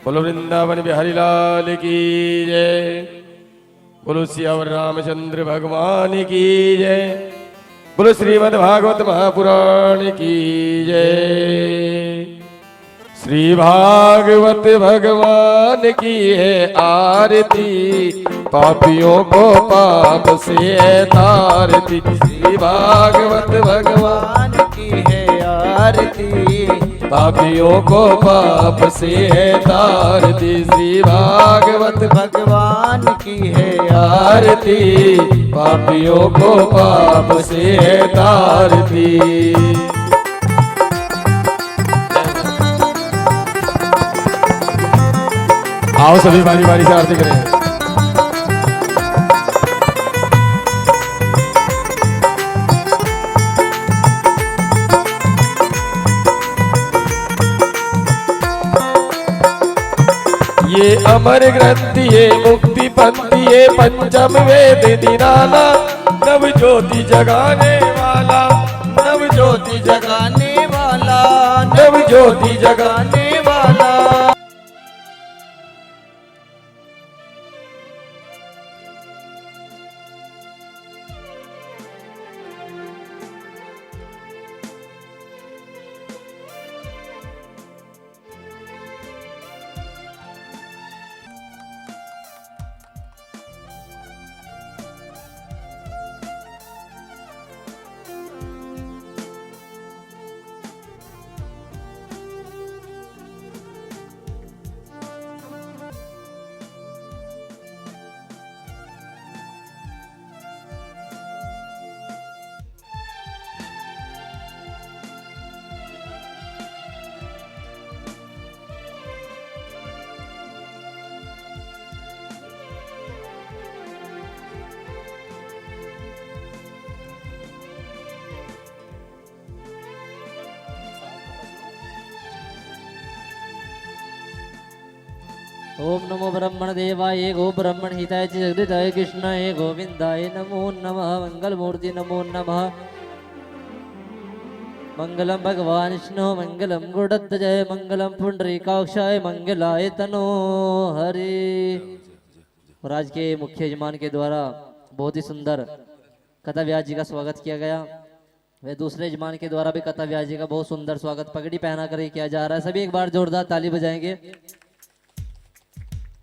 बोलो वृंदावन बिहारी लाल की जय। बोलो सियावर रामचंद्र भगवान की जय। बोलो श्रीमद् भागवत महापुराण की जय। श्री भागवत भगवान की है आरती, पापियों को पाप से तारती। श्री भागवत भगवान की है आरती, पापियों को पाप से तारती। श्री भागवत भगवान की है आरती, पापियों को पाप से तारती। आओ सभी बारी बारी से आरती करें। ये अमर ग्रंथ ये मुक्ति पंथी ये पंचम वेद निराला, नव ज्योति जगाने वाला, नव ज्योति जगाने वाला, नव ज्योति जगाने वाला। ओम नमो ब्रह्मण देवाय गो ब्रह्मण हिताय च जगदिताय कृष्णाय गोविंदाय नमो नमः। मंगल मूर्ति नमो नमः। मंगलम भगवान विष्णु मंगलम गुणध्वजाय मंगलम पुंडरीकाक्षाय मंगलाय तनो हरि। और आज के मुख्य यजमान के द्वारा बहुत ही सुंदर कथा व्यास जी का स्वागत किया गया। वे दूसरे यजमान के द्वारा भी कथा व्यास जी का बहुत सुंदर स्वागत पगड़ी पहना कर किया जा रहा है। सभी एक बार जोरदार ताली बजाएंगे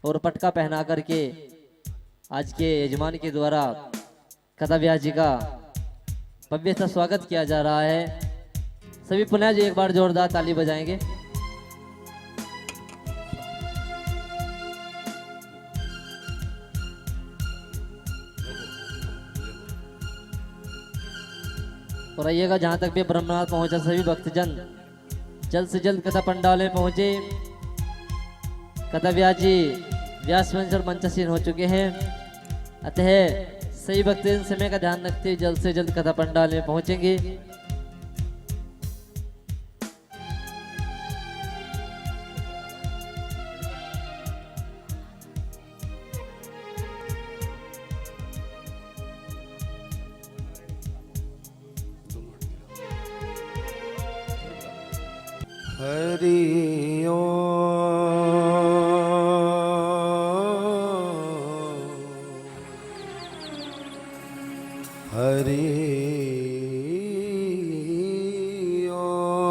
और पटका पहना करके आज के यजमान के द्वारा कथा व्यास जी का भव्य सा स्वागत किया जा रहा है। सभी पुनः जी एक बार जोरदार ताली बजाएंगे। और आइएगा जहां तक भी ब्रह्मनाथ पहुंचा सभी भक्तजन जल्द से जल्द कथा पंडाल में पहुंचे। कथा व्यास जी व्यास मंच और मंचासीन हो चुके हैं, अतः सही भक्त समय का ध्यान रखते जल्द से जल्द कथा पंडाल में पहुंचेंगे। हरि ओम हरि ओम।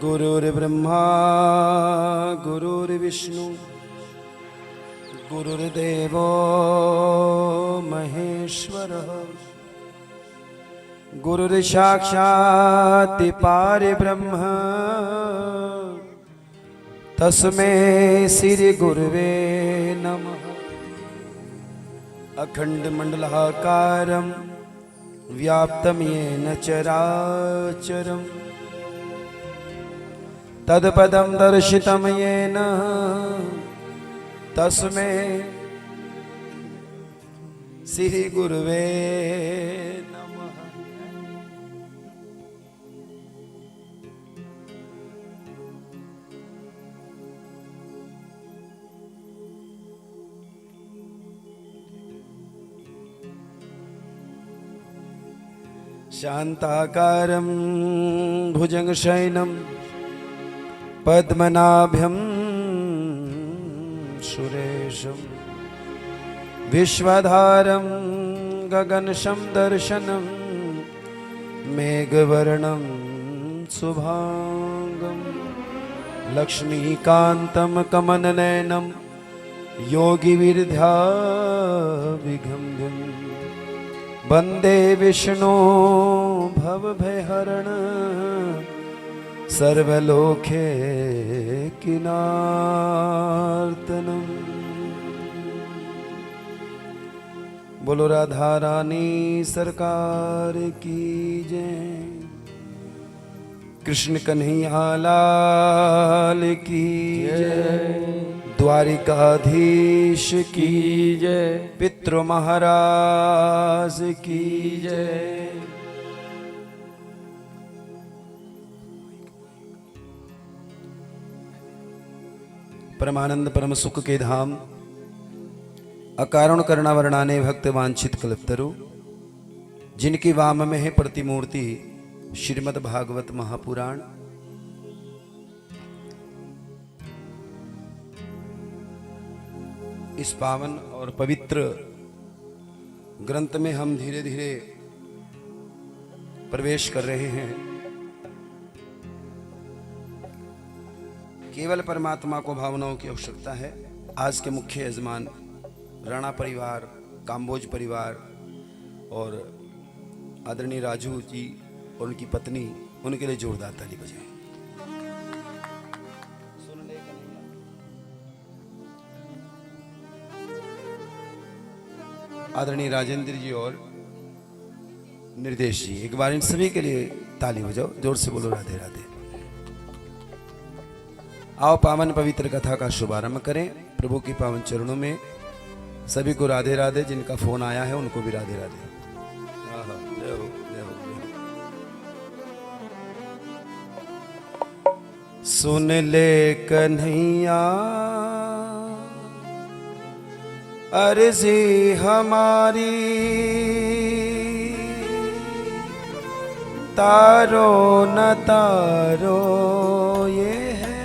गुरुर्ब्रह्मा गुरुर्विष्णु गुरुर्देवो महेश्वरः गुरुर्साक्षात् परब्रह्म तस्मै श्री गुरुवे नमः। अखंडमंडलाकारं व्याप्तं येन चराचरं तत्पदं दर्शितं येन तस्मै श्री गुरुवे नमः। शान्ताकारं भुजगशयनं पद्मनाभं सुरेशं विश्वधारं गगनशं दर्शनं मेघवर्णं शुभांगं लक्ष्मीकान्तं कमलनयनं योगिविद्याभिगम्यं वन्दे विष्णो भवभयहरण सर्वलोकैकनाथनं। बोलो राधा रानी सरकार की जय, कृष्ण कन्हैया लाल की जय, द्वारिकाधीश की जय, पितृ महाराज की जय। परमानंद परम सुख के धाम, अकारण करुणा वर्णाने भक्त वांछित कल्पतरु, जिनकी वाम में है प्रतिमूर्ति श्रीमद् भागवत महापुराण। इस पावन और पवित्र ग्रंथ में हम धीरे धीरे प्रवेश कर रहे हैं। केवल परमात्मा को भावनाओं की आवश्यकता है। आज के मुख्य यजमान राणा परिवार, काम्बोज परिवार और आदरणीय राजू जी और उनकी पत्नी, उनके लिए जोरदार ताली बजाएं। आदरणीय राजेंद्र जी और निर्देश जी, एक बार इन सभी के लिए ताली बजाओ, जोर से बोलो राधे राधे। आओ पावन पवित्र कथा का शुभारंभ करें। प्रभु के पावन चरणों में सभी को राधे राधे। जिनका फोन आया है उनको भी राधे राधे। जय हो, जय हो, जय हो। सुन ले कन्हैया अर्जी हमारी, तारो न तारो ये है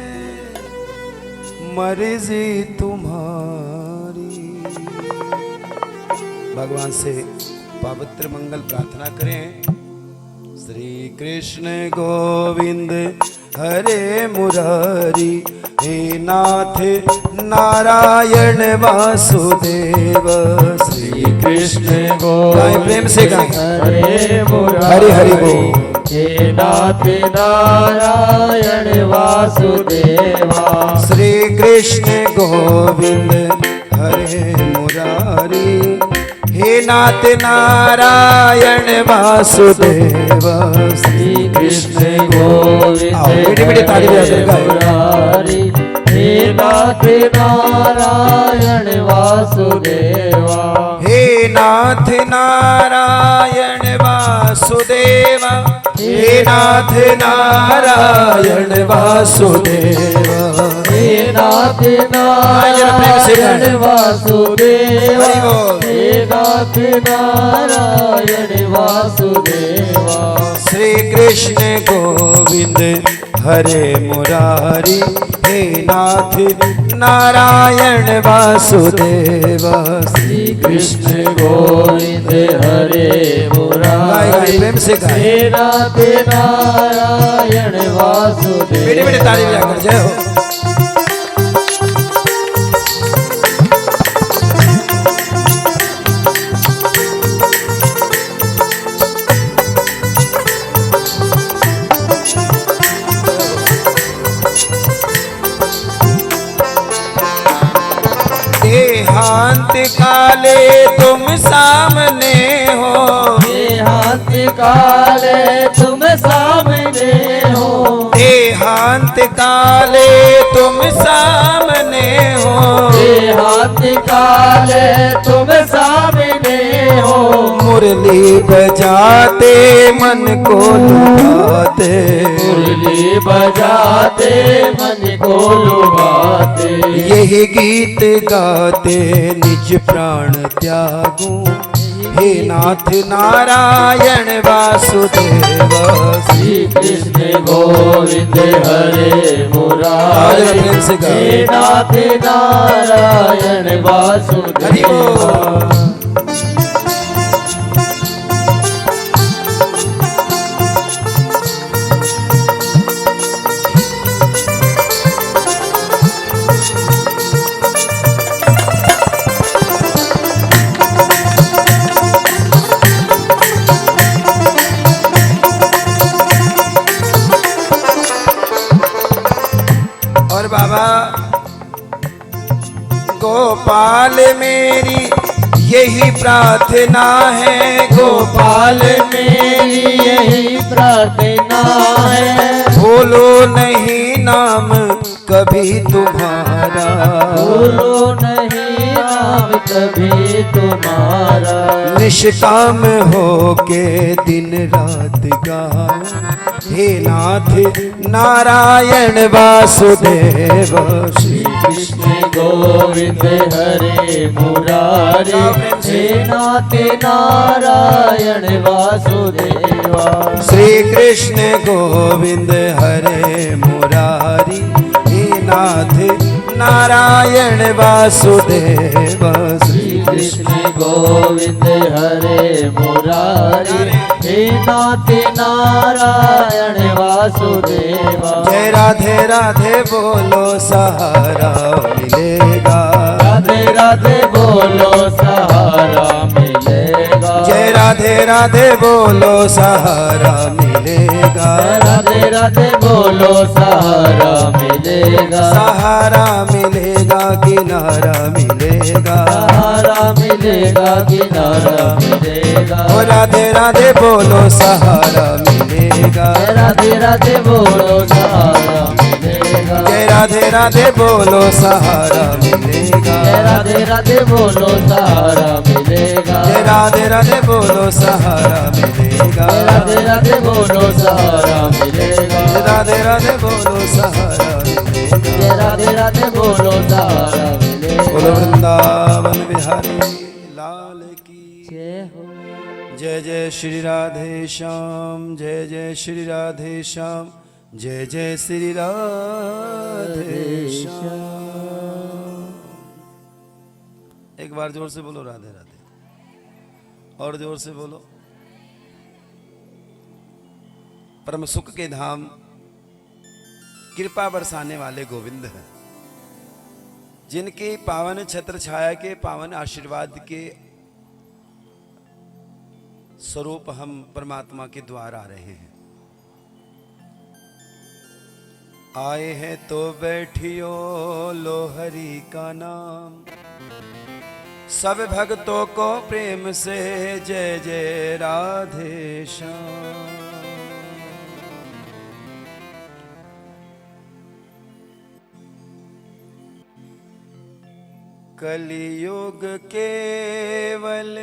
मर्जी तुम्हारी। भगवान से पवित्र मंगल प्रार्थना करें। श्री कृष्ण गोविंद हरे मुरारी, हे नाथ नारायण वासुदेव। श्री कृष्ण गोविंद, प्रेम से गाएं, हरे हरि हरि बोल। हे नाथ नारायण वासुदेवा। श्री कृष्ण गोविंद हरे मुरारी, हे नाथ नारायण वासुदेव। श्री कृष्ण गोविंद हरे मुरारी, हे नाथ नारायण वासुदेवा। हे नाथ नारायण वासुदेवा, हे नाथ नारायण वासुदेवा। हे नाथ नारायण वासुदेवा, हे नाथ नारायण वासुदेवा। श्री कृष्ण गोविंद हरे मुरारी, हे नाथ नारायण वासुदेवा। श्री कृष्ण गोविंद हरे मुरारी, प्रेम से गाएं। हे नाथ नारायण वासुदेवा। बेटे बेटे ताली बजाकर जय हो। देहांत काले तुम सामने हो, देहांत काले तुम सामने हो। देहांत काले तुम सामने हो, देहांत काले तुम सामने हो। मुरली बजाते मन को लुभाते, मुरली बजाते मन को लुभाते। यही गीत गाते निज प्राण त्यागूं, हे नाथ नारायण वासुदेव। श्री कृष्ण गोविंद हरे मुरारी हे नाथ नारायण हरि वासुदेव। बोल। और बाबा गोपाल मेरी यही प्रार्थना है, गोपाल मेरी यही प्रार्थना है, भूलो नहीं नाम कभी तुम्हारा, भूलो नहीं नाम कभी तुम्हारा। निष्काम हो के दिन रात गाऊं, हे नाथ नारायण वासुदेव। श्री कृष्ण गोविंद हरे मुरारी हे नाथ नारायण वासुदेवा। श्री कृष्ण गोविंद हरे मुरारी हे नाथ नारायण वासुदेव। श्री कृष्ण गोविंद हरे मुरारी हे नाथ नारायण वासुदेवा। जय राधे राधे बोलो सहारा मिलेगा, राधे राधे बोलो सहारा मिलेगा। जय राधे राधे बोलो सहारा मिलेगा, राधे राधे बोलो सहारा मिलेगा। सहारा मिलेगा किनारा मिलेगा, सहारा मिलेगा किनारा मिलेगा। ओ राधे राधे बोलो सहारा मिलेगा, राधे राधे बोलो सहारा मिलेगा। जय राधे राधे बोलो सहारा मिलेगा, राधे राधे बोलो सहारा मिलेगा। जय राधे राधे बोलो सहारा मिलेगा, राधे राधे बोलो सहारा मिलेगा। राधे राधे बोलो सहारा मिलेगा। राधे राधे बोलो सहारा मिलेगा। बोलो वृंदावन बिहारी लाल की जय हो। जय जय श्री राधे श्याम, जय जय श्री राधे श्याम, जय जय श्री राधे श्याम। एक बार जोर से बोलो राधे राधे, और जोर से बोलो। परम सुख के धाम, कृपा बरसाने वाले गोविंद हैं, जिनके पावन छत्र छाया के पावन आशीर्वाद के स्वरूप हम परमात्मा के द्वार आ रहे हैं। आए हैं तो बैठियो लो हरि का नाम, सब भक्तों को प्रेम से जय जय राधे श्याम। कलियुग केवल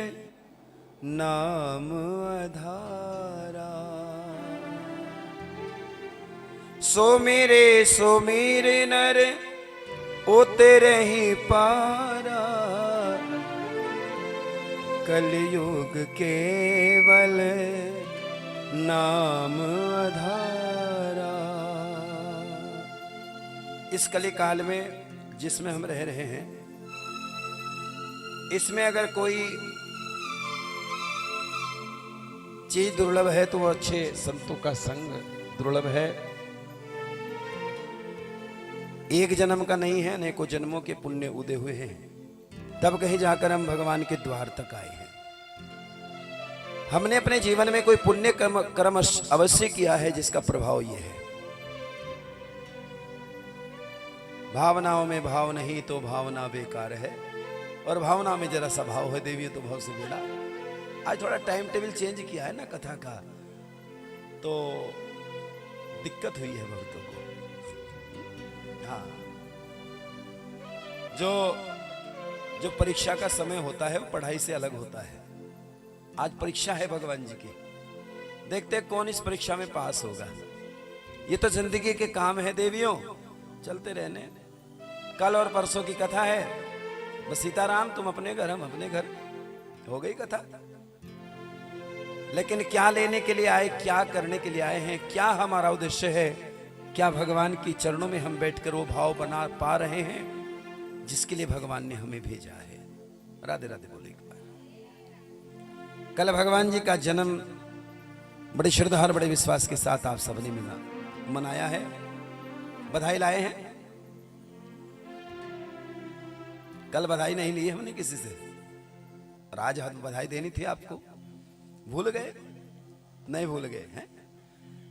नाम आधारा, सो मेरे नर उतरे ही पारा। कलियुग केवल नाम आधारा। इस कली काल में जिसमें हम रह रहे हैं, इसमें अगर कोई चीज दुर्लभ है तो वो अच्छे संतों का संग दुर्लभ है। एक जन्म का नहीं है, अनेकों जन्मों के पुण्य उदय हुए हैं, तब कहीं जाकर हम भगवान के द्वार तक आए हैं। हमने अपने जीवन में कोई पुण्य कर्म अवश्य किया है, जिसका प्रभाव ये है। भावनाओं में भाव नहीं तो भावना बेकार है, और भावना में जरा सा भाव है, देवी तो भाव से बेड़ा। आज थोड़ा टाइम टेबल चेंज किया है ना कथा का, तो दिक्कत हुई है भक्तों को। हाँ, जो परीक्षा का समय होता है वो पढ़ाई से अलग होता है। आज परीक्षा है भगवान जी की, देखते कौन इस परीक्षा में पास होगा। ये तो जिंदगी के काम है देवियों, चलते रहने। कल और परसों की कथा है, बस सीताराम तुम अपने घर हम अपने घर, हो गई कथा। लेकिन क्या लेने के लिए आए, क्या करने के लिए आए हैं, क्या हमारा उद्देश्य है, क्या भगवान की चरणों में हम बैठकर वो भाव बना पा रहे हैं जिसके लिए भगवान ने हमें भेजा है। राधे राधे बोले एक बार। कल भगवान जी का जन्म बड़ी श्रद्धा और बड़े विश्वास के साथ आप सबने मनाया है, बधाई लाए हैं। कल बधाई नहीं ली हमने किसी से, और आज हम बधाई देनी थी आपको, भूल गए? नहीं भूल गए हैं।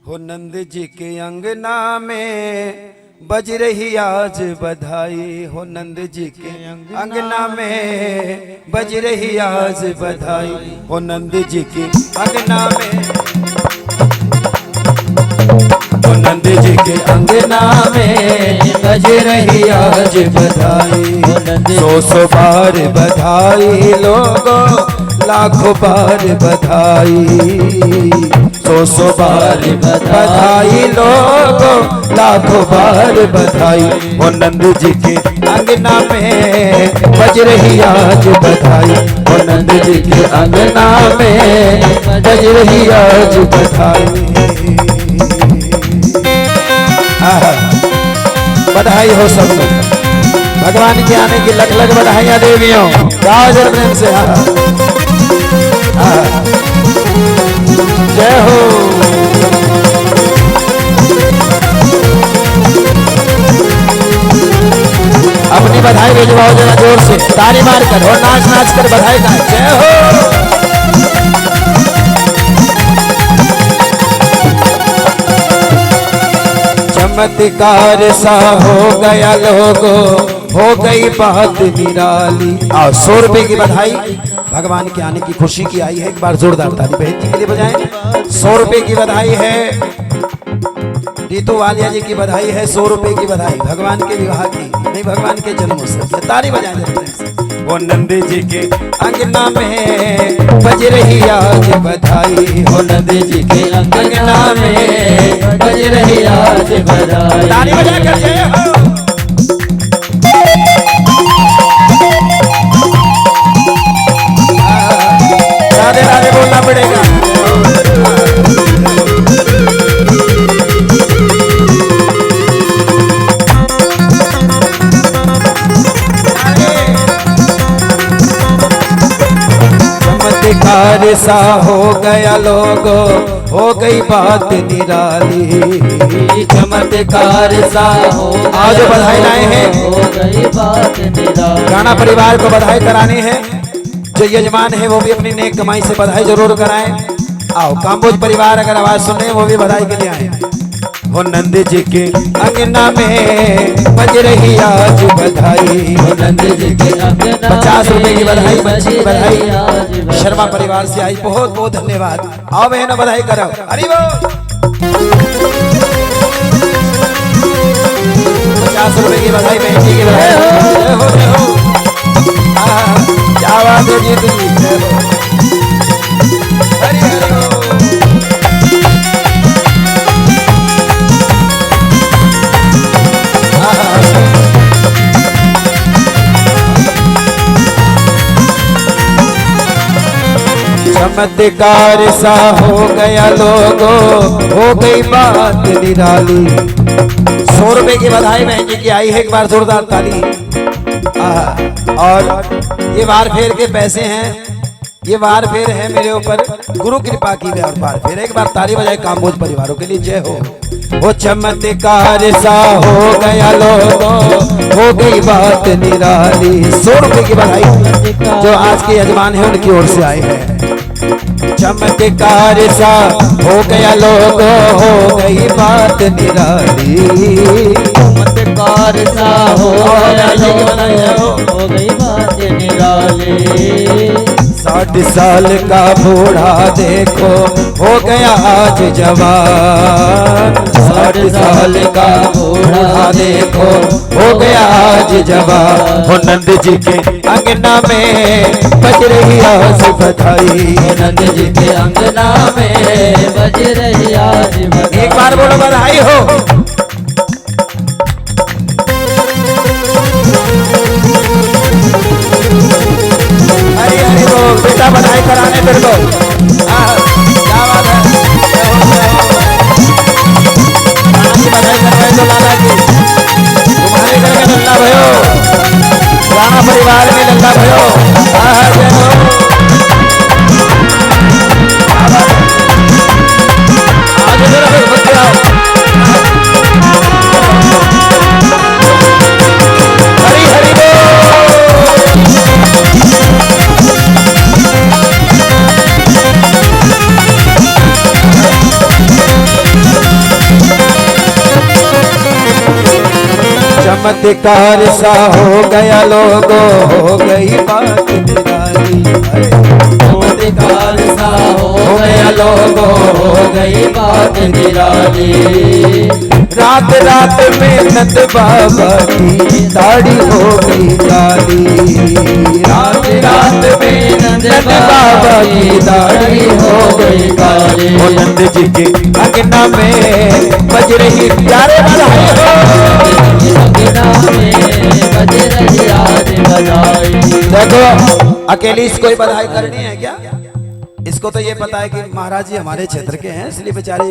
हो नंद जी के अंगना में बज रही आज बधाई, हो नंद जी के अंगना में बज रही आज बधाई, हो नंद जी के अंगना में, हो नंद जी के अंगना में बज रही आज बधाई, सौ बार बधाई लोगों लाखों बार बधाई, सौ बार बधाई लोगों लाखों बार बधाई, वो नंद जी के अंगना में बज रही आज बधाई, वो नंद जी के अंगना में बज रही आज बधाई। बधाई हो सब भगवान के आने की लग लग बधाइयां देवियों, गाओ जरा प्रेम से। जय हो। अपनी बधाई भिजवाओ जरा जोर से, ताली मार कर और नाच नाच कर बधाई का। जय हो। चमत्कार सा हो गया लोगो, हो गई बात निराली। और 100 रुपए की बधाई भगवान के आने की खुशी की आई है, एक बार जोरदार ताली बहन जी के लिए बजाएं। 100 रुपए की बधाई है, रीतू वालिया जी की बधाई है, 100 रुपए की बधाई भगवान के विवाह की, नहीं भगवान के जन्मोत्सव की। ताली बजाएं जरा। वो नंद जी के अंगना में बज रही आज बधाई, हो नंद जी के अंगना में बज रही आज बधाई। ताली बजा कर जय हो। राधे राधे बोलना पड़ेगा। चमत्कार सा हो गया लोगो, हो गई बात निराली। चमत्कार सा हो, आज बधाई लाए हैं, हो गई बात निराली। राणा परिवार को बधाई करानी है, जो यजमान है वो भी अपनी नेक कमाई से बधाई जरूर कराएं। आओ काम्बोज परिवार अगर आवाज सुन रहे हैं वो भी बधाई के लिए आए। वो नंद जी के अंगना में बज रही आज बधाई, वो नंद जी के अंगना 50 रुपए की बधाई, बच्ची बधाई शर्मा परिवार से आई, बहुत बहुत धन्यवाद। आओ बहनों बधाई करो। अरे वो 50 रुपए की बधाई, बहन जी की बधाई। क्या बात है जी तुझी। हरि हरि हो। चमत्कार सा हो गया लोगो, हो गई बात निराली। 100 रुपए की बधाई बहन जी की आई है, एक बार जोरदार ताली। और ये वार फेर के पैसे हैं, ये वार फेर है मेरे ऊपर गुरु कृपा की वार फेर। एक बार ताली बजाए काम्बोज परिवारों के लिए। जय हो। वो चमत्कार सा हो गया लोगो, हो गई बात निराली। 100 रुपए की बधाई जो आज के यजमान है उनकी ओर से आए हैं। चमत्कार सा हो गया लोगो, हो गई बात निराली। चमत्कार सा हो गया लोगो, हो गई बात निराली। 60 साल का बूढ़ा देखो हो गया आज जवान, 60 साल का बूढ़ा देखो हो गया आज जवान। हो नंद जी के अंगना में बज रही आज बधाई, नंद जी के अंगना में बज रही आज बधाई। एक बार बोलो बधाई हो। हरी हरी बोल बेटा, बधाई कराने तेरे को। का भयो जय हो। आगे जरा फिर बच्चे आओ। हरि हरि बोल। चमत्कार सा हो गया लोगो, हो गई बात निराली। चमत्कार सा हो गया लोगो, हो गई बात निराली। रात रात में नंद बाबा की दाढ़ी हो गई काली। रात रात में नंद बाबा की दाढ़ी हो गई काली। ओ नंद जी के अंगना में बज रही प्यारे बधाई हो। अंगना में बज रही आज बधाई। देखो अकेली इसको ही बधाई करनी है क्या? इसको तो ये पता है कि महाराज जी हमारे क्षेत्र के हैं, इसलिए बेचारी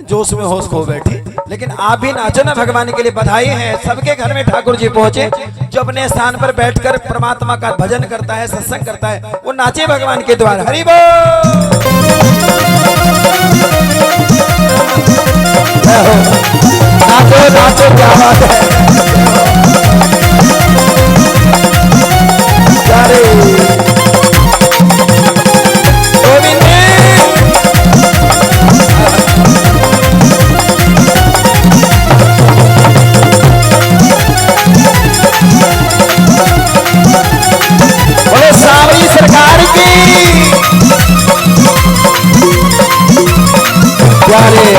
जोश में होश खो बैठी। लेकिन आप भी नाचो ना भगवान के लिए। बधाई है सबके घर में ठाकुर जी पहुंचे, जो अपने स्थान पर बैठकर परमात्मा का भजन करता है, सत्संग करता है, वो नाचे भगवान के द्वार। हरि बोल। नाचो नाचो, क्या बात है। अरे गोविंद बोले सावरी सरकार की प्यारे।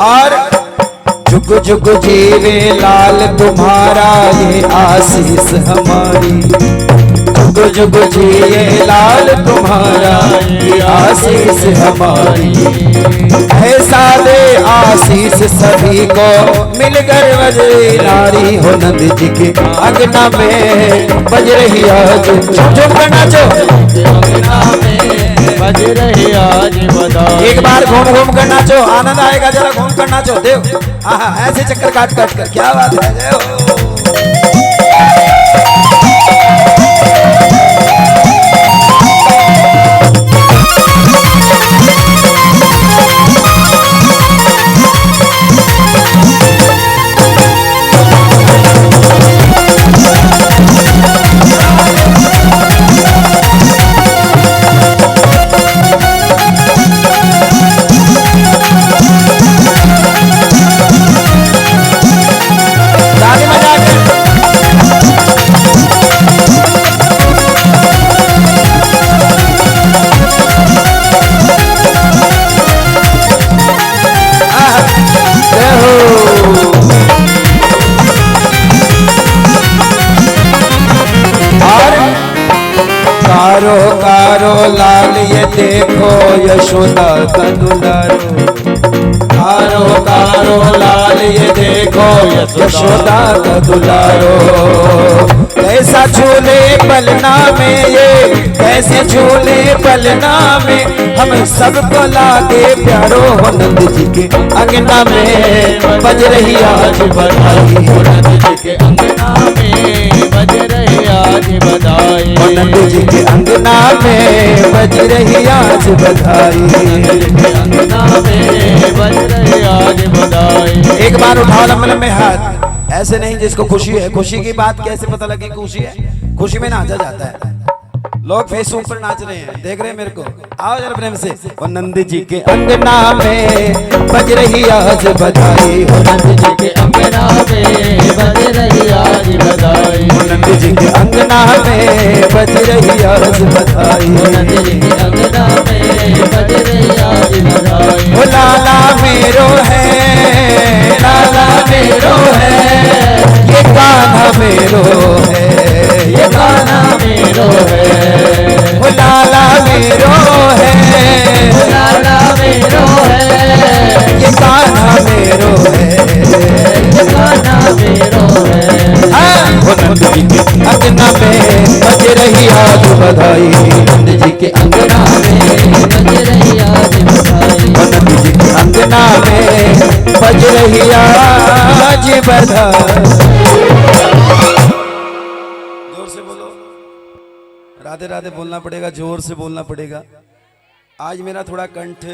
और जुग जुग जीवे लाल तुम्हारा ये आशीष हमारी। जुग जुग जिए लाल तुम्हारा ये आशीष हमारी। ऐसा दे आशीष सभी को मिलकर बजे नारी हो। नंद जी के अंगना में बज रही आज झुम झुम कर नाचो। अंगना में बज रही आज बधाई। एक बार घूम घूम कर नाचो, आनंद आएगा। जरा घूम कर नाचो देव। आहा ऐसे चक्कर काट काट कर, क्या बात है। जय हो। कारो कारो लाल ये देखो यशोदा का दुलारो। कारो कारो लाल ये देखो यशोदा का दुलारो। कैसा झूले पलना में ये, कैसे झूले पलना में, हम सबको लागे प्यारो हो। नंद जी के अंगना में बज रही आज बधाई। नंद जी के अंगना में बज रही आज बधाई। नंद जी के अंगना में बज रही आज बधाई। अंगना में बज रही आज बधाई। एक बार उठाओ लंबे लंबे हाथ, ऐसे नहीं जिसको खुशी है। खुशी की बात कैसे पता लगे खुशी है? खुशी में नाचा जाता है। लोग फेसबुक पर नाच रहे हैं, देख रहे हैं मेरे को। आओ जरा प्रेम से। और नंद जी के अंगना में बज रही आज बधाई। हो नंद जी के अंगना में बज रही आज बधाई। नंद जी के अंगना में बज रही आज बधाई। नंद जी के अंगना में बज रही आज बधाई। ओ लाला मेरो है, लाला मेरो है, ये कान्हा मेरो है, ये गाना मेरो है। ओ लाला मेरो है, लाला मेरो है, ये कान्हा मेरो है, ये गाना मेरो है। वो नंद जी के अंगना में बज रही आज बधाई। नंद जी के अंगना में बज रही आज बधाई। नंद जी के अंगना में बज रही आज बधाई। जोर से बोलो, राधे राधे बोलना पड़ेगा, जोर से बोलना पड़ेगा। आज मेरा थोड़ा कंठ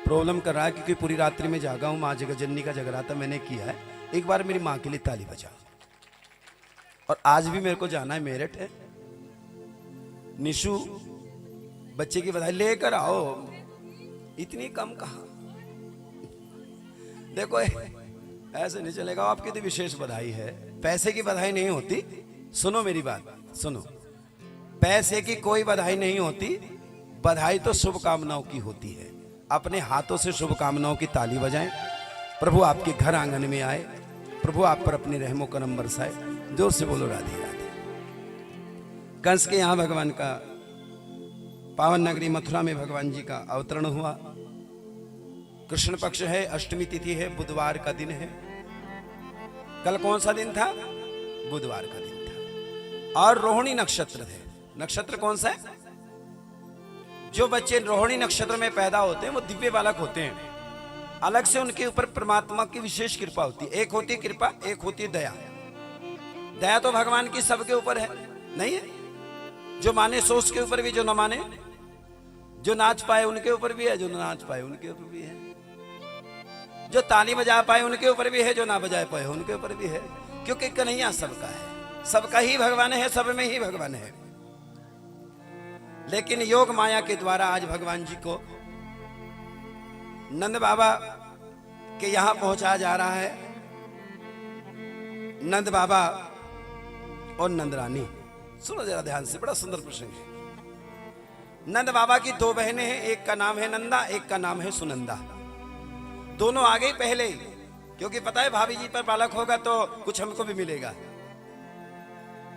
प्रॉब्लम कर रहा है क्योंकि पूरी रात्रि में जागा हूं। माँ जगजननी का जगराता मैंने किया है। एक बार मेरी माँ के लिए ताली बजाओ। और आज भी मेरे को जाना है, मेरठ है। निशु बच्चे की बधाई लेकर आओ, इतनी कम कहा। देखो ऐसे नहीं चलेगा, आपकी तो विशेष बधाई है। पैसे की बधाई नहीं होती, सुनो मेरी बात सुनो, पैसे की कोई बधाई नहीं होती, बधाई तो शुभकामनाओं की होती है। अपने हाथों से शुभकामनाओं की ताली बजाएं। प्रभु आपके घर आंगन में आए, प्रभु आप पर अपने रहमो करम बरसाए। जोर से बोलो राधे राधे। कंस के यहां भगवान का पावन नगरी मथुरा में भगवान जी का अवतरण हुआ। कृष्ण पक्ष है, अष्टमी तिथि है, बुधवार का दिन है। कल कौन सा दिन था? बुधवार का दिन था। और रोहिणी नक्षत्र है। नक्षत्र कौन सा है? जो बच्चे रोहिणी नक्षत्र में पैदा होते हैं वो दिव्य बालक होते हैं। अलग से उनके ऊपर परमात्मा की विशेष कृपा होती है। एक होती कृपा, एक होती दया। दया तो भगवान की सबके ऊपर है, नहीं है? जो माने सो उसके ऊपर भी, जो न माने, जो नाच पाए उनके ऊपर भी है, जो न नाच पाए उनके ऊपर भी है, जो ताली बजा पाए उनके ऊपर भी है, जो ना बजा पाए उनके ऊपर भी है। क्योंकि कन्हैया सबका है, सबका ही भगवान है, सब में ही भगवान है। लेकिन योग माया के द्वारा आज भगवान जी को नंद बाबा के यहां पहुंचाया जा रहा है। नंद बाबा और नंद रानी, सुनो जरा ध्यान से, बड़ा सुंदर प्रसंग है। नंद बाबा की दो बहनें हैं, एक का नाम है नंदा, एक का नाम है सुनंदा। दोनों आ गई पहले ही, क्योंकि पता है भाभी जी पर बालक होगा तो कुछ हमको भी मिलेगा।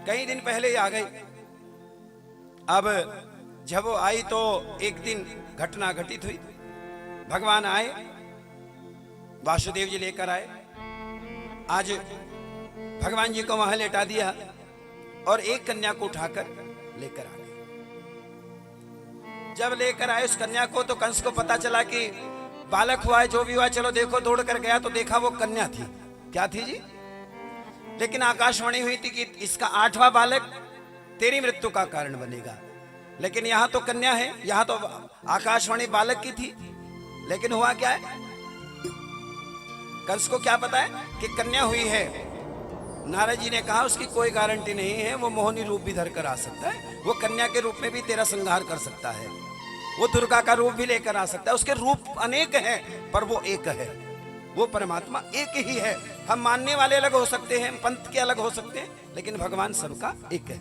कई दिन पहले ही आ गई। अब जब वो आई तो एक दिन घटना घटित हुई। भगवान आए, वासुदेव जी लेकर आए। आज भगवान जी को वहां लेटा दिया और एक कन्या को उठाकर लेकर आ गए। जब लेकर आए उस कन्या को तो कंस को पता चला कि बालक हुआ है, जो भी हुआ, चलो देखो। दौड़ कर गया तो देखा वो कन्या थी। क्या थी जी? लेकिन आकाशवाणी हुई थी कि इसका 8वां बालक तेरी मृत्यु का कारण बनेगा। लेकिन यहां तो कन्या है, यहां तो आकाशवाणी बालक की थी। लेकिन हुआ क्या है? कंस को क्या पता है कि कन्या हुई है। नारद जी ने कहा उसकी कोई गारंटी नहीं है, वो मोहिनी रूप भी धर कर आ सकता है, वो कन्या के रूप में भी तेरा संहार कर सकता है, वो दुर्गा का रूप भी लेकर आ सकता है। उसके रूप अनेक हैं पर वो एक है, वो परमात्मा एक ही है। हम मानने वाले अलग हो सकते हैं, पंथ के अलग हो सकते हैं, लेकिन भगवान सबका एक है।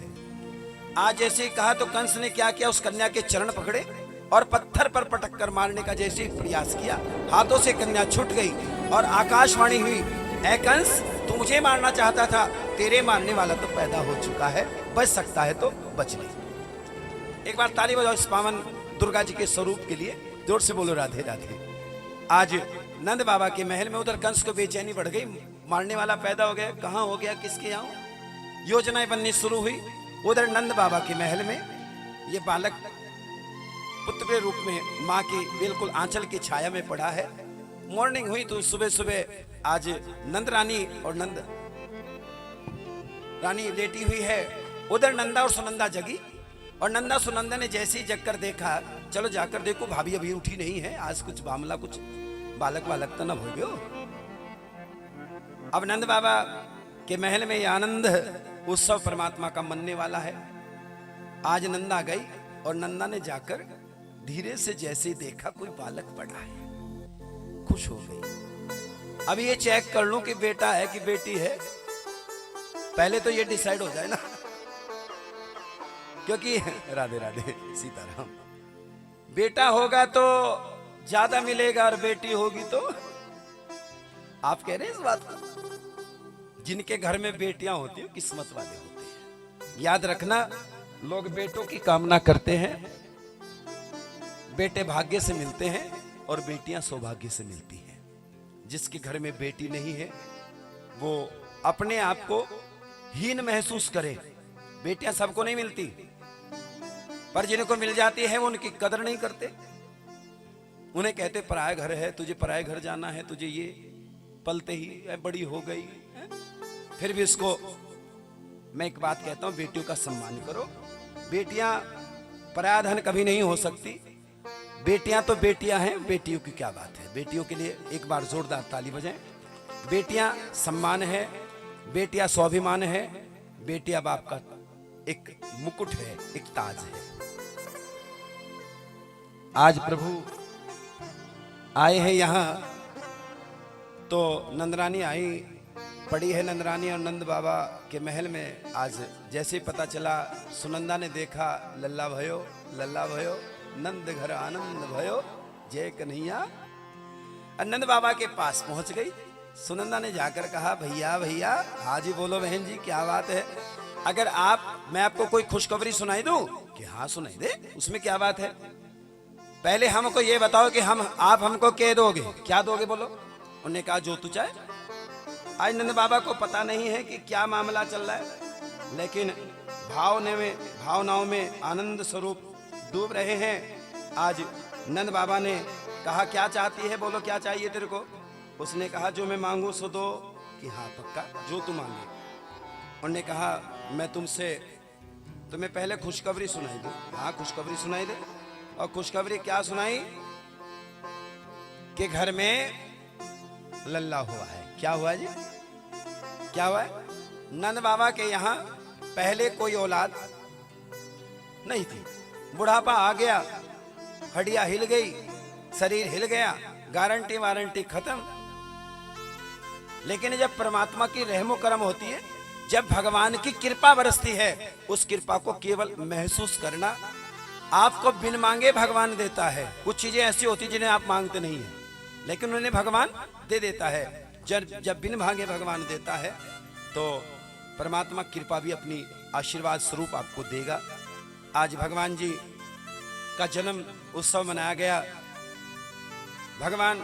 आज जैसे ही कहा तो कंस ने क्या किया, उस कन्या के चरण पकड़े और पत्थर पर पटक कर मारने का जैसे ही प्रयास किया, हाथों से कन्या छूट गई और आकाशवाणी हुई, ऐ कंस तू मुझे मारना चाहता था, तेरे मारने वाला तो पैदा हो चुका है, बच सकता है तो बच ले। एक बार ताली बजाओ इस पावन दुर्गा जी के स्वरूप के लिए। जोर से बोलो राधे राधे। आज नंद बाबा के महल में उधर कंस को बेचैनी बढ़ गई, मारने वाला पैदा हो गया, कहां हो गया, किसके यहां योजनाएं बननी शुरू हुई। उधर नंद बाबा के महल में ये बालक पुत्र के रूप में माँ की बिल्कुल आंचल की छाया में पड़ा है। मॉर्निंग हुई तो सुबह सुबह आज नंद रानी और नंद रानी लेटी हुई है। उधर नंदा और सुनंदा जगी और नंदा सुनंदा ने जैसे ही जग कर देखा, चलो जाकर देखो भाभी अभी उठी नहीं है, आज कुछ मामला, कुछ बालक वालक तो न हो गयो। अब नंद बाबा के महल में ये आनंद उत्सव परमात्मा का मनने वाला है। आज नंदा गई और नंदा ने जाकर धीरे से जैसे ही देखा कोई बालक पड़ा है, खुश हो गई। अब ये चेक कर लूं कि बेटा है कि बेटी है, पहले तो ये डिसाइड हो जाए ना, क्योंकि राधे राधे सीताराम, बेटा होगा तो ज्यादा मिलेगा और बेटी होगी तो, आप कह रहे हैं इस बात को? जिनके घर में बेटियां होती है किस्मत वाले होते हैं। याद रखना, लोग बेटों की कामना करते हैं, बेटे भाग्य से मिलते हैं और बेटियां सौभाग्य से मिलती हैं। जिसके घर में बेटी नहीं है वो अपने आप को हीन महसूस करे। बेटियां सबको नहीं मिलती, पर जिनको मिल जाती है वो उनकी कदर नहीं करते। उन्हें कहते पराया घर है, तुझे पराये घर जाना है, तुझे ये पलते ही बड़ी हो गई है? फिर भी उसको मैं एक बात कहता हूं, बेटियों का सम्मान करो। बेटियां पराया धन कभी नहीं हो सकती। बेटियां तो बेटियां हैं, बेटियों की क्या बात है। बेटियों के लिए एक बार जोरदार ताली बजाएं। बेटियां सम्मान है, बेटियां स्वाभिमान है, बेटियां बाप का एक मुकुट है, एक ताज है। आज प्रभु आए हैं यहाँ, तो नंदरानी आई, पड़ी है नंदरानी और नंद बाबा के महल में। आज जैसे पता चला, सुनंदा ने देखा, लल्ला भयो नंद घर आनंद भयो जय कन्हैया। नंद बाबा के पास पहुंच गई। सुनंदा ने जाकर कहा, भैया भैया, हाँ जी बोलो बहन जी, क्या बात है। अगर मैं आपको कोई खुशखबरी सुनाई दूं? कि हाँ सुनाई दे, उसमें क्या बात है। पहले हमको ये बताओ कि आप हमको क्या दोगे, क्या दोगे बोलो। उन्होंने कहा जो तू चाहे। आज नंद बाबा को पता नहीं है कि क्या मामला चल रहा है, लेकिन भावनाओं में आनंद स्वरूप डूब रहे हैं। आज नंद बाबा ने कहा, क्या चाहती है बोलो, क्या चाहिए तेरे को। उसने कहा, जो मैं मांगू सो दो। कि हाँ पक्का, जो तू मांगे। उन्होंने कहा, मैं तुम्हें पहले खुशखबरी सुनाई दूं। हाँ खुशखबरी सुनाई दे। और खुशखबरी क्या सुनाई कि घर में लल्ला हुआ है। क्या हुआ है जी, क्या हुआ है। नंद बाबा के यहाँ पहले कोई औलाद नहीं थी। बुढ़ापा आ गया, हड्डियां हिल गई, शरीर हिल गया, गारंटी वारंटी खत्म। लेकिन जब परमात्मा की रहमो करम होती है, जब भगवान की कृपा बरसती है, उस कृपा को केवल महसूस करना। आपको बिन मांगे भगवान देता है। कुछ चीजें ऐसी होती जिन्हें आप मांगते नहीं है, लेकिन उन्हें भगवान दे देता है। जब बिन मांगे भगवान देता है, तो परमात्मा कृपा भी अपनी आशीर्वाद स्वरूप आपको देगा। आज भगवान जी का जन्म उत्सव मनाया गया। भगवान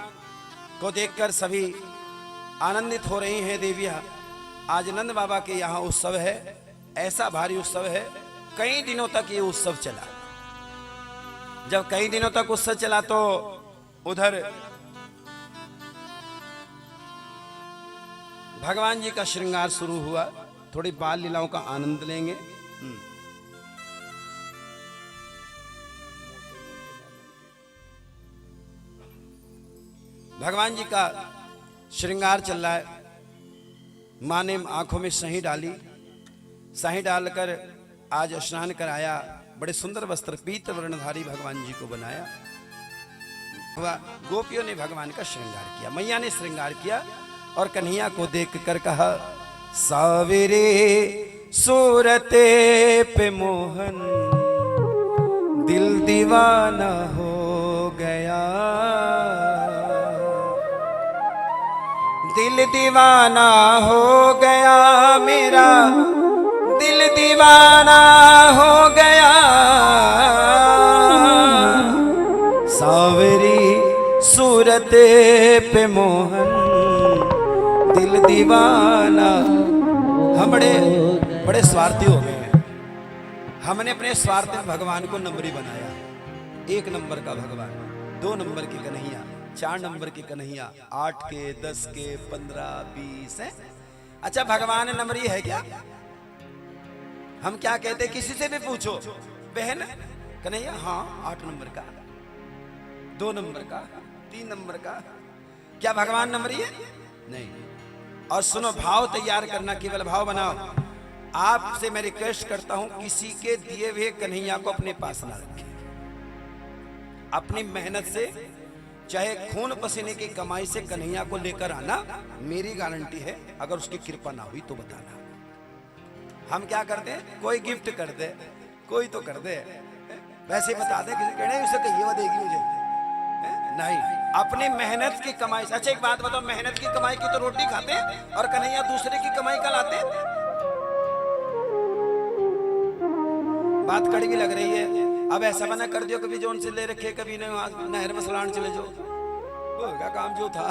को देखकर सभी आनंदित हो रही हैं देवियां। आज नंद बाबा के यहाँ उत्सव है, ऐसा भारी उत्सव है। कई दिनों तक ये उत्सव चला। जब कई दिनों तक उत्सव चला, तो उधर भगवान जी का श्रृंगार शुरू हुआ। थोड़ी बाल लीलाओं का आनंद लेंगे। भगवान जी का श्रृंगार चल रहा है। माँ ने आंखों में सही डाली, सही डालकर आज स्नान कराया। बड़े सुंदर वस्त्र पीत वर्णधारी भगवान जी को बनाया। गोपियों ने भगवान का श्रृंगार किया, मैया ने श्रृंगार किया। और कन्हैया को देख कर कहा, सावेरे सूरते पे मोहन दिल दीवाना हो गया, दिल दीवाना हो गया मेरा, दिल दीवाना हो गया। सावरी सूरत पे मोहन दिल दीवाना। हम बड़े स्वार्थी हो गए हैं। हमने अपने स्वार्थ में भगवान को नंबरी बनाया। 1 नंबर का भगवान, 2 नंबर की कन्हैया, 4 नंबर की कन्हैया, 8 के, 10 के, 15, 20 है। अच्छा भगवान नंबरी है क्या? हम क्या कहते, किसी से भी पूछो, बहन कन्हैया, हाँ 8 नंबर का, 2 नंबर का, 3 नंबर का। क्या भगवान नंबरी है? नहीं। और सुनो, भाव तैयार करना, केवल भाव बनाओ। आपसे मैं रिक्वेस्ट करता हूं, किसी के दिए हुए कन्हैया को अपने पास ना रखें। अपनी मेहनत से, चाहे खून पसीने की कमाई से कन्हैया को लेकर आना। मेरी गारंटी है, अगर उसकी कृपा ना हुई तो बताना। हम क्या करते हैं, कोई गिफ्ट कर दे, कोई तो कर दे, वैसे बता दे, किसी कहने उसे कहिए वो देगी मुझे, नहीं। अपनी मेहनत की कमाई से। अच्छा एक बात बताओ, मेहनत की कमाई की तो रोटी खाते हैं, और कन्हैया दूसरे की कमाई का लाते हैं। बात कड़वी लग रही है। अब ऐसा बना कर दियो, कभी जो उनसे ले रखे, कभी नहर में स्नान चले जाओ। होगा काम जो था,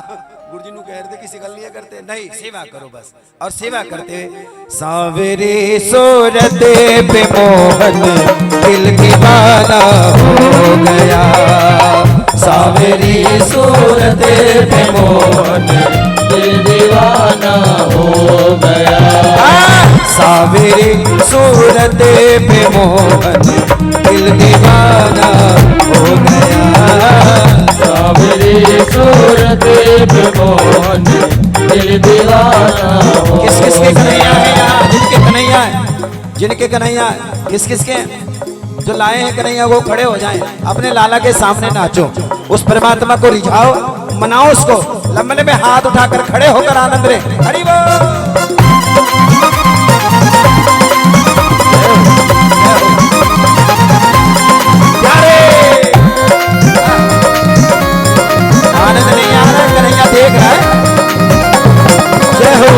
गुरुजी नु कह रहे थे किसी गल नहीं करते, नहीं, सेवा करो बस। और सेवा करते हुए, सावरे सूरत पे मोहन दिल दीवाना हो गया, सावरी सूरत पे मोहन दिल हो गया। सावेरी सूरत पे मोहन दिल दीवाना हो गया। सावरी सूरत पे मोहन दिल दीवाना हो किस किस के कन्हैया है यहाँ? जिनके कन्हैया है, जिनके कन्हैया है, किस किस के हैं? जो लाए हैं कन्हैया वो खड़े हो जाएं, अपने लाला के सामने नाचो, उस परमात्मा को रिझाओ, मनाओ उसको, लंबे में हाथ उठाकर खड़े होकर आनंद ले। हरि बोल। आनंद नहीं आ रहा, कन्हैया देख रहा है। जय हो।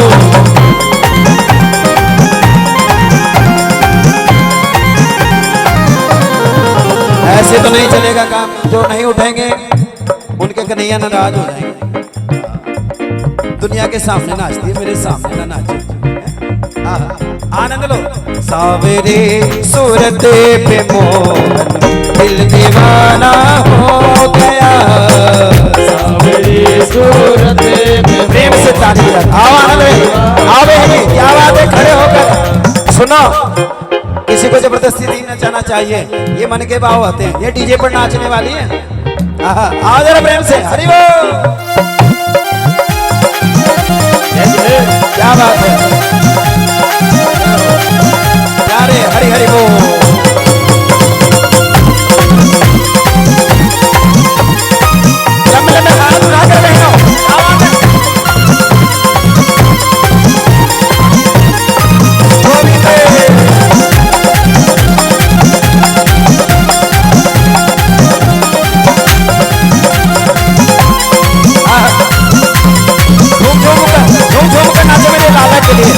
ऐसे तो नहीं चलेगा काम, जो नहीं उठेंगे उनके कन्हैया नाराज हो जाएंगे। दुनिया के सामने नाचती है, मेरे सामने ना नाचे। आनंद लो। सावरे सूरत पे मोहन दिल दीवाना हो गया। सावरी सूरत पे प्रेम से ताली बजा। आओ आनंद में आओ बहनी, क्या बात है, खड़े होकर सुनो। किसी को जबरदस्ती नहीं नचाना चाहिए, ये मन के भाव आते हैं, ये डीजे पर नाचने वाली है। आओ जरा प्रेम से। हरि बोल। क्या बात है, प्यारे हरि हरि बोल। लंबे लंबे हाथ उठा कर बहनों, झूम झूम कर नाचो मेरे लाला के लिए।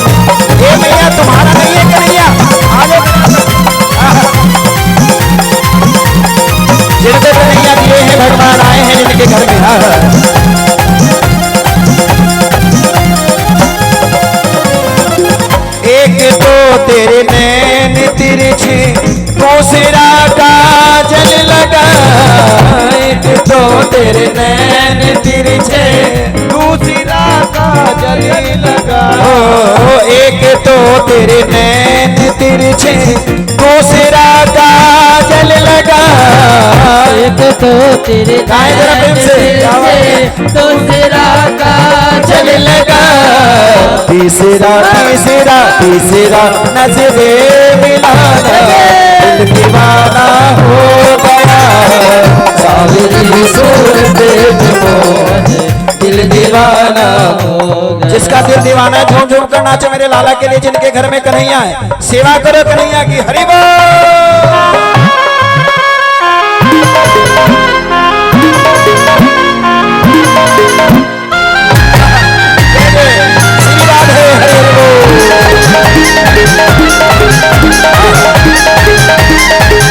ये मैया तुम्हारा नहीं है कन्हैया, आगे जिनको कन्हैया दिए हैं भगवान आए हैं जिनके घर में। एक तो तेरे नैन तिरछे, दूसरा काजल लगा। एक तो तेरे नैन तिरछे, दूसरा काजल लगा। एक तो तेरे नैन तिरछे, दूसरा काजल लगा। एक तो तेरे प्रेम से दूसरा काजल लगा। तीसरा तीसरा तीसरा नजरे मिलाना दिल दीवाना हो गया। सावरी सूरत पे मोहन दिल दीवाना हो गया। जिसका दिल दीवाना है झूम झूम कर नाचो मेरे लाला के लिए, जिनके घर में कन्हैया है। सेवा करो कन्हैया की। हरि बोल।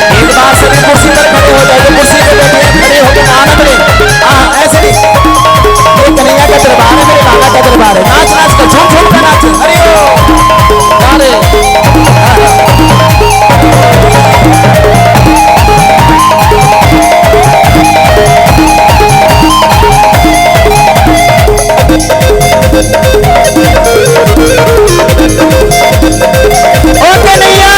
एक बार सभी कुर्सी पर खड़े हो जाए, जो कुर्सी पर बैठे हैं खड़े होकर आनंद लें। ऐसे ही ये कन्हैया का दरबार है, मेरे लाला का दरबार है। नाच नाच कर झूम झूम कर नाचो। अरे ओ कन्हैया।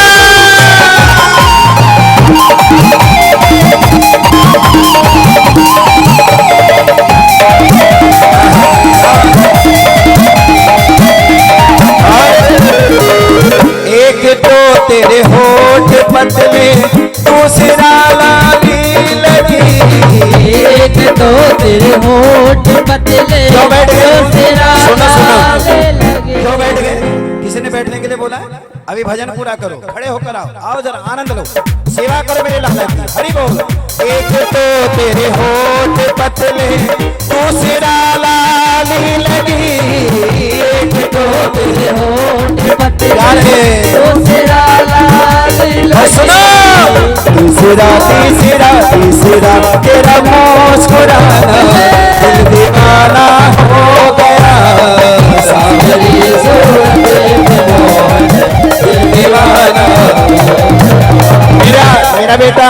एक तो तेरे होठ पतले, दूसरा लाली लगी। एक तो तेरे होठ पतले, क्यों बैठ गए? दूसरा सुनो सुनो, काले लगे। क्यों बैठ गए? किसी ने बैठने के लिए बोला है? अभी भजन पूरा करो, खड़े होकर आओ। आओ जरा आनंद लो, सेवा करो मेरे लाला की। हरि बोल। एक तो तेरे होठ पतले, दूसरा लाली लगी। एक तो तेरे होठ पतले, दूसरा लाली लगी। सुनो। तीसरा तीसरा तीसरा तेरा मुस्कुराना दिल दीवाना हो गया। सावरी सूरत पे मोहन दिल दीवाना। मेरा बेटा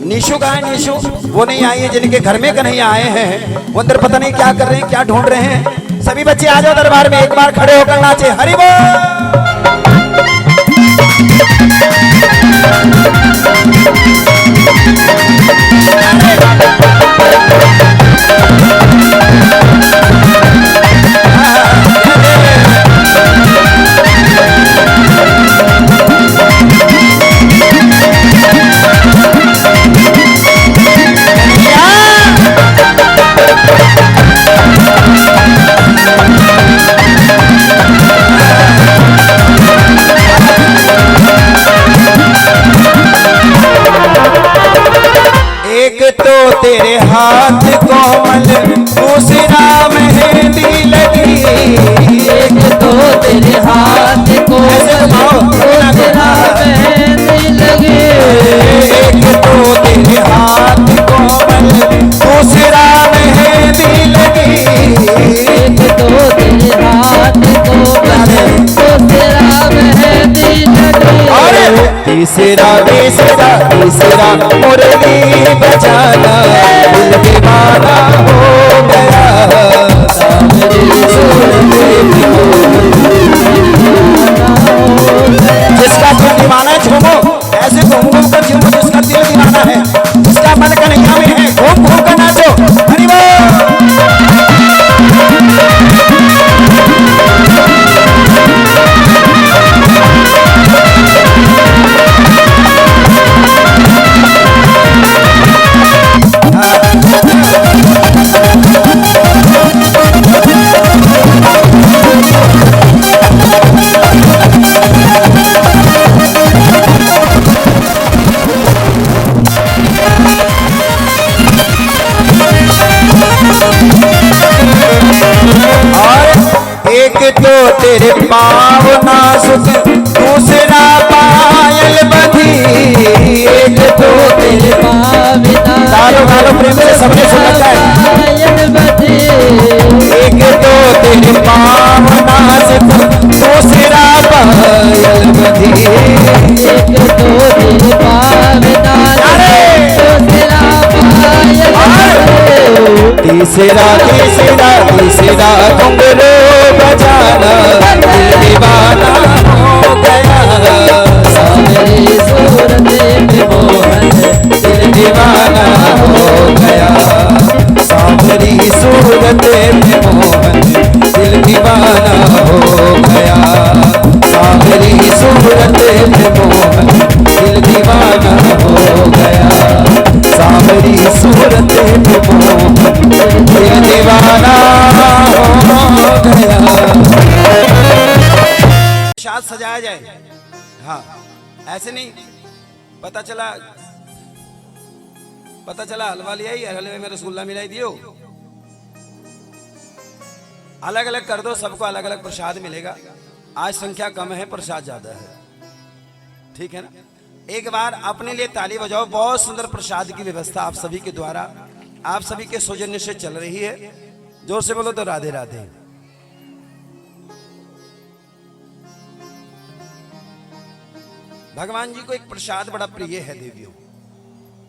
निशु कहाँ है? निशु वो नहीं आई है, जिनके घर में कन्हैया आए हैं वो अंदर पता नहीं क्या कर रहे हैं, क्या ढूंढ रहे हैं। सभी बच्चे आ जाओ दरबार में, एक बार खड़े होकर नाचे हरि बोल। एक तो तेरे हाथ कोमल, दूसरा मेहंदी लगी। एक तो तेरे हाथ को दूसरा मेहंदी लगी। एक तो तेरे हाथ कोमल, दूसरा मेहंदी लगी। एक तो तेरे हाथ को दूसरा मेहंदी लगी। और तीसरा तीसरा तीसरा मुरली बजाना, दिल दीवाना हो गया। जिसका दिल दीवाना है झूमो, ऐसे घूम घूम कर झूमो जिसका दिल दीवाना है, जिसका मन कन्हैया में है, घूम घूम कर नाचो हरि बोल। एक तो तेरे पाँव नाजुक, दूसरा पायल बंधी। एक तो तेरे गालो गालो प्रेम से सबने सुन रखा है। पायल बंधी। एक तो तेरे पाँव नाजुक, दूसरा पायल बंधी। एक तो तेरे पाँव नाजुक, दूसरा पायल बंधी। तीसरा तीसरा तीसरा घुंघरू बजाना, दिल दीवाना हो गया। मेरी सूरत में मोहन दिल दीवाना हो गया। सांवरी सूरत में मोहन दिल दीवाना हो गया। सांवरी सूरत में मोहन दिल दीवाना हो गया। सांवरी सूरत में मोहन दिल दीवाना हो गया। शाद सजाया जाए, हाँ ऐसे नहीं। पता चला हलवा लिया ही, हलवे में रसगुल्ला मिलाई दियो। अलग अलग कर दो, सबको अलग अलग प्रसाद मिलेगा। आज संख्या कम है, प्रसाद ज्यादा है, ठीक है ना। एक बार अपने लिए ताली बजाओ। बहुत सुंदर प्रसाद की व्यवस्था आप सभी के द्वारा, आप सभी के सौजन्य से चल रही है। जोर से बोलो तो राधे राधे। भगवान जी को एक प्रसाद बड़ा प्रिय है देवियों।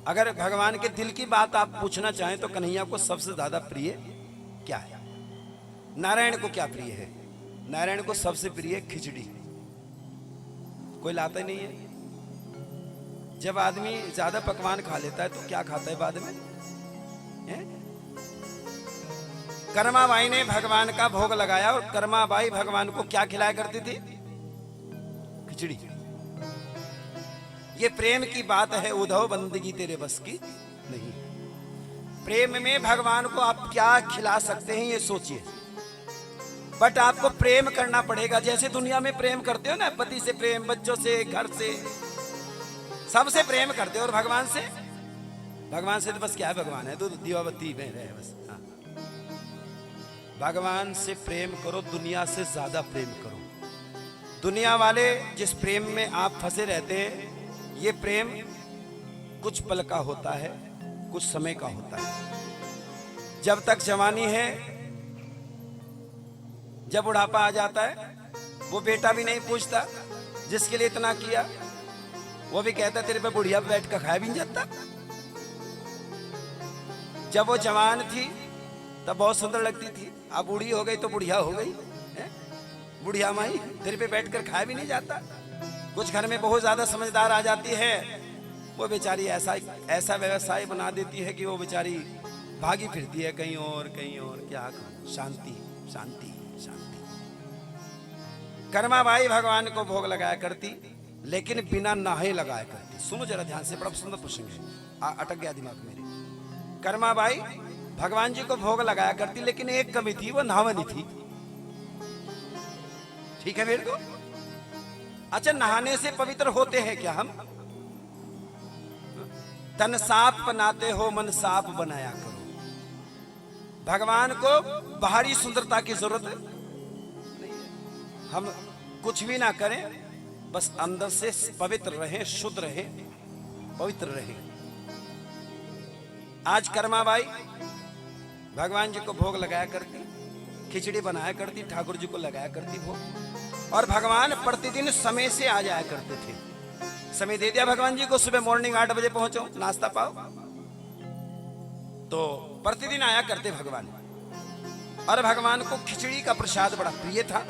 अगर भगवान के दिल की बात आप पूछना चाहें तो कन्हैया को सबसे ज्यादा प्रिय क्या है? नारायण को क्या प्रिय है? नारायण को सबसे प्रिय खिचड़ी। कोई लाता ही नहीं है। जब आदमी ज्यादा पकवान खा लेता है तो क्या खाता है बाद में? कर्माबाई ने भगवान का भोग लगाया और कर्माबाई भगवान को क्या खिलाया करती थी? खिचड़ी। ये प्रेम की बात है उद्धव, बंदगी तेरे बस की नहीं। प्रेम में भगवान को आप क्या खिला सकते हैं ये सोचिए। बट आपको प्रेम करना पड़ेगा, जैसे दुनिया में प्रेम करते हो ना, पति से प्रेम, बच्चों से, घर से, सबसे प्रेम करते हो। और भगवान से तो बस क्या है, भगवान है तो दिया बत्ती में रहे बस। हाँ। भगवान से प्रेम करो, दुनिया से ज्यादा प्रेम करो। दुनिया वाले जिस प्रेम में आप फंसे रहते हैं, ये प्रेम कुछ पल का होता है, कुछ समय का होता है। जब तक जवानी है, जब बुढ़ापा आ जाता है, वो बेटा भी नहीं पूछता जिसके लिए इतना किया, वो भी कहता तेरे पे बुढ़िया बैठ कर खाया भी नहीं जाता। जब वो जवान थी तब बहुत सुंदर लगती थी। अब बूढ़ी हो गई तो बुढ़िया हो गई है? बुढ़िया माई तेरे पे बैठकर खाया भी नहीं जाता। कुछ घर में बहुत ज्यादा समझदार आ जाती है, वो बेचारी ऐसा ऐसा व्यवसाय बना देती है कि वो बेचारी भागी फिरती है कहीं और कहीं और। क्या कहूं, शांति शांति शांति। कर्मा बाई भगवान को भोग लगाया करती, लेकिन बिना नहाए लगाया करती। सुनो जरा ध्यान से, बड़ा सुंदर प्रसंग है, अटक गया दिमाग मेरे। कर्मा बाई भगवान जी को भोग लगाया करती, लेकिन एक कमी थी, वो नहावनी थी। ठीक है मेरे को? अच्छा, नहाने से पवित्र होते हैं क्या हम? तन साफ बनाते हो, मन साफ बनाया करो। भगवान को बाहरी सुंदरता की जरूरत नहीं है। हम कुछ भी ना करें, बस अंदर से पवित्र रहें, शुद्ध रहें, पवित्र रहें। आज कर्मा बाई भगवान जी को भोग लगाया करती, खिचड़ी बनाया करती, ठाकुर जी को लगाया करती भोग। और भगवान प्रतिदिन समय से आ जाया करते थे। समय दे दिया भगवान जी को, सुबह मॉर्निंग 8 बजे पहुंचो, नाश्ता पाओ, तो प्रतिदिन आया करते भगवान। और भगवान को खिचड़ी का प्रसाद बड़ा प्रिय था।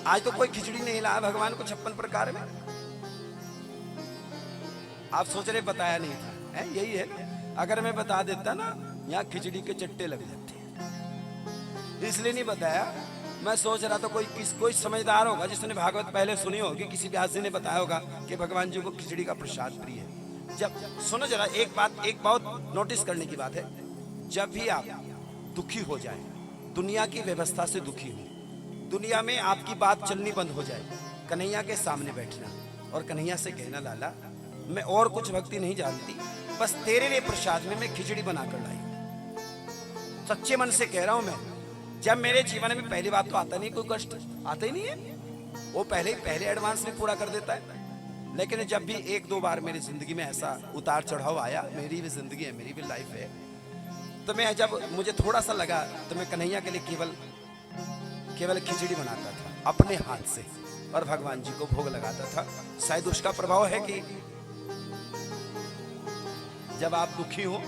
आज तो कोई खिचड़ी नहीं लाया भगवान को 56 प्रकार में। आप सोच रहे बताया नहीं था, है? यही है। अगर मैं बता देता ना, यहाँ खिचड़ी के चट्टे लग जाते हैं, इसलिए नहीं बताया। मैं सोच रहा था कोई समझदार होगा जिसने भागवत पहले सुनी होगी, किसी व्यास जी ने बताया होगा कि भगवान जी को खिचड़ी का प्रसाद प्रिय है। जब सुनो जरा, एक बहुत नोटिस करने की बात है। जब भी आप दुखी हो जाए, दुनिया की व्यवस्था से दुखी हो, दुनिया में आपकी बात चलनी बंद हो जाए, कन्हैया के सामने बैठना और कन्हैया से कहना, लाला मैं और कुछ भक्ति नहीं जानती, बस तेरे लिए प्रसाद में मैं खिचड़ी बना कर लाई। सच्चे मन से कह रहा हूं मैं। जब मेरे जीवन में पहली बात तो आता नहीं, कोई कष्ट आता ही नहीं है, वो पहले एडवांस में पूरा कर देता है। लेकिन जब भी 1-2 बार मेरी जिंदगी में ऐसा उतार चढ़ाव आया, मेरी भी जिंदगी है, मेरी भी लाइफ है, तो मैं जब मुझे थोड़ा सा लगा तो मैं कन्हैया के लिए केवल खिचड़ी बनाता था अपने हाथ से और भगवान जी को भोग लगाता था। शायद उसका प्रभाव है कि जब आप दुखी हो,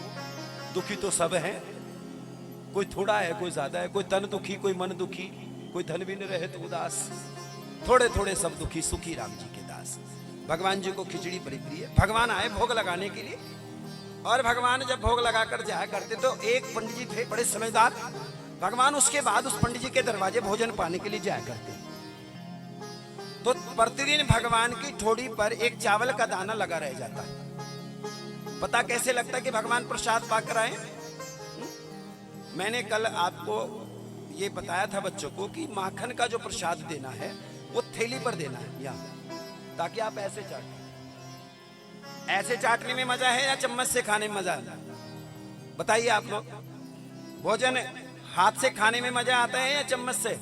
दुखी तो सब है, कोई थोड़ा है, कोई ज्यादा है, कोई तन दुखी, कोई मन दुखी, कोई धन भी न रहे तो उदास, थोड़े थोड़े सब दुखी, सुखी राम जी के दास। भगवान जी को खिचड़ी बड़ी प्रिय। भगवान आए भोग लगाने के लिए, और भगवान जब भोग लगाकर जाया करते तो एक पंडित जी थे बड़े समझदार। भगवान उसके बाद उस पंडित जी के दरवाजे भोजन पाने के लिए जाया करते, तो प्रतिदिन भगवान की ठोड़ी पर एक चावल का दाना लगा रह जाता। पता कैसे लगता कि भगवान प्रसाद पाकर आए? मैंने कल आपको ये बताया था बच्चों को कि माखन का जो प्रसाद देना है वो थैली पर देना है यहाँ, ताकि आप ऐसे चाटें। ऐसे चाटने में मजा है या चम्मच से खाने में मजा है? बताइए आप लोग। भोजन हाथ से खाने में मजा आता है या चम्मच से?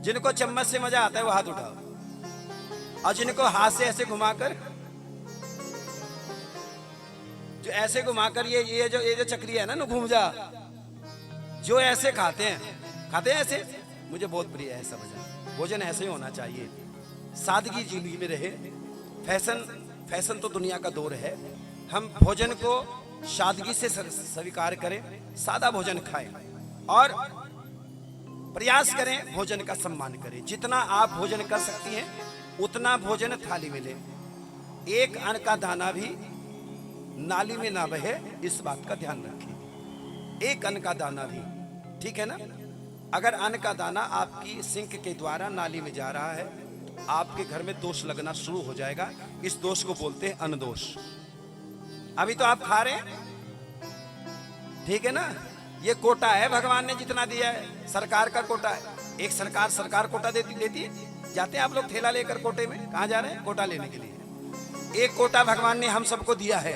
जिनको चम्मच से मजा आता है वो हाथ उठाओ, और जिनको हाथ से ऐसे घुमाकर, जो ऐसे घुमाकर ये जो चक्री है ना घूम जा, जो ऐसे खाते हैं ऐसे, मुझे बहुत प्रिय है ऐसा भोजन। भोजन ऐसे ही होना चाहिए, सादगी जिंदगी में रहे। फैशन तो दुनिया का दौर है, हम भोजन को सादगी से स्वीकार करें, सादा भोजन खाएं और प्रयास करें भोजन का सम्मान करें। जितना आप भोजन कर सकती हैं उतना भोजन थाली में लें। एक अन्न का दाना भी नाली में ना बहे, इस बात का ध्यान रखें। एक अन्न का दाना भी, ठीक है ना? अगर अन्न का दाना आपकी सिंक के द्वारा नाली में जा रहा है तो आपके घर में दोष लगना शुरू हो जाएगा। इस दोष को बोलते हैं अन्न दोष। अभी तो आप खा रहे हैं, ठीक है ना? ये कोटा है, भगवान ने जितना दिया है, सरकार का कोटा है। एक सरकार कोटा देती है। जाते हैं आप लोग थैला लेकर कोटे में, कहाँ जा रहे हैं? कोटा लेने के लिए। एक कोटा भगवान ने हम सबको दिया है।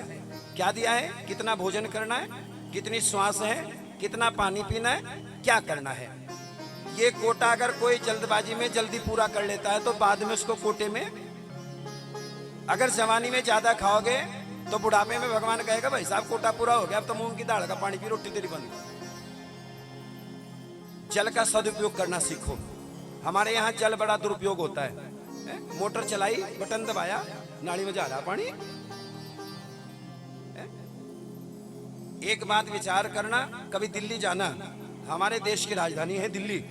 क्या दिया है? कितना भोजन करना है, कितनी श्वास है, कितना पानी पीना है, क्या करना है। ये कोटा अगर कोई जल्दबाजी में जल्दी पूरा कर लेता है तो बाद में उसको कोटे में, अगर जवानी में ज्यादा खाओगे तो बुढ़ापे में भगवान कहेगा भाई साहब कोटा पूरा हो गया, अब तो मूंग की दाल का पानी पी, रोटी तेरी बंद। जल का सदुपयोग करना सीखो। हमारे यहाँ जल बड़ा दुरुपयोग होता है। मोटर चलाई, बटन दबाया, नाली में जा रहा पानी। एक बात विचार करना, कभी दिल्ली जाना, हमारे देश की राजधानी है दिल्ली।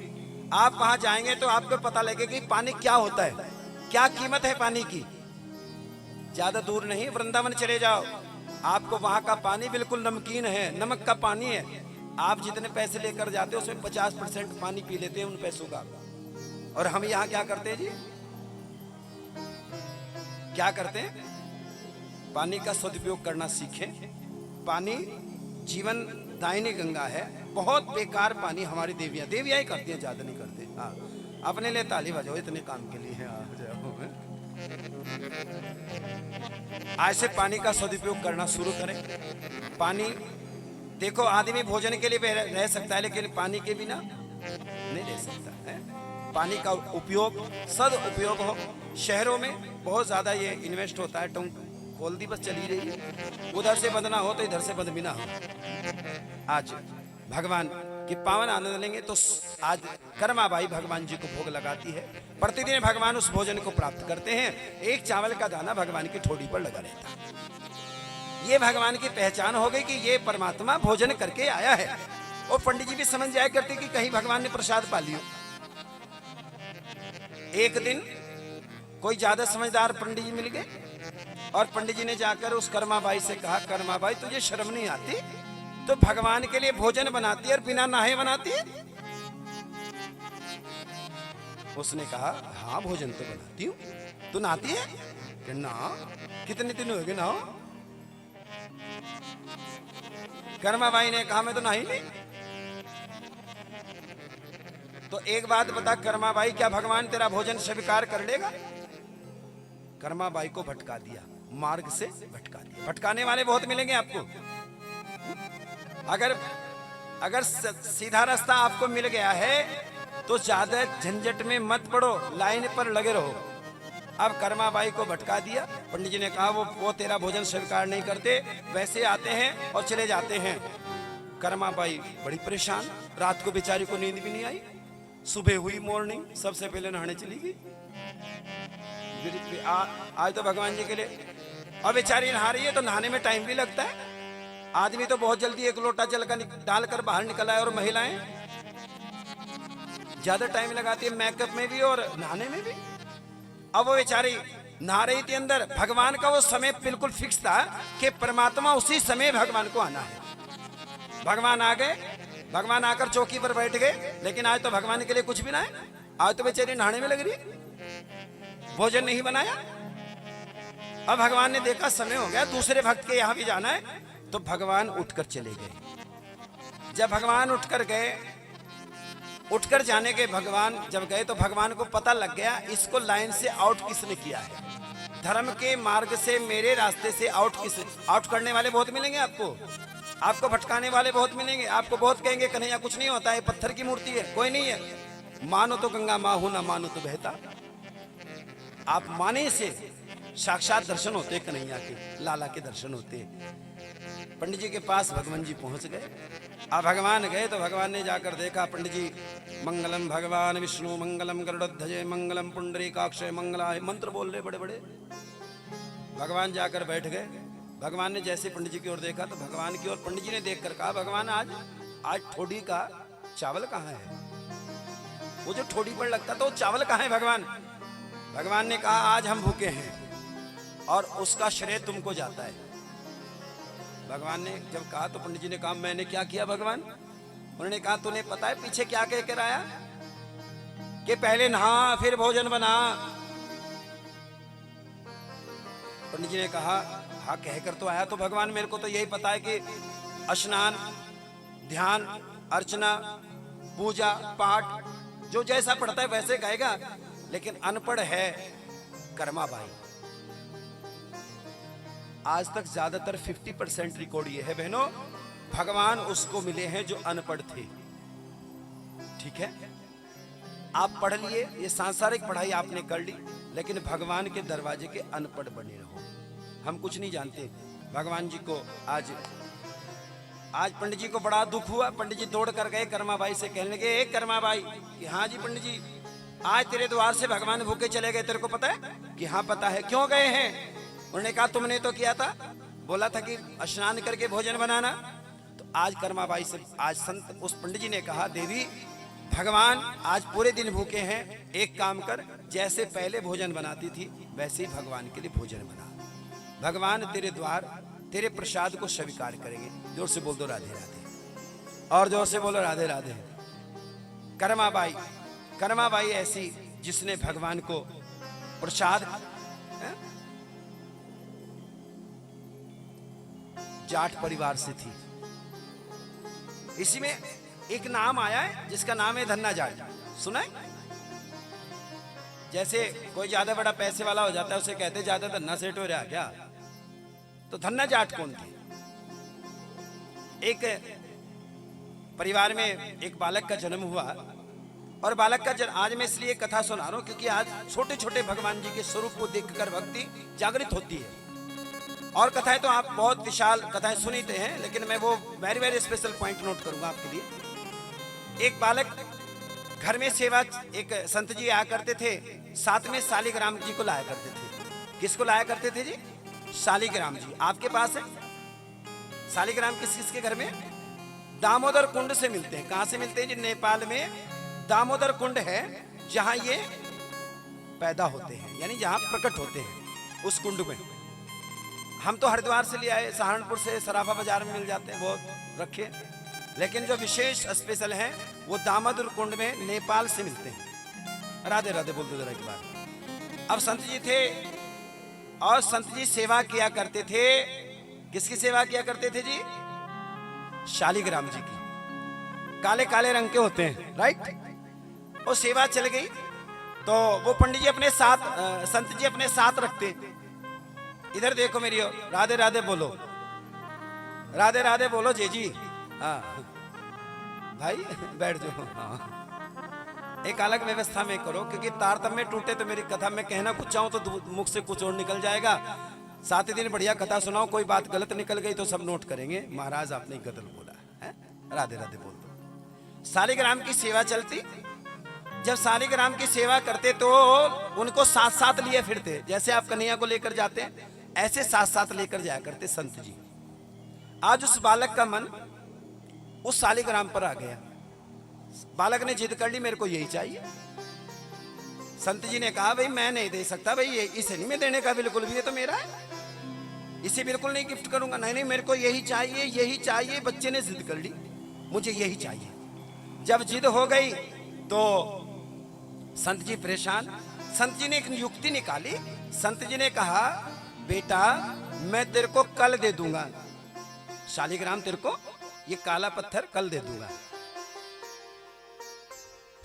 आप वहां जाएंगे तो आपको पता लगेगा कि पानी क्या होता है, क्या कीमत है पानी की। ज्यादा दूर नहीं, वृंदावन चले जाओ, आपको वहां का पानी बिल्कुल नमकीन है, नमक का पानी है। आप जितने पैसे लेकर जाते हो उसमें 50% पानी पी लेते हैं उन पैसों का। और हम यहाँ क्या करते हैं जी, क्या करते हैं? पानी का सदुपयोग करना सीखें। पानी जीवन दायिनी गंगा है। बहुत बेकार पानी हमारी देवियां ही करती हैं, ज्यादा नहीं करते। हाँ, अपने लिए ताली बजाओ, इतने काम के लिए है। आज से पानी का सदुपयोग करना शुरू करें। पानी देखो, आदमी भोजन के लिए रह सकता है लेकिन पानी के बिना नहीं रह सकता है। पानी का उपयोग सद उपयोग हो। शहरों में बहुत ज्यादा ये इन्वेस्ट होता है, टंक खोल दी बस चली रही है, उधर से बंद ना हो तो इधर से बंद भी ना हो। आज भगवान की पावन आनंद लेंगे तो आज कर्माबाई भगवान जी को भोग लगाती है। प्रतिदिन भगवान उस भोजन को प्राप्त करते हैं। एक चावल का दाना भगवान की ठोड़ी पर लगा रहता है। ये भगवान की पहचान हो गई कि ये परमात्मा भोजन करके आया है। और पंडित जी भी समझ जाया करते कि कहीं भगवान ने प्रसाद पा लियो। एक दिन कोई ज्यादा समझदार पंडित जी मिल गए और पंडित जी ने जाकर उस कर्माबाई से कहा, कर्माबाई तुझे शर्म नहीं आती? तो भगवान के लिए भोजन बनाती है और बिना नहाए बनाती है? उसने कहा, हाँ भोजन तो बनाती हूँ। तू नहाती है? कि ना। कितने दिन हो गए ना? कर्माबाई ने कहा, मैं तो नहाई नहीं। तो एक बात बता कर्माबाई, क्या भगवान तेरा भोजन स्वीकार कर लेगा? कर्माबाई को भटका दिया, मार्ग से भटका दिया। भटकाने वाले बहुत मिलेंगे आपको। अगर सीधा रास्ता आपको मिल गया है तो ज्यादा झंझट में मत पड़ो, लाइन पर लगे रहो। अब कर्माबाई को भटका दिया। पंडित जी ने कहा, वो तेरा भोजन स्वीकार नहीं करते, वैसे आते हैं और चले जाते हैं। कर्माबाई बड़ी परेशान, रात को बेचारी को नींद भी नहीं आई। सुबह हुई मॉर्निंग, सबसे पहले नहाने चली गई। आज तो भगवान जी के लिए, और बेचारी नहा रही है तो नहाने में टाइम भी लगता है। आदमी तो बहुत जल्दी एक लोटा जल का डालकर बाहर निकल आए, और महिलाएं ज्यादा टाइम लगाती है मेकअप में भी और नहाने में भी। अब वो बेचारी नहा रही थी अंदर। भगवान का वो समय बिल्कुल फिक्स था कि परमात्मा उसी समय भगवान को आना है। भगवान आ गए, भगवान आकर चौकी पर बैठ गए। लेकिन आज तो भगवान के लिए कुछ भी ना है। आज तो बेचारी नहाने में लग रही, भोजन नहीं बनाया। अब भगवान ने देखा समय हो गया, दूसरे भक्त के यहां भी जाना है, तो भगवान उठकर चले गए। जब भगवान उठकर जाने के भगवान जब गए तो भगवान को पता लग गया इसको लाइन से आउट किसने किया है। धर्म के मार्ग से, मेरे रास्ते से आउट करने वाले बहुत मिलेंगे आपको भटकाने वाले बहुत मिलेंगे। आपको बहुत कहेंगे, कन्हैया कुछ नहीं होता है, पत्थर की मूर्ति है, कोई नहीं है। मानो तो गंगा माँ हूं, ना मानो तो बहता। आप माने से साक्षात दर्शन होते, कन्हैया के, लाला के दर्शन होते। पंडित जी के पास भगवान जी पहुंच गए। अब भगवान गए तो भगवान ने जाकर देखा, पंडित जी मंगलम भगवान विष्णु, मंगलम गरुड़ध्वजे, मंगलम पुंडरीकाक्षय, मंगलाय, मंत्र बोल रहे बड़े बड़े। भगवान जाकर बैठ गए। भगवान ने जैसे पंडित जी की ओर देखा तो भगवान की ओर पंडित जी ने देखकर कहा, भगवान आज ठोडी का चावल कहाँ है? वो जो ठोडी पर लगता था वो चावल कहाँ है भगवान? भगवान ने कहा, आज हम भूखे हैं और उसका श्रेय तुमको जाता है। भगवान ने जब कहा तो पंडित जी ने कहा, मैंने क्या किया भगवान? उन्होंने कहा, तूने पता है पीछे क्या कह कर आया कि पहले नहा फिर भोजन बना? पंडित जी ने कहा, हाँ कहकर तो आया। तो भगवान मेरे को तो यही पता है कि स्नान, ध्यान, अर्चना, पूजा पाठ जो जैसा पढ़ता है वैसे कहेगा। लेकिन अनपढ़ है कर्माबाई। आज तक ज्यादातर 50% रिकॉर्ड ये है बहनों, भगवान उसको मिले हैं जो अनपढ़ थे। ठीक है, आप पढ़ लिए, ये सांसारिक पढ़ाई आपने कर ली, लेकिन भगवान के दरवाजे के अनपढ़ बने रहो। हम कुछ नहीं जानते। भगवान जी को आज पंडित जी को बड़ा दुख हुआ। पंडित जी दौड़ कर गए कर्माबाई से, कहने लगे, एक कर्माबाई कि हाँ जी पंडित जी, आज तेरे द्वार से भगवान भूखे चले गए, तेरे को पता है? कि हाँ पता है। क्यों गए हैं? उन्होंने कहा, तुमने तो किया था, बोला था कि स्नान करके भोजन बनाना। आज कर्माबाई से आज संत उस पंडित जी ने कहा, देवी भगवान आज पूरे दिन भूखे हैं, एक काम कर, जैसे पहले भोजन बनाती थी वैसे ही भगवान के लिए भोजन बना। भगवान तेरे द्वार तेरे प्रसाद को स्वीकार करेंगे। जोर से बोल दो राधे राधे, और जोर से बोलो राधे राधे। कर्माबाई, कर्माबाई ऐसी जिसने भगवान को प्रसाद, जाट परिवार से थी। इसी में एक नाम आया है जिसका नाम है धन्ना जाट, सुना है? जैसे कोई ज्यादा बड़ा पैसे वाला हो जाता है उसे कहते ज्यादा धन्ना सेठ हो रहा क्या, तो धन्ना जाट कौन थे? एक परिवार में एक बालक का जन्म हुआ, और बालक का जन्म, आज मैं इसलिए कथा सुना रहा हूं क्योंकि आज छोटे छोटे भगवान जी के स्वरूप को देखकर भक्ति जागृत होती है। और कथाएं तो आप बहुत विशाल कथाएं सुनते हैं, लेकिन मैं वो very very special point note करूंगा आपके लिए। एक बालक घर में सेवा, एक संत जी आया करते थे, साथ में शालिग्राम जी को लाया करते थे। किसको लाया करते थे जी? शालिग्राम जी। आपके पास है शालिग्राम? किसके घर में? दामोदर कुंड से मिलते हैं। कहां से मिलते हैं जी? नेपाल में दामोदर कुंड है जहां ये पैदा होते हैं, यानी जहां प्रकट होते हैं, उस कुंड में। हम तो हरिद्वार से ले आए, सहारनपुर से, सराफा बाजार में मिल जाते हैं, बहुत रखे। लेकिन जो विशेष स्पेशल है वो दामोदर कुंड में नेपाल से मिलते हैं। राधे राधे बोल दो जरा एक बार। अब संत जी थे और संत जी सेवा किया करते थे। किसकी सेवा किया करते थे जी? शालिग्राम जी की। काले काले रंग के होते हैं, राइट? वो सेवा चल गई तो वो पंडित जी अपने साथ, संत जी अपने साथ रखते। इधर देखो मेरी ओर, राधे राधे बोलो, राधे राधे बोलो जी जी। हाँ भाई बैठ जाओ। हाँ, एक अलग व्यवस्था में करो क्योंकि तारतम्य टूटे तो मेरी कथा में कहना कुछ चाहूं तो मुख से कुछ और निकल जाएगा। 7 दिन बढ़िया कथा सुनाओ, कोई बात गलत निकल गई तो सब नोट करेंगे, महाराज आपने गलत बोला है। राधे राधे बोल दो। शालिग्राम की सेवा चलती। जब शालिग्राम की सेवा करते तो उनको साथ साथ लिए फिरते, जैसे आप कन्हैया को लेकर जाते हैं ऐसे साथ साथ लेकर जाया करते संत जी। आज उस बालक का मन उस शालिग्राम पर आ गया। बालक ने जिद कर ली, मेरे को यही चाहिए। संत जी ने कहा, भाई मैं नहीं दे सकता, भाई ये इसे नहीं मैं देने का बिल्कुल भी, ये तो मेरा है, इसे बिल्कुल नहीं गिफ्ट करूंगा। नहीं नहीं मेरे को यही चाहिए, यही चाहिए। बच्चे ने जिद कर ली, मुझे यही चाहिए। जब जिद हो गई तो संत जी परेशान। संत जी ने एक युक्ति निकाली। संत जी ने कहा, बेटा मैं तेरे को कल दे दूंगा शालिग्राम, तेरे को ये काला पत्थर कल दे दूंगा।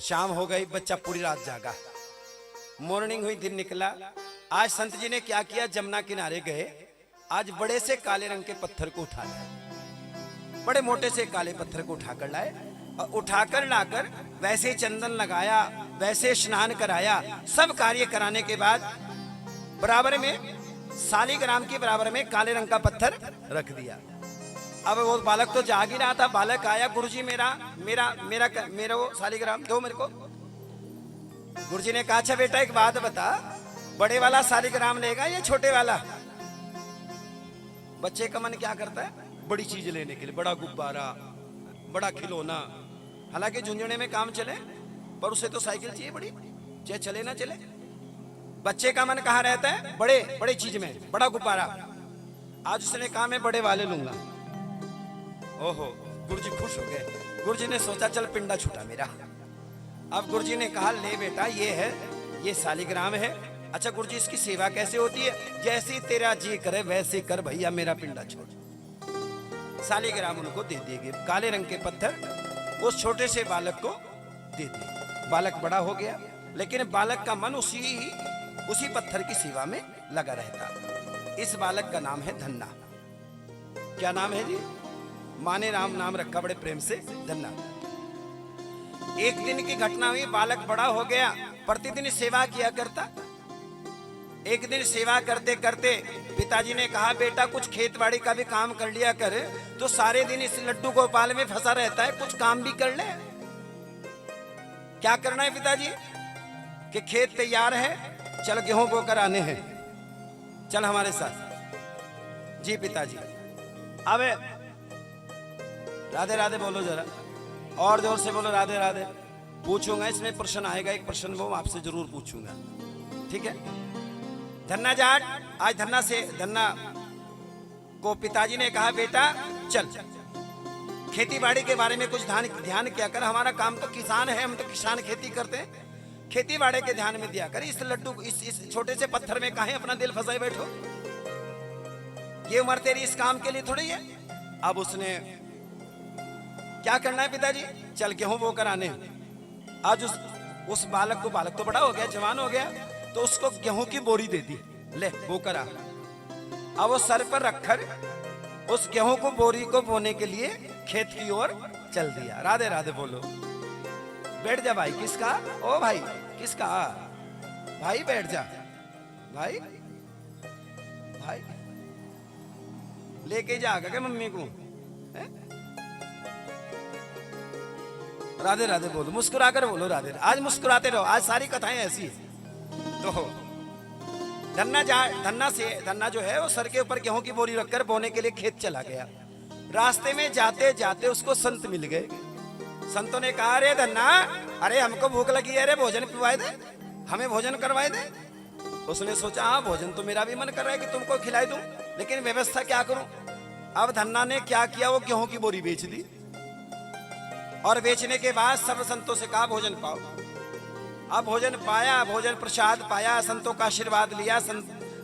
शाम हो गई, बच्चा पूरी रात जागा। मॉर्निंग हुई, दिन निकला। आज संत जी ने क्या किया, जमुना किनारे गए। आज बड़े से काले रंग के पत्थर को उठा लाए, बड़े मोटे से काले पत्थर को उठाकर लाए, और उठाकर लाकर वैसे चंदन लगाया, वैसे स्नान कराया। सब कार्य कराने के बाद बराबर में शालिग्राम के बराबर में काले रंग का पत्थर रख दिया। अब वो बालक तो जाग ही रहा था। बालक आया, गुरुजी मेरा मेरा मेरा मेरा वो शालिग्राम दो मेरे को। गुरुजी ने कहा, अच्छा बेटा एक बात बता, बड़े वाला शालिग्राम लेगा या छोटे वाला? बच्चे का मन क्या करता है? बड़ी चीज लेने के लिए, बड़ा गुब्बारा, बड़ा खिलौना। हालांकि झुंझुने में काम चले, पर उसे तो साइकिल चाहिए बड़ी, चाहे चले ना चले। बच्चे का मन कहाँ रहता है? बड़े बड़े चीज में, बड़ा गुब्बारा। आज उसने कहा मैं बड़े वाले लूंगा। ओहो, गुरुजी खुश हो गए। गुरुजी ने सोचा चल पिंडा छूटा मेरा। अब गुरुजी ने कहा, ले बेटा ये है, ये शालिग्राम है। अच्छा गुरुजी इसकी सेवा कैसे होती है? जैसी तेरा जी करे वैसे कर भैया, मेरा पिंडा छोड़। शालिग्राम उनको दे दिए गए, काले रंग के पत्थर उस छोटे से बालक को दे दिए। बालक बड़ा हो गया, लेकिन बालक का मन उसी पत्थर की सेवा में लगा रहता। इस बालक का नाम है धन्ना। क्या नाम है जी? माँ ने राम नाम रखा बड़े प्रेम से, धन्ना। एक दिन की घटना हुई, बालक बड़ा हो गया, प्रतिदिन सेवा किया करता। एक दिन सेवा करते करते पिताजी ने कहा, बेटा कुछ खेत बाड़ी का भी काम कर लिया कर, तो सारे दिन इस लड्डू गोपाल में फंसा रहता है, कुछ काम भी कर ले। क्या करना है पिताजी? कि खेत तैयार है, चल गेहूं बोकर आने हैं, चल हमारे साथ। जी पिताजी। अब राधे राधे बोलो जरा, और जोर से बोलो राधे राधे। पूछूंगा, इसमें प्रश्न आएगा, एक प्रश्न वो आपसे जरूर पूछूंगा, ठीक है। धन्ना जाट, आज धन्ना को पिताजी ने कहा बेटा चल खेती बाड़ी के बारे में कुछ ध्यान किया कर, हमारा काम तो किसान है, हम तो किसान खेती करते हैं, खेती बाड़ी के ध्यान में दिया कर। इस लड्डू इस छोटे से पत्थर में काहे अपना दिल फंसाए बैठो, ये उम्र तेरी इस काम के लिए थोड़ी है। अब उसने क्या करना है पिताजी, चल गेहूं बो कर आने। आज उस बालक तो बड़ा हो गया, जवान हो गया, तो उसको गेहूं की बोरी दे दी, ले बो कर आ। अब वो सर पर रखकर उस गेहूं को बोरी को बोने के लिए खेत की ओर चल दिया। राधे राधे बोलो। बैठ जा भाई, किसका? ओ भाई किसका? भाई बैठ जा भाई, भाई लेके जाएगा क्या मम्मी को? है? राधे राधे बोलो, मुस्कुराकर बोलो राधे। आज मुस्कुराते रहो, आज सारी कथाएं ऐसी है। तो धन्ना जो है वो सर के ऊपर गेहूं की बोरी रखकर बोने के लिए खेत चला गया। रास्ते में जाते जाते उसको संत मिल गए। संतों ने कहा अरे धन्ना, अरे हमको भूख लगी है, अरे भोजन पिलवाए दे, हमें भोजन करवाए दे। उसने सोचा हाँ भोजन तो मेरा भी मन कर रहा है कि तुमको खिलाई दूं, लेकिन व्यवस्था क्या करूं। अब धन्ना ने क्या किया, वो गेहूं की बोरी बेच दी और बेचने के बाद सब संतों से कहा भोजन पाओ। अब भोजन पाया, भोजन प्रसाद पाया, संतों का आशीर्वाद लिया।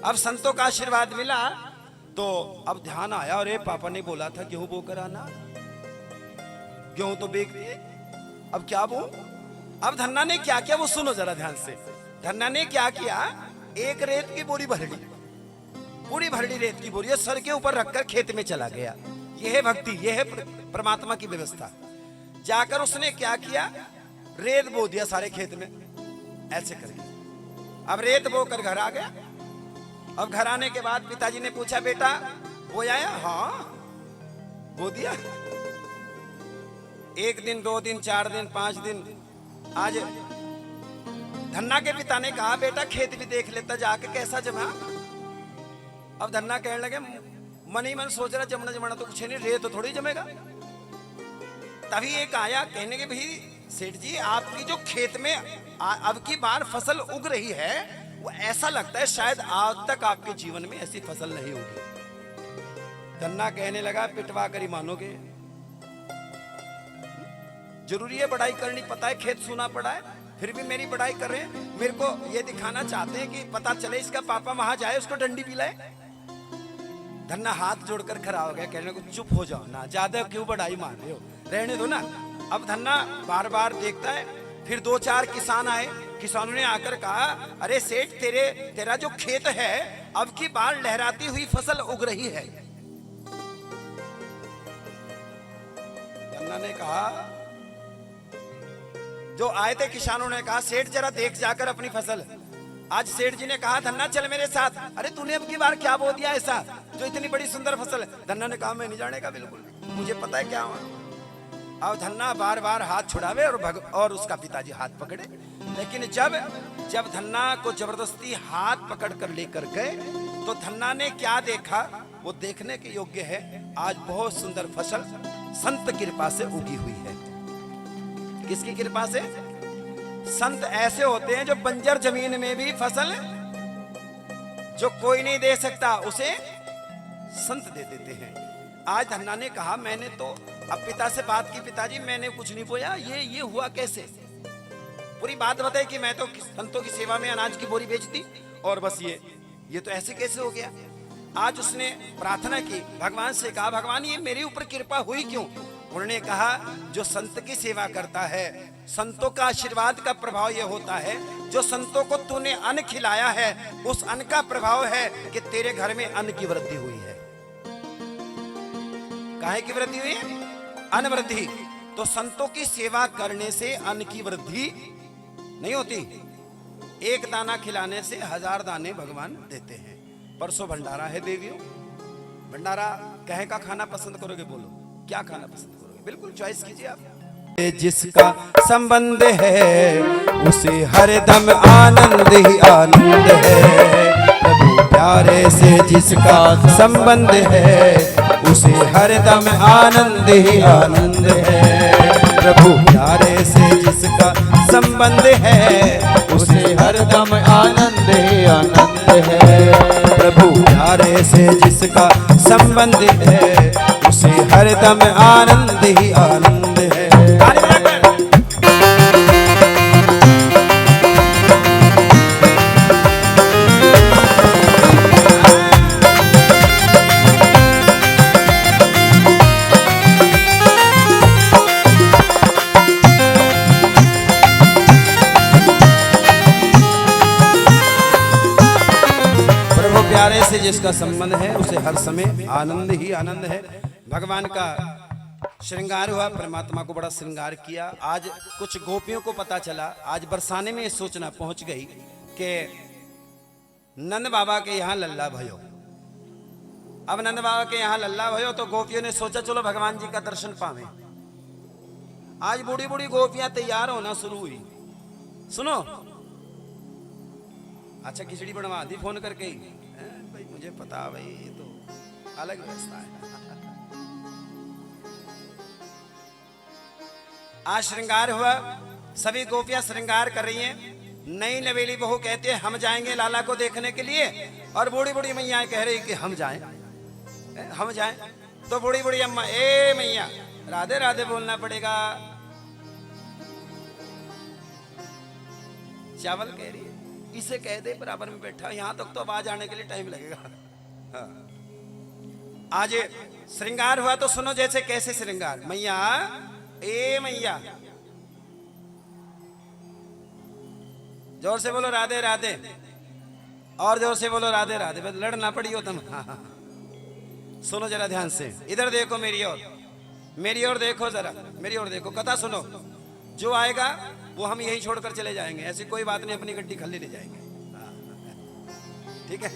अब संतों का आशीर्वाद मिला तो अब ध्यान आया, अरे पापा ने बोला था गेहूं बोकर आना, गेहूं तो बेच दिए, अब क्या बो। अब धन्ना ने क्या किया वो सुनो जरा ध्यान से। धन्ना ने क्या किया, एक रेत की बोरी भर ली, पूरी भर ली रेत की बोरी सर के ऊपर रखकर खेत में चला गया। यह है भक्ति, यह है परमात्मा की व्यवस्था। जाकर उसने क्या किया, रेत बो दिया सारे खेत में ऐसे करके। अब रेत बोकर घर आ गया। अब घर आने के बाद पिताजी ने पूछा बेटा वो आया? हाँ बो दिया। 1 दिन 2 दिन 4 दिन 5 दिन। आज धन्ना के पिता ने कहा बेटा खेत भी देख लेता जाके कैसा जमा। अब धन्ना कहने लगे मन ही मन सोच रहा जमना तो कुछ नहीं, रेत तो थोड़ी जमेगा। तभी एक आया कहने के भाई सेठ जी आपकी जो खेत में अब की बार फसल उग रही है वो ऐसा लगता है शायद आज तक आपके जीवन में ऐसी फसल नहीं होगी। धन्ना कहने लगा पिटवा कर ही मानोगे, जरूरी है बड़ाई करनी, पता है खेत सुना पड़ा है फिर भी मेरी बड़ाई कर रहे हैं। मेरे को ये दिखाना चाहते हैं कि पता चले इसका पापा वहां जाए उसको डंडी पिलाए। धन्ना हाथ जोड़कर खड़ा हो गया, कहने को चुप हो जाओ ना, ज्यादा क्यों बड़ाई मार रहे हो, रहने दो ना। अब धन्ना बार बार देखता है। फिर 2-4 किसान आए, किसानों ने आकर कहा अरे सेठ तेरा जो खेत है अब की बार लहराती हुई फसल उग रही है। धन्ना ने कहा, जो आए थे किसानों ने कहा सेठ जरा देख जाकर अपनी फसल। आज सेठ जी ने कहा धन्ना चल मेरे साथ। अरे तूने अब की बार क्या बो दिया ऐसा जो इतनी बड़ी सुंदर फसल है? धन्ना ने कहा मैं नहीं जानेगा, बिल्कुल मुझे पता है क्या हुआ। अब धन्ना बार बार हाथ छुड़ावे और उसका पिताजी हाथ पकड़े। लेकिन जब धन्ना को जबरदस्ती हाथ पकड़ कर लेकर गए तो धन्ना ने क्या देखा वो देखने के योग्य है। आज बहुत सुंदर फसल संत कृपा से उगी हुई है। किसकी कृपा से? संत ऐसे होते हैं जो बंजर जमीन में भी फसल जो कोई नहीं दे सकता उसे संत दे देते हैं। आज धन्ना ने कहा मैंने तो अब पिता से बात की, पिताजी मैंने कुछ नहीं बोया, ये हुआ कैसे? पूरी बात बताई कि मैं तो संतों की सेवा में अनाज की बोरी बेचती और बस ये तो ऐसे कैसे हो गया। आज उसने प्रार्थना की, भगवान से कहा भगवान ये मेरे ऊपर कृपा हुई क्यों? उन्होंने कहा जो संत की सेवा करता है संतों का आशीर्वाद का प्रभाव यह होता है, जो संतों को तूने अन्न खिलाया है उस अन्न का प्रभाव है कि तेरे घर में अन्न की वृद्धि हुई है। काहे की वृद्धि हुई है? अन्न वृद्धि। तो संतों की सेवा करने से अन्न की वृद्धि नहीं होती, एक दाना खिलाने से 1000 दाने भगवान देते हैं। परसों भंडारा है देवियों, भंडारा कहे का खाना पसंद करोगे? बोलो क्या खाना पसंद करोगे? बिल्कुल चॉइस कीजिए आप। जिसका संबंध है उसे हरदम आनंद ही आनंद है। प्रभु प्यारे से जिसका संबंध है उसे हरदम आनंद ही आनंद है। प्रभु प्यारे से जिसका संबंध है उसे हरदम आनंद ही आनंद है। प्रभु प्यारे से जिसका संबंध है उसे हरदम आनंद ही आनंद है। प्यारे से जिसका संबंध है उसे हर समय आनंद ही आनंद है। भगवान का श्रृंगार हुआ, परमात्मा को बड़ा श्रृंगार किया। आज कुछ गोपियों को पता चला, आज बरसाने में ये सूचना पहुंच गई कि नंद बाबा के यहाँ लल्ला भयो। अब नंद बाबा के यहाँ लल्ला भयो तो गोपियों ने सोचा चलो भगवान जी का दर्शन पावे। आज बूढ़ी बूढ़ी गोपियां तैयार होना शुरू हुई। सुनो, अच्छा खिचड़ी बनवा दी फोन करके ही, भाई मुझे पता भाई ये तो अलग व्यवस्था है। आज श्रृंगार हुआ, सभी गोपियां श्रृंगार कर रही हैं। नई नवेली बहू कहते हैं हम जाएंगे लाला को देखने के लिए, और बूढ़ी बूढ़ी मैया कह रही कि हम जाएं, हम जाएं। तो बूढ़ी बूढ़ी अम्मा, ए मैया राधे राधे बोलना पड़ेगा। चावल कह रही है इसे कह दे बराबर में बैठा, यहां तक तो आवाज आने के लिए टाइम लगेगा। हाँ। आज श्रृंगार हुआ तो सुनो जैसे कैसे श्रृंगार। मैया, ए मैया, जोर से बोलो राधे राधे, और जोर से बोलो राधे राधे, बस लड़ ना पड़ी हो तुम। हाँ हाँ। सुनो जरा ध्यान से, इधर देखो मेरी ओर, मेरी ओर देखो जरा, मेरी ओर देखो, कथा सुनो। जो आएगा वो हम यही छोड़कर चले जाएंगे, ऐसी कोई बात नहीं, अपनी गड्डी खाली ले जाएंगे। ठीक है।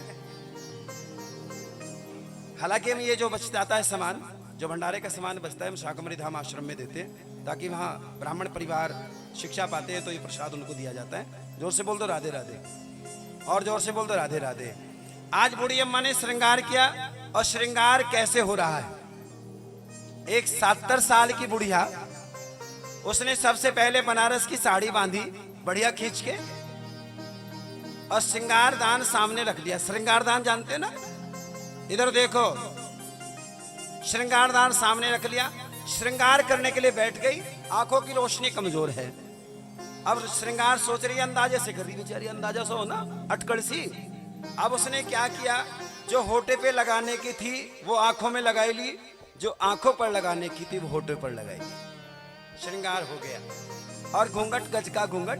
हालांकि हम ये जो बच जाता है सामान, जो भंडारे का सामान बचता है, हम शाकंभरी धाम आश्रम में देते हैं ताकि वहाँ ब्राह्मण परिवार शिक्षा पाते हैं, तो ये प्रसाद उनको दिया जाता है। जोर से बोल दो राधे राधे, और जोर से बोल दो राधे राधे। आज बूढ़ी अम्मा ने श्रृंगार किया, और श्रृंगार कैसे हो रहा है। एक 70 साल की बुढ़िया, उसने सबसे पहले बनारस की साड़ी बांधी बढ़िया खींच के, और श्रृंगार दान सामने रख दिया। श्रृंगार दान जानते ना, इधर देखो, श्रृंगार दान सामने रख लिया। श्रृंगार करने के लिए बैठ गई, आंखों की रोशनी कमजोर है। अब श्रृंगार सोच रही है, अंदाजे से कर रही बेचारी, अंदाजा से हो ना, अटकड़ सी। अब उसने क्या किया, जो होठे पे लगाने की थी वो आंखों में लगाई ली, जो आंखों पर लगाने की थी वो होठे पर लगाई ली। श्रृंगार हो गया, और घूंघट, गज का घूंघट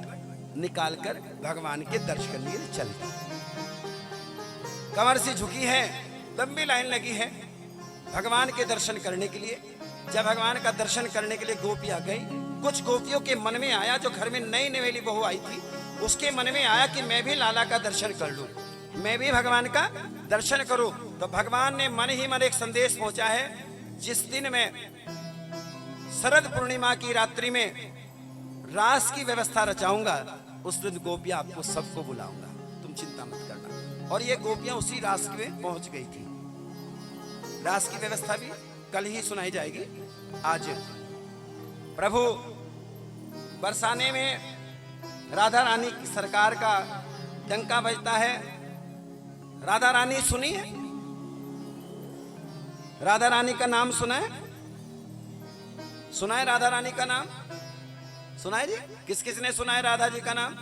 निकालकर भगवान के दर्शन के लिए चल दी। कमर से झुकी है, लंबी लाइन लगी है भगवान के दर्शन करने के लिए। जब भगवान का दर्शन करने के लिए गोपियां गई, कुछ गोपियों के मन में आया, जो घर में नई नवेली बहू आई थी, उसके मन में आया कि मैं भी लाला का दर्शन कर लूं, मैं भी भगवान का दर्शन करूं। तो भगवान ने मन ही मन एक संदेश पहुंचा है, जिस दिन मैं शरद पूर्णिमा की रात्रि में रास की व्यवस्था रचाऊंगा, उस दिन गोपियां आपको सबको बुलाऊंगा, तुम चिंता मत करना। और ये गोपियां उसी रास में पहुंच गई थी। रास की व्यवस्था भी कल ही सुनाई जाएगी। आज प्रभु बरसाने में राधा रानी की सरकार का डंका बजता है। राधा रानी सुनी है, राधा रानी का नाम सुना है, सुना है राधा रानी का नाम, सुना है जी? किस किस ने सुना है राधा जी का नाम?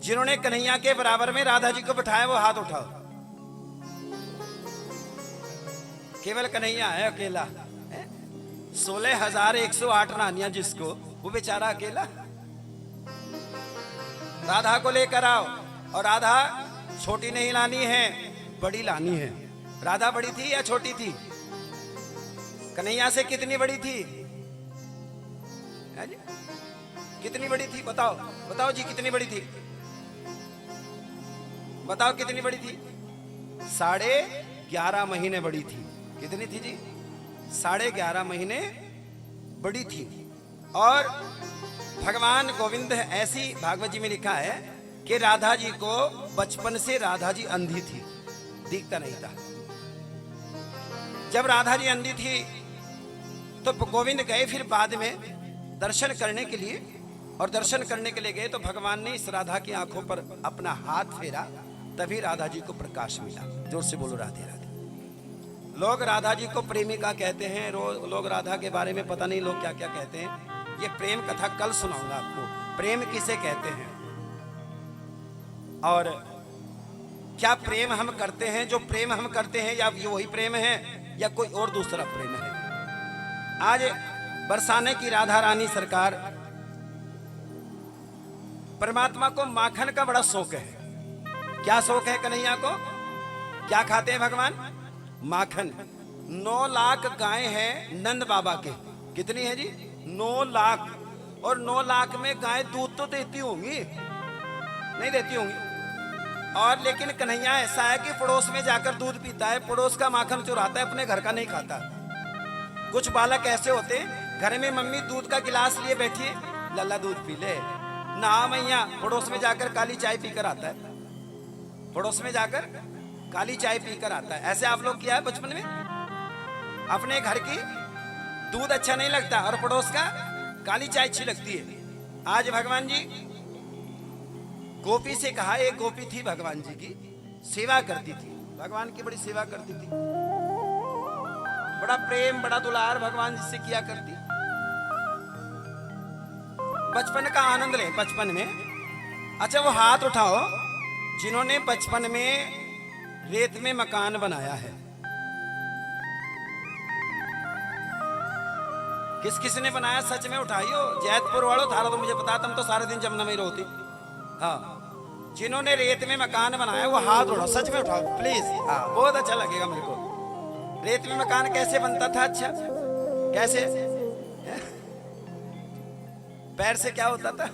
जिन्होंने कन्हैया के बराबर में राधा जी को बिठाया वो हाथ उठाओ। केवल कन्हैया है अकेला, 16,108 रानियां जिसको, वो बेचारा अकेला। राधा को लेकर आओ, और राधा छोटी नहीं लानी है, बड़ी लानी है। राधा बड़ी थी या छोटी थी? कन्हैया से कितनी बड़ी थी? है जी? कितनी बड़ी थी? बताओ बताओ जी, कितनी बड़ी थी? बताओ कितनी बड़ी थी? 11.5 महीने बड़ी थी। कितनी थी जी? 11.5 महीने बड़ी थी। और भगवान गोविंद, ऐसी भागवत जी में लिखा है कि राधा जी को बचपन से राधा जी अंधी थी, दिखता नहीं था। जब राधा जी अंधी थी तो गोविंद गए फिर बाद में दर्शन करने के लिए, और दर्शन करने के लिए गए तो भगवान ने इस राधा की आंखों पर अपना हाथ फेरा, तभी राधा जी को प्रकाश मिला। जोर से बोलो राधे राधे। लोग राधा जी को प्रेमिका कहते हैं, लोग राधा के बारे में पता नहीं लोग क्या क्या कहते हैं। ये प्रेम कथा कल सुनाऊंगा आपको, प्रेम किसे कहते हैं और क्या प्रेम हम करते हैं। जो प्रेम हम करते हैं या वही प्रेम है या कोई और दूसरा प्रेम है। आज बरसाने की राधा रानी सरकार, परमात्मा को माखन का बड़ा शौक है। क्या शौक है कन्हैया को? क्या खाते हैं भगवान? माखन। 9 लाख गाय हैं नंद बाबा के। कितनी है जी? 9 लाख। और 9 लाख में गाय दूध तो देती होंगी? नहीं देती होंगी। और लेकिन कन्हैया ऐसा है कि पड़ोस में जाकर दूध पीता है, पड़ोस का माखन चुराता है, अपने घर का नहीं खाता। कुछ बालक ऐसे होते हैं, घर में मम्मी दूध का गिलास लिए बैठी है, लल्ला दूध पी ले ना मैया, पड़ोस में जाकर काली चाय पीकर आता है। पड़ोस में जाकर काली चाय पीकर आता है। ऐसे आप लोग किया है बचपन में? अपने घर की दूध अच्छा नहीं लगता और पड़ोस का काली चाय अच्छी लगती है। आज भगवान जी गोपी से कहा, एक गोपी थी भगवान जी की, सेवा करती थी, भगवान की बड़ी सेवा करती थी, बड़ा प्रेम बड़ा दुलार भगवान जी से किया करती। बचपन का आनंद ले बचपन में। अच्छा वो हाथ उठाओ जिन्होंने बचपन में रेत में मकान बनाया है। किस किस ने बनाया सच में उठाइयो। जैतपुर वालों थारा तो मुझे पता, तुम तो सारे दिन जमुना में रहती। हाँ, जिन्होंने रेत में मकान बनाया वो हाथ उठाओ, सच में उठाओ प्लीज। हाँ, बहुत अच्छा लगेगा मेरे को। रेत में मकान कैसे बनता था? अच्छा कैसे? पैर से क्या होता था?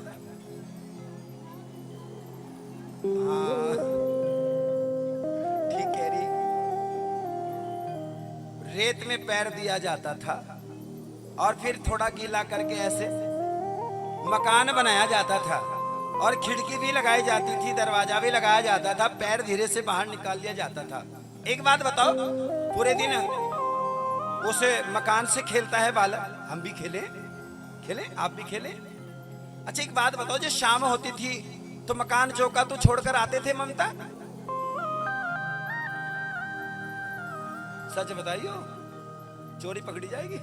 हाँ, ठीक कह रही। रेत में पैर दिया जाता था और फिर थोड़ा गीला करके ऐसे मकान बनाया जाता था, और खिड़की भी लगाई जाती थी, दरवाजा भी लगाया जाता था, पैर धीरे से बाहर निकाल दिया जाता था। एक बात बताओ, पूरे दिन उसे मकान से खेलता है बालक। हम भी खेले, आप भी खेले। अच्छा एक बात बताओ, जो शाम होती थी तो मकान चौका तो छोड़कर आते थे ममता? सच बताइयो, चोरी पकड़ी जाएगी।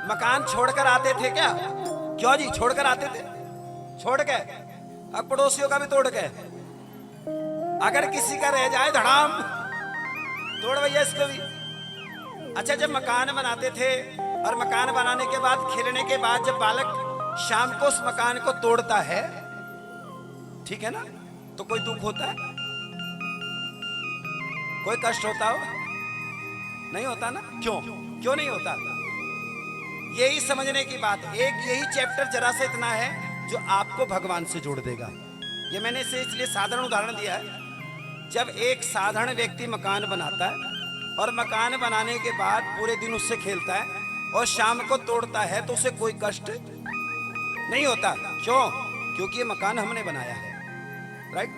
मकान छोड़कर आते थे क्या? क्यों जी छोड़कर आते थे? छोड़ के अब पड़ोसियों का भी तोड़ के, अगर किसी का रह जाए धड़ाम तोड़ भैया इसको भी। अच्छा जब मकान बनाते थे और मकान बनाने के बाद खेलने के बाद जब बालक शाम को उस मकान को तोड़ता है, ठीक है ना, तो कोई दुख होता है? कोई कष्ट होता हो? नहीं होता ना? क्यों नहीं होता? यही समझने की बात है। एक यही चैप्टर जरा सा इतना है जो आपको भगवान से जोड़ देगा। ये मैंने इसे इसलिए साधारण उदाहरण दिया है। जब एक साधारण व्यक्ति मकान बनाता है और मकान बनाने के बाद पूरे दिन उससे खेलता है और शाम को तोड़ता है तो उसे कोई कष्ट नहीं होता। क्यों? क्योंकि ये मकान हमने बनाया है। राइट?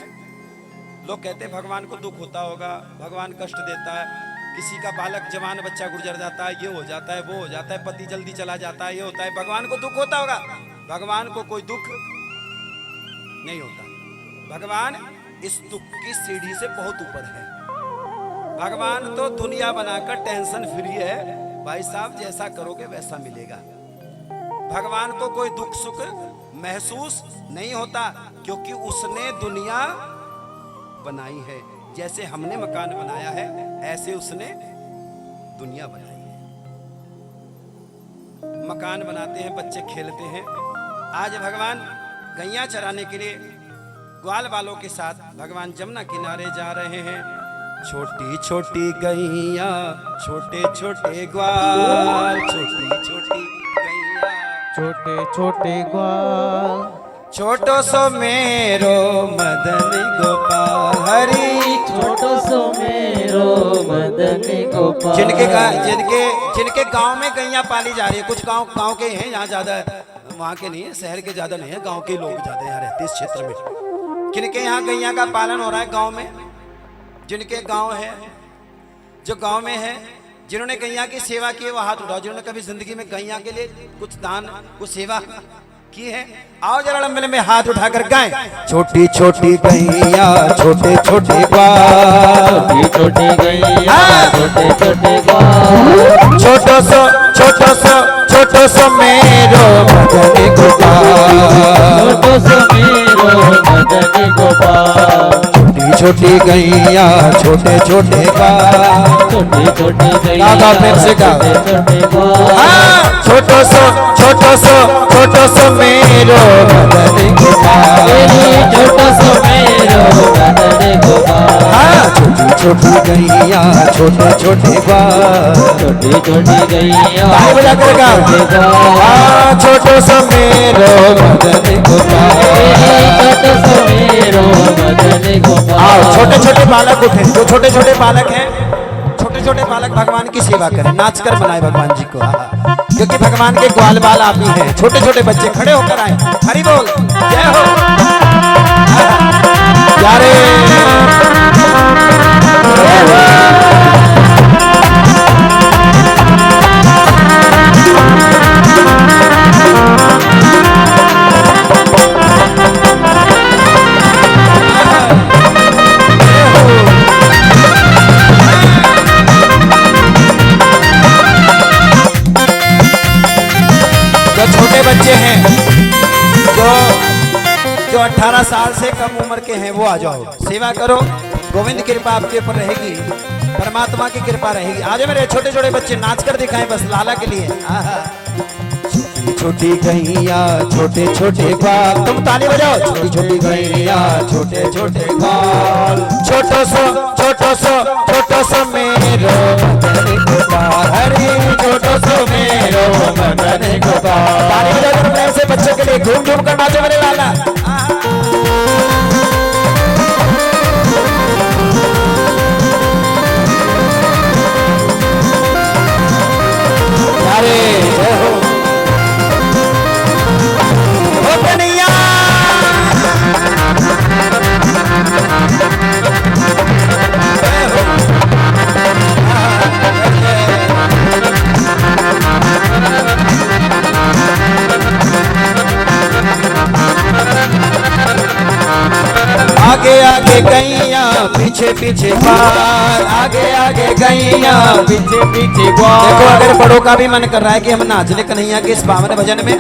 लोग कहते हैं भगवान को दुख होता होगा, भगवान कष्ट देता है, किसी का बालक जवान बच्चा गुजर जाता है, ये हो जाता है, वो हो जाता है, पति जल्दी चला जाता है, ये होता है, भगवान को दुख होता होगा। भगवान को कोई दुख नहीं होता। भगवान इस दुख की सीढ़ी से बहुत ऊपर है। भगवान तो दुनिया बनाकर टेंशन फ्री है। भाई साहब जैसा करोगे वैसा मिलेगा। भगवान को कोई दुख सुख महसूस नहीं होता क्योंकि उसने दुनिया बनाई है। जैसे हमने मकान बनाया है ऐसे उसने दुनिया बनाई है। मकान बनाते हैं, बच्चे खेलते हैं। आज भगवान गैया चराने के लिए ग्वाल वालों के साथ भगवान जमुना किनारे जा रहे हैं। छोटी छोटी गैया, छोटे छोटे ग्वाल, छोटी छोटी गैया, छोटे छोटे ग्वाल, छोटो सो मेरो मदन गोपाल हरि, छोटो सो मेरो मदन गोपाल। जिनके गांव में गैया पाली जा रही है, कुछ गांव के हैं, यहाँ ज्यादा वहाँ के नहीं है, शहर के ज्यादा नहीं है, गांव के लोग ज्यादा यहाँ रहते इस क्षेत्र में। जिनके यहाँ गैया का पालन हो रहा है गांव में, जिनके गांव है जो गांव में है, जिन्होंने गैया की सेवा की है वो हाथ उठाओ, जिन्होंने कभी जिंदगी में गैया के लिए कुछ दान कुछ सेवा की है। आओ जरा लंबे लंबे हाथ उठाकर गाएं। छोटी छोटी गैया छोटे छोटे ग्वाल, छोटी छोटी गैया छोटे छोटे ग्वाल, छोटो सो मेरो मदन गोपाल, छोटो सो मेरो मदन गोपाल, छोटी गैया छोटे छोटे ग्वाल, छोटी छोटी गैया गाओ प्रेम से गाओ। छोटे ग्वाल, छोटो सो मेरो मदन गोपाल, छोटो सो मेरो मदन गोपाल, छोटी गैया छोटे छोटे ग्वाल, छोटी छोटी गैया ताली बजा कर गाओ। छोटो सो मेरो मदन गोपाल, छोटो सो मेरो मदन गोपाल। आओ छोटे छोटे बालक उठे, जो छोटे छोटे बालक हैं, छोटे छोटे बालक भगवान की सेवा करें, नाच कर मनाए भगवान जी को, क्योंकि भगवान के ग्वाल बाल आप ही हैं। छोटे छोटे बच्चे खड़े होकर आए, हरि बोल जय हो प्यारे। छोटे बच्चे हैं, जो 18 साल से कम उम्र के हैं, वो आ जाओ, सेवा करो, गोविंद कृपा आपके ऊपर रहेगी, परमात्मा की कृपा रहेगी। आज मेरे छोटे छोटे बच्चे नाच कर दिखाएं बस लाला के लिए। छोटी छोटी गैया छोटे छोटे ग्वाल, तुम ताली बजाओ। छोटी छोटी गैया छोटे छोटे ग्वाल, छोटो सो मेरो मदन गोपाल, हरि छोटो सो मेरो मदन गोपाल। ताली बजाओ प्रेम से बच्चों के लिए, घूम घूम कर नाचो मेरे लाला। अरे जय हो कन्हैया। आगे आगे गैया पीछे पीछे ग्वाल, आगे आगे गैया पीछे पीछे ग्वाल। देखो अगर बड़ों का भी मन कर रहा है कि हम नाच ले कन्हैया के इस पावन भजन में,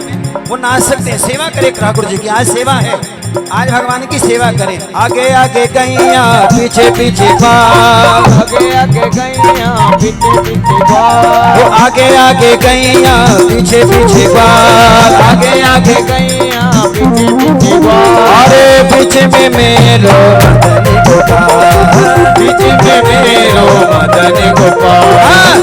वो नाच सकते हैं। सेवा करें ठाकुर जी की, आज सेवा है, आज भगवान की सेवा करें। आगे आगे गैया पीछे पीछे ग्वाल, आगे आगे गैया पीछे पीछे ग्वाल, वो आगे आगे गैया पीछे पीछे ग्वाल, आगे आगे गैया पीछे पीछे ग्वाल, अरे पीछे में मेरो मदन गोपाल, पीछे में मेरो मदन गोपाल।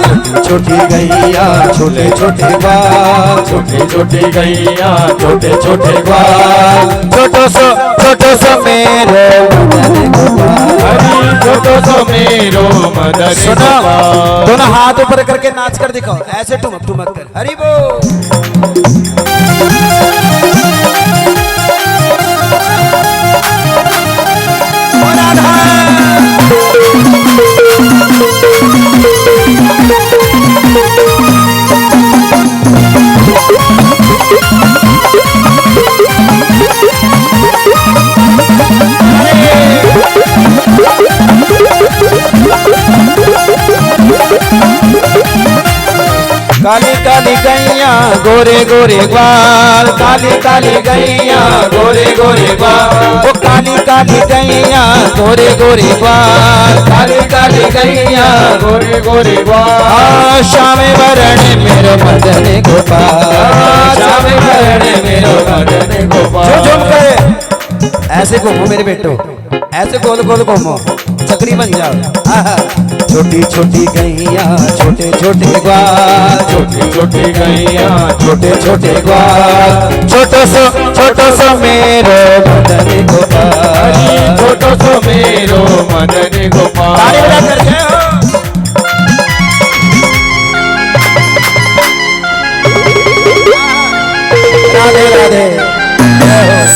छोटी गैया छोटे छोटे ग्वाल, छोटे छोटे गैया छोटे छोटे ग्वाल, छोटो सो मेरो मदन गोपाल, हरि छोटो सो मेरो मदन सुनो गोपाल। दोनों हाथ ऊपर करके नाच कर दिखाओ, ऐसे ठुमक ठुमक कर, हरि बोल। काली काली गैया गोरे गोरे ग्वाल, काली काली गैया गोरे गोरे ग्वाल, ओ काली काली गैया गोरे गोरे ग्वाल, काली काली गैया गोरे गोरे ग्वाल, श्याम वरण मेरो मदन गोपाल, श्याम वरण मेरो मदन गोपाल। झूम कर ऐसे घूमो मेरे बेटो, ऐसे गोल गोल घूमो, चक्री बन जाओ। छोटी छोटी गैया छोटे छोटे ग्वाल, छोटी छोटी गैया छोटे छोटे ग्वाल, छोटो सो मेरो मदन गोपाल, छोटो सो मेरो मदन गोपाल। ताली बजाकर जय हो। राधे राधे जय हो।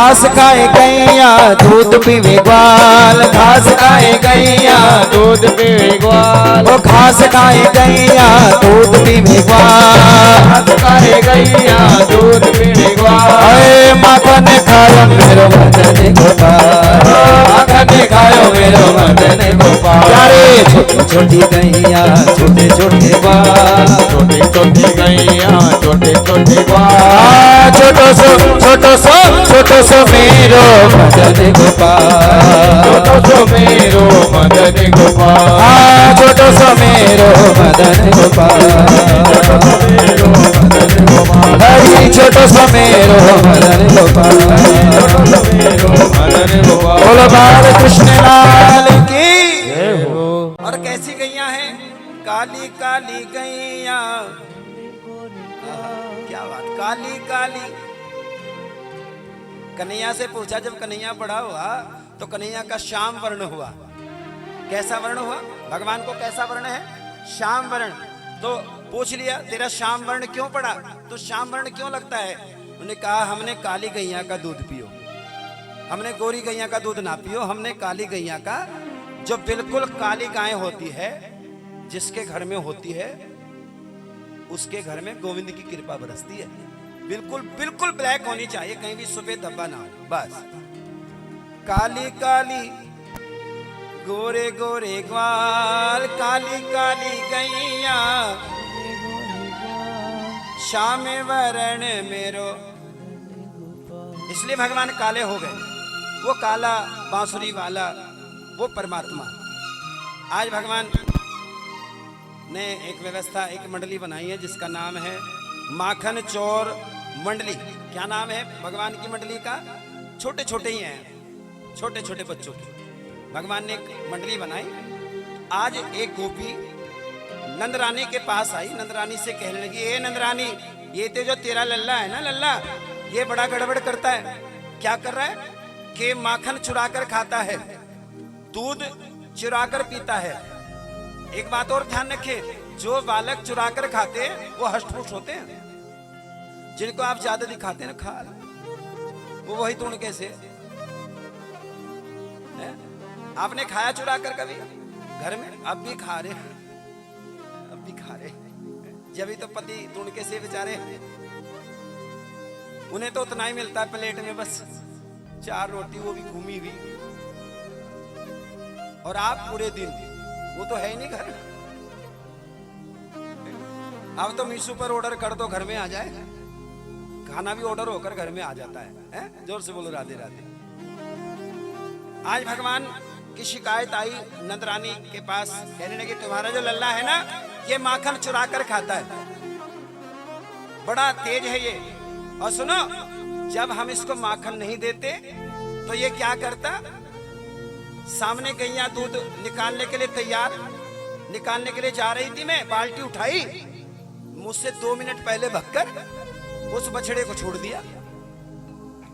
घास खाए गैया दूध पीवे ग्वाल, घास खाए गैया दूध पीवे ग्वाल, ओ घास खाए गैया दूध पीवे ग्वाल, घास खाए गैया दूध पीवे ग्वाल, अरे माखन खायो मेरो मदन गोपाल, माखन खायो मेरो मदन गोपाल, अरे छोटी छोटी गैया छोटे छोटे ग्वाल, छोटी छोटी गैया छोटे छोटे ग्वाल, छोटो सो मेरो मदन गोपाल, छोटो सो मेरो मदन गोपाल, छोटो सो मेरो मदन गोपाल, हरी छोटो सो मेरो मदन गोपाल, बोलो बाल कृष्ण लाल की। और कैसी गैया हैं? काली काली गैया, क्या बात, काली काली। कन्हैया से पूछा, जब कन्हैया बड़ा हुआ तो कन्हैया का श्याम वर्ण हुआ। कैसा वर्ण हुआ? भगवान को कैसा वर्ण है? श्याम वर्ण। तो पूछ लिया तेरा श्याम वर्ण क्यों पड़ा, तो श्याम वर्ण क्यों लगता है? उन्होंने कहा हमने काली गैया का दूध पियो, हमने गोरी गैया का दूध ना पियो, हमने काली गैया का, जो बिल्कुल काली गाय होती है, जिसके घर में होती है उसके घर में गोविंद की कृपा बरसती है। बिल्कुल बिल्कुल ब्लैक होनी चाहिए, कहीं भी सफेद धब्बा ना हो, बस। काली काली गोरे गोरे ग्वाल, काली काली गैया श्याम वरण मेरो। इसलिए भगवान काले हो गए। वो काला बांसुरी वाला वो परमात्मा। आज भगवान ने एक व्यवस्था, एक मंडली बनाई है जिसका नाम है माखन चोर मंडली। क्या नाम है भगवान की मंडली का? छोटे छोटे ही हैं, छोटे छोटे बच्चों की भगवान ने एक मंडली बनाई। आज एक गोपी नंद रानी के पास आई, नंद रानी से कहने लगी, ए नंद रानी, ये तो जो तेरा लल्ला है ना, लल्ला, ये बड़ा गड़बड़ करता है। क्या कर रहा है कि माखन चुरा कर खाता है, दूध चुरा कर पीता है। एक बात और ध्यान रखिए, जो बालक चुरा कर खाते हैं वो हष्ट-पुष्ट होते हैं, जिनको आप ज्यादा दिखाते हैं ना खा, वो वही तुण कैसे है? आपने खाया चुरा कर कभी घर में? अब भी खा रहे, अब भी खा रहे। जब तो पति तुण कैसे बेचारे, उन्हें तो उतना ही मिलता है प्लेट में, बस 4 रोटी, वो भी घूमी हुई, और आप पूरे दिन, वो तो है ही नहीं घर। अब तो मीशो पर ऑर्डर कर दो, घर में आ जाए, खाना भी ऑर्डर होकर घर में आ जाता है? जोर से बोलो राधे राधे। आज भगवान की शिकायत आई नंद रानी के पास, कहने लगे तुम्हारा जो लल्ला है ना, ये माखन चुरा कर खाता है, बड़ा तेज है ये। और सुनो, जब हम इसको माखन नहीं देते तो ये क्या करता, सामने गैया दूध निकालने के लिए तैयार, निकालने के लिए जा रही थी, मैं बाल्टी उठाई, मुझसे 2 मिनट पहले भगकर उस बछड़े को छोड़ दिया।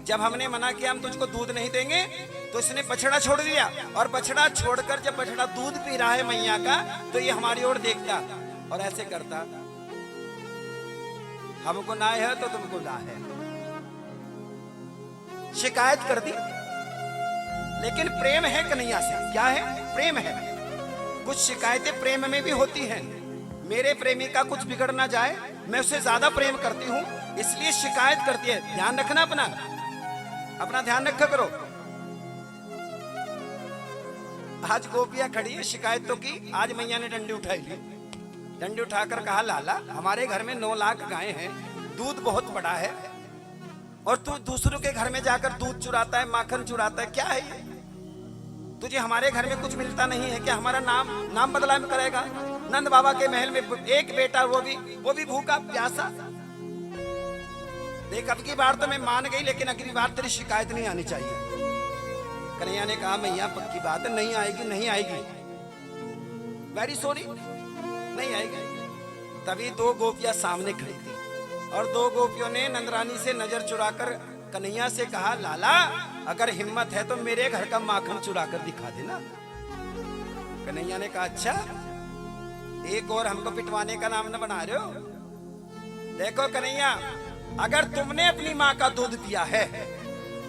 जब हमने मना किया हम तुझको दूध नहीं देंगे, तो इसने बछड़ा छोड़ दिया, और बछड़ा छोड़कर जब बछड़ा दूध पी रहा है मैया का, तो ये हमारी ओर देखता और ऐसे करता, हमको ना है तो तुमको ना है। शिकायत कर दी, लेकिन प्रेम है कन्हैया से। क्या है? प्रेम है। कुछ शिकायतें प्रेम में भी होती हैं। मेरे प्रेमी का कुछ बिगड़ ना जाए, मैं उससे ज्यादा प्रेम करती हूँ, इसलिए शिकायत करती है। ध्यान रखना, अपना ध्यान रखा करो। आज गोपियां खड़ी है, शिकायत तो की, आज मैया ने डंडी उठाई ली, डंडी उठाकर कहा, लाला हमारे घर में 9 लाख गायें हैं, दूध बहुत बड़ा है, और तू दूसरों के घर में जाकर दूध चुराता है, माखन चुराता है, क्या है ये? तुझे हमारे घर में कुछ मिलता नहीं है क्या? हमारा नाम बदला में करेगा? नंद बाबा के महल में एक बेटा, वो भी भूखा प्यासा। देख, अब की बार तो मैं मान गई, लेकिन अगली बार तेरी शिकायत नहीं आनी चाहिए। कन्हैया ने कहा, मैया पक्की बात है, नहीं आएगी, नहीं आएगी, वेरी सॉरी, नहीं आएगी। तभी 2 गोपियां सामने खड़ी थी, और 2 गोपियों ने नंदरानी से नजर चुराकर कन्हैया से कहा, लाला अगर हिम्मत है तो मेरे घर का माखन चुरा कर दिखा देना। कन्हैया ने कहा, अच्छा, एक और हमको पिटवाने का नाम न बना रहे हो? देखो कन्हैया, अगर तुमने अपनी माँ का दूध पिया है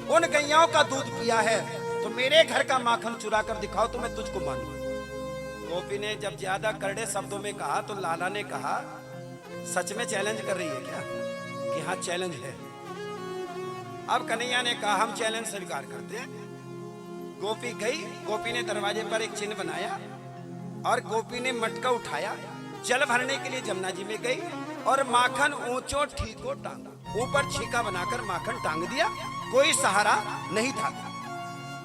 उन गैयाओं का दूध पिया है तो मेरे घर का माखन चुरा कर दिखाओ तो मैं तुझको मानूं। गोपी ने जब ज्यादा करड़े शब्दों में कहा तो लाला ने कहा सच में चैलेंज कर रही है क्या? कि हाँ चैलेंज है। अब कन्हैया ने कहा हम चैलेंज स्वीकार करते हैं। गोपी गई, गोपी ने दरवाजे पर एक चिन्ह बनाया और गोपी ने मटका उठाया, जल भरने के लिए जमुना जी में गई और माखन ऊंचो ठीको टांगा, ऊपर छीका बनाकर माखन टांग दिया, कोई सहारा नहीं था।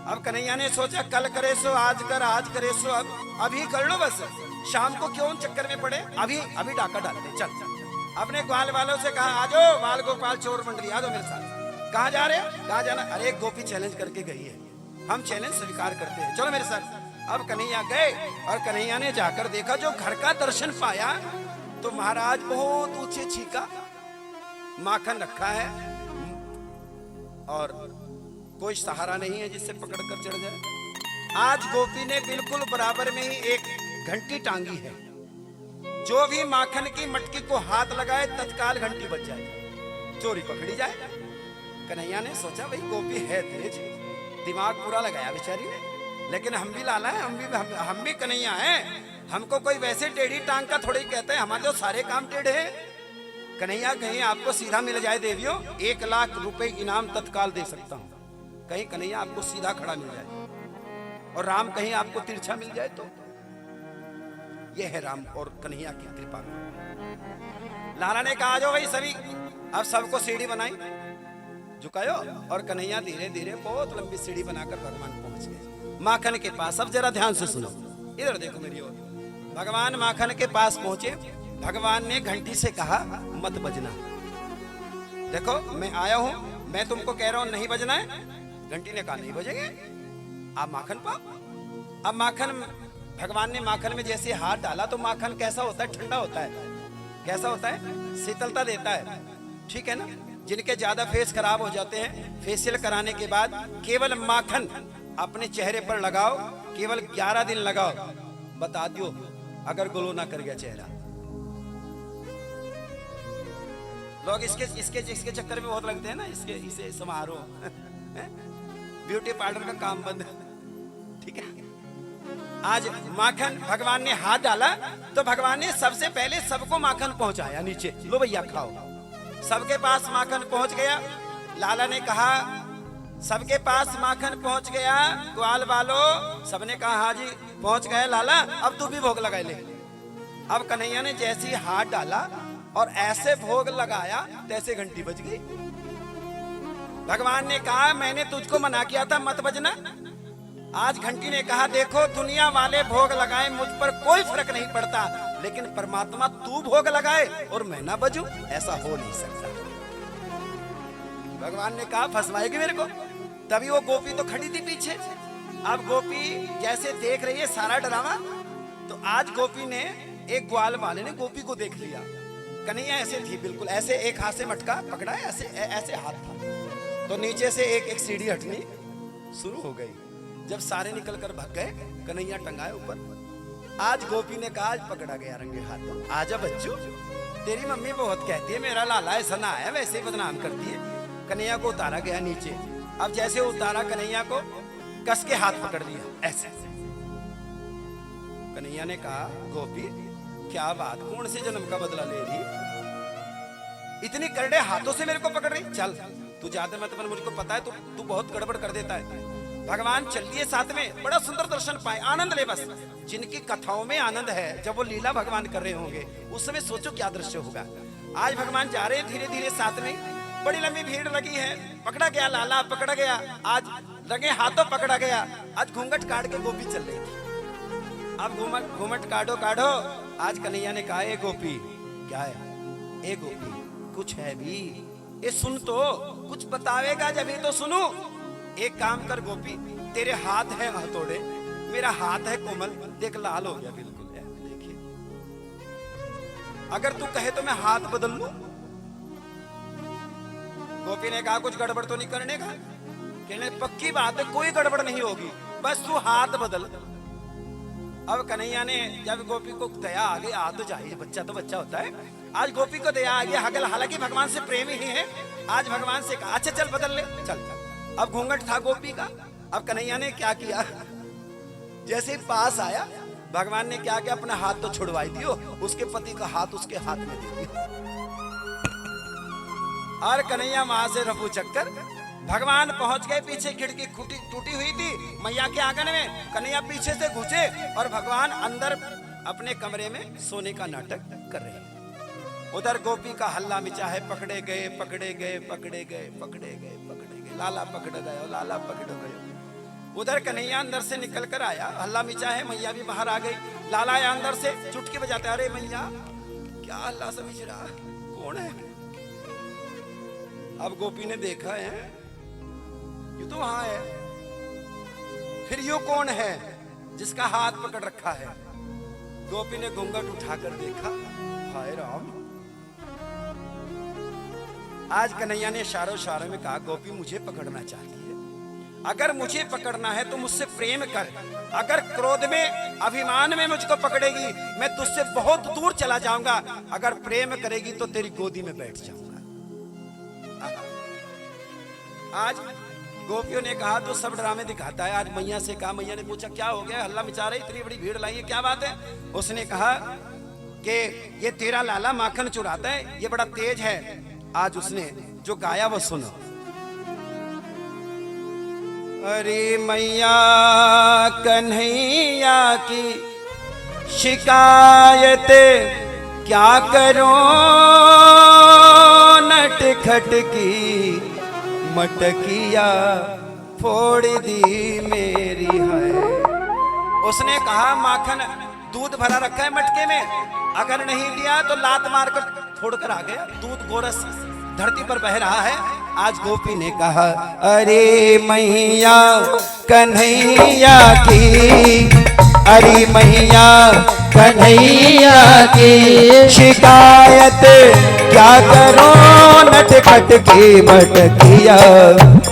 अब कन्हैया ने सोचा कल करे सो आज कर, आज करे सो अब, अभी कर लो बस, शाम को क्यों चक्कर में पड़े, अभी डाका डालते। चल अपने ग्वाल वालों से कहा आ जाओ बाल गोपाल चोर मंडली आ जाओ मेरे साथ। कहाँ जा रहे हो? कहाँ जाना? अरे गोपी चैलेंज करके गई है, हम चैलेंज स्वीकार करते हैं, चलो मेरे साथ। अब कन्हैया गए और कन्हैया ने जाकर देखा, जो घर का दर्शन पाया तो महाराज बहुत ऊंचे छीका माखन रखा है और कोई सहारा नहीं है जिससे पकड़कर चढ़ जाए। आज गोपी ने बिल्कुल बराबर में ही एक घंटी टांगी है, जो भी माखन की मटकी को हाथ लगाए तत्काल घंटी बज जाए, चोरी पकड़ी जाए। कन्हैया ने सोचा भाई गोपी है तेज, दिमाग पूरा लगाया बेचारी ने, लेकिन हम भी लाला है, हम भी कन्हैया हैं, हमको कोई वैसे टेढ़ी टांग का थोड़ी कहते हैं, हमारे तो सारे काम टेढ़े हैं। कन्हैया कहीं आपको सीधा मिल जाए देवियों, 1 लाख रुपए इनाम तत्काल दे सकता हूँ। कहीं कन्हैया आपको सीधा खड़ा मिल जाए और राम कहीं आपको तिरछा मिल जाए तो यह है राम और कन्हैया की कृपा। लाला ने कहा जो भाई सभी, अब सबको सीढ़ी बनाई, झुकायो और कन्हैया धीरे धीरे बहुत लंबी सीढ़ी बनाकर भगवान पहुंच गए माखन के पास। अब जरा ध्यान से सुनो, इधर देखो मेरी ओर। भगवान माखन के पास पहुंचे, भगवान ने घंटी से कहा मत बजना, देखो मैं आया हूं, मैं तुमको कह रहा हूं नहीं बजना है। घंटी ने कहा नहीं बजेंगे, आप माखन पाओ। अब माखन, भगवान ने माखन में जैसे हाथ डाला तो माखन कैसा होता है? ठंडा होता है। कैसा होता है? शीतलता देता है, ठीक है ना। जिनके ज्यादा फेस खराब हो जाते हैं, फेशियल कराने के बाद केवल माखन अपने चेहरे पर लगाओ, केवल 11 दिन लगाओ, बता दो अगर ग्लो ना कर गया चेहरा। लोग इसके चक्कर में बहुत लगते हैं ना, इसे समारोह ब्यूटी पार्लर का काम बंद, ठीक है। आज माखन भगवान ने हाथ डाला तो भगवान ने सबसे पहले सबको माखन पहुंचाया नीचे, लो भैया खाओ। सबके पास माखन पहुंच गया। लाला ने कहा सबके पास माखन पहुंच गया, ग्वाल वालों सबने कहा हाँ जी पहुंच गए लाला, अब तू भी भोग लगा ले। अब कन्हैया ने जैसे ही हाथ डाला और ऐसे भोग लगाया तैसे घंटी बज गई। भगवान ने कहा मैंने तुझको मना किया था मत बजना। आज घंटी ने कहा देखो दुनिया वाले भोग लगाए, मुझ पर कोई फर्क नहीं पड़ता, लेकिन परमात्मा तू भोग लगाए और मैं ना बजूं, ऐसा हो नहीं सकता। भगवान ने कहा फंसवाएगी मेरे को। तभी वो गोपी तो खड़ी थी पीछे। अब गोपी जैसे देख रही है सारा ड्रामा, तो आज गोपी ने, एक ग्वाल वाले ने गोपी को देख लिया। कन्हैया ऐसे थी बिल्कुल, ऐसे एक हाथ से मटका पकड़ा है, ऐसे हाथ था, तो नीचे से एक सीढ़ी हटनी शुरू हो गई। जब सारे निकलकर भाग गए, कन्हैया टंगाए ऊपर। आज गोपी ने कहा आज पकड़ा गया रंगे हाथों, आजा बच्चू, तेरी मम्मी बहुत कहती है मेरा लाला ऐसा ना है, वैसे ही बदनाम करती है। कन्हैया को उतारा गया नीचे। अब जैसे उतारा कन्हैया को कस के हाथ पकड़ लिया ऐसे। कन्हैया ने कहा गोपी क्या बात, कौन से जन्म का बदला ले रही, इतनी करड़े हाथों से मेरे को पकड़ रही, चल तू ज्यादा मत बन, मुझको पता है तू बहुत गड़बड़ कर देता है। भगवान चल दिए साथ में, बड़ा सुंदर दर्शन पाए, आनंद ले बस। जिनकी कथाओं में आनंद है, जब वो लीला भगवान कर रहे होंगे उस समय सोचो क्या दृश्य होगा। आज भगवान जा रहे हैं धीरे धीरे साथ में, बड़ी लंबी भीड़ लगी है, पकड़ा गया लाला, पकड़ा गया, आज लगे हाथों पकड़ा गया। आज घूंघट काट के गोपी चल रही थी। अब घूमट काटो काटो। आज कन्हैया ने कहा ए गोपी, क्या है ए गोपी, कुछ है भी, ये सुन तो, कुछ बतावेगा जब ही तो सुनू। एक काम कर गोपी, तेरे हाथ है हथौड़े, मेरा हाथ है कोमल, देख लाल हो गया बिल्कुल, देखिए। अगर तू कहे तो मैं हाथ बदल लूं। गोपी ने कहा कुछ गड़बड़ तो नहीं करने का। कहने पक्की बात है कोई गड़बड़ नहीं होगी, बस तू हाथ बदल। अब कन्हैया ने जब गोपी को दया आ गई, आ तो जाइए, बच्चा तो बच्चा होता है। आज गोपी को दया आ गया, हालांकि भगवान से प्रेमी ही है। आज भगवान से कहा अच्छा चल बदल ले, चल चल। अब घूंघट था गोपी का। अब कन्हैया ने क्या किया, जैसे ही पास आया भगवान ने क्या किया, अपना हाथ तो छुड़वाई दियो, उसके पति का हाथ उसके हाथ में दे दिया। और कन्हैया वहां से रफू चक्कर भगवान पहुंच गए। पीछे खिड़की टूटी हुई थी मैया के आंगन में, कन्हैया पीछे से घुसे और भगवान अंदर अपने कमरे में सोने का नाटक कर रहे हैं। उधर गोपी का हल्ला मिचा है, पकड़े गए पकड़े गए पकड़े गए पकड़े गए पकड़े गए, लाला पकड़ गए लाला पकड़ गए। उधर कन्हैया अंदर से निकल कर आया, हल्ला मिचा है, मैया भी बाहर आ गई। लाला आया अंदर से, चुटकी बजाते, अरे मैया क्या हल्ला समझ रहा, कौन है? अब गोपी ने देखा है ये तो वहां है, फिर ये कौन है जिसका हाथ पकड़ रखा है? गोपी ने घूंघट उठाकर देखा, हाय राम। आज कन्हैया ने इशारों इशारों में कहा, गोपी मुझे पकड़ना चाहती है, अगर मुझे पकड़ना है तो मुझसे प्रेम कर, अगर क्रोध में अभिमान में मुझको पकड़ेगी मैं तुझसे बहुत दूर चला जाऊंगा, अगर प्रेम करेगी तो तेरी गोदी में बैठ जाऊंगा। आज गोपियों ने कहा तो सब ड्रामे दिखाता है। आज मैया से कहा, मैया ने पूछा क्या हो गया, हल्ला मचा रही, इतनी बड़ी भीड़ लाई है, क्या बात है? उसने कहा कि ये तेरा लाला माखन चुराता है, ये बड़ा तेज है। आज उसने जो गाया वो सुनो। अरे मैया कन्हैया की शिकायत क्या करो, नटखट की मटकिया फोड़ दी मेरी है। उसने कहा माखन दूध भरा रखा है मटके में, अगर नहीं लिया तो लात मारकर फोड़ कर आ गया, दूध गोरस धरती पर बह रहा है। आज गोपी ने कहा, अरे मैया कन्हैया की, अरे मैया कन्हैया की शिकायत क्या करो, नटखट की मटकिया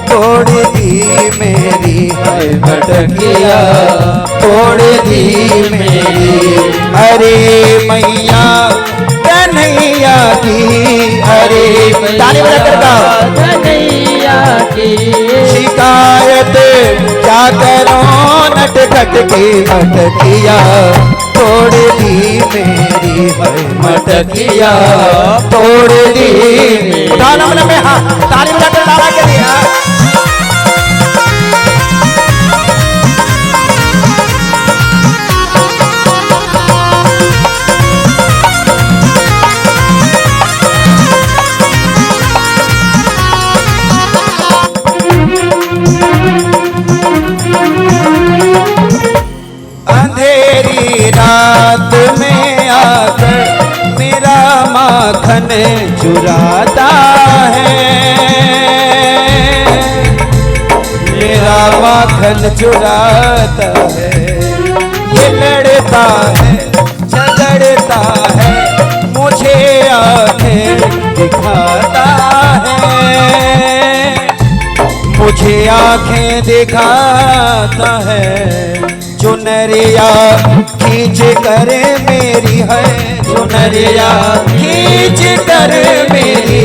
तोड़ दी मेरी है, मटकिया तोड़ दी मेरी। अरे मैया कन्हैया की, अरे ताली बजाकर गाओ, कन्हैया की शिकायत क्या करो, नटखट की मटकिया तोड़ दी मेरी है, मटकिया तोड़ दी। उठाओ ना में हाथ, ताली बजाकर लाला के दिया। अंधेरी रात में आकर मेरा माखन चुराता है, मेरा माखन चुराता है। ये लड़ता है झगड़ता है, मुझे आंखें दिखाता है, मुझे आंखें दिखाता है। चुनरिया खींच कर मेरी है, चुनरिया खींच कर मेरी,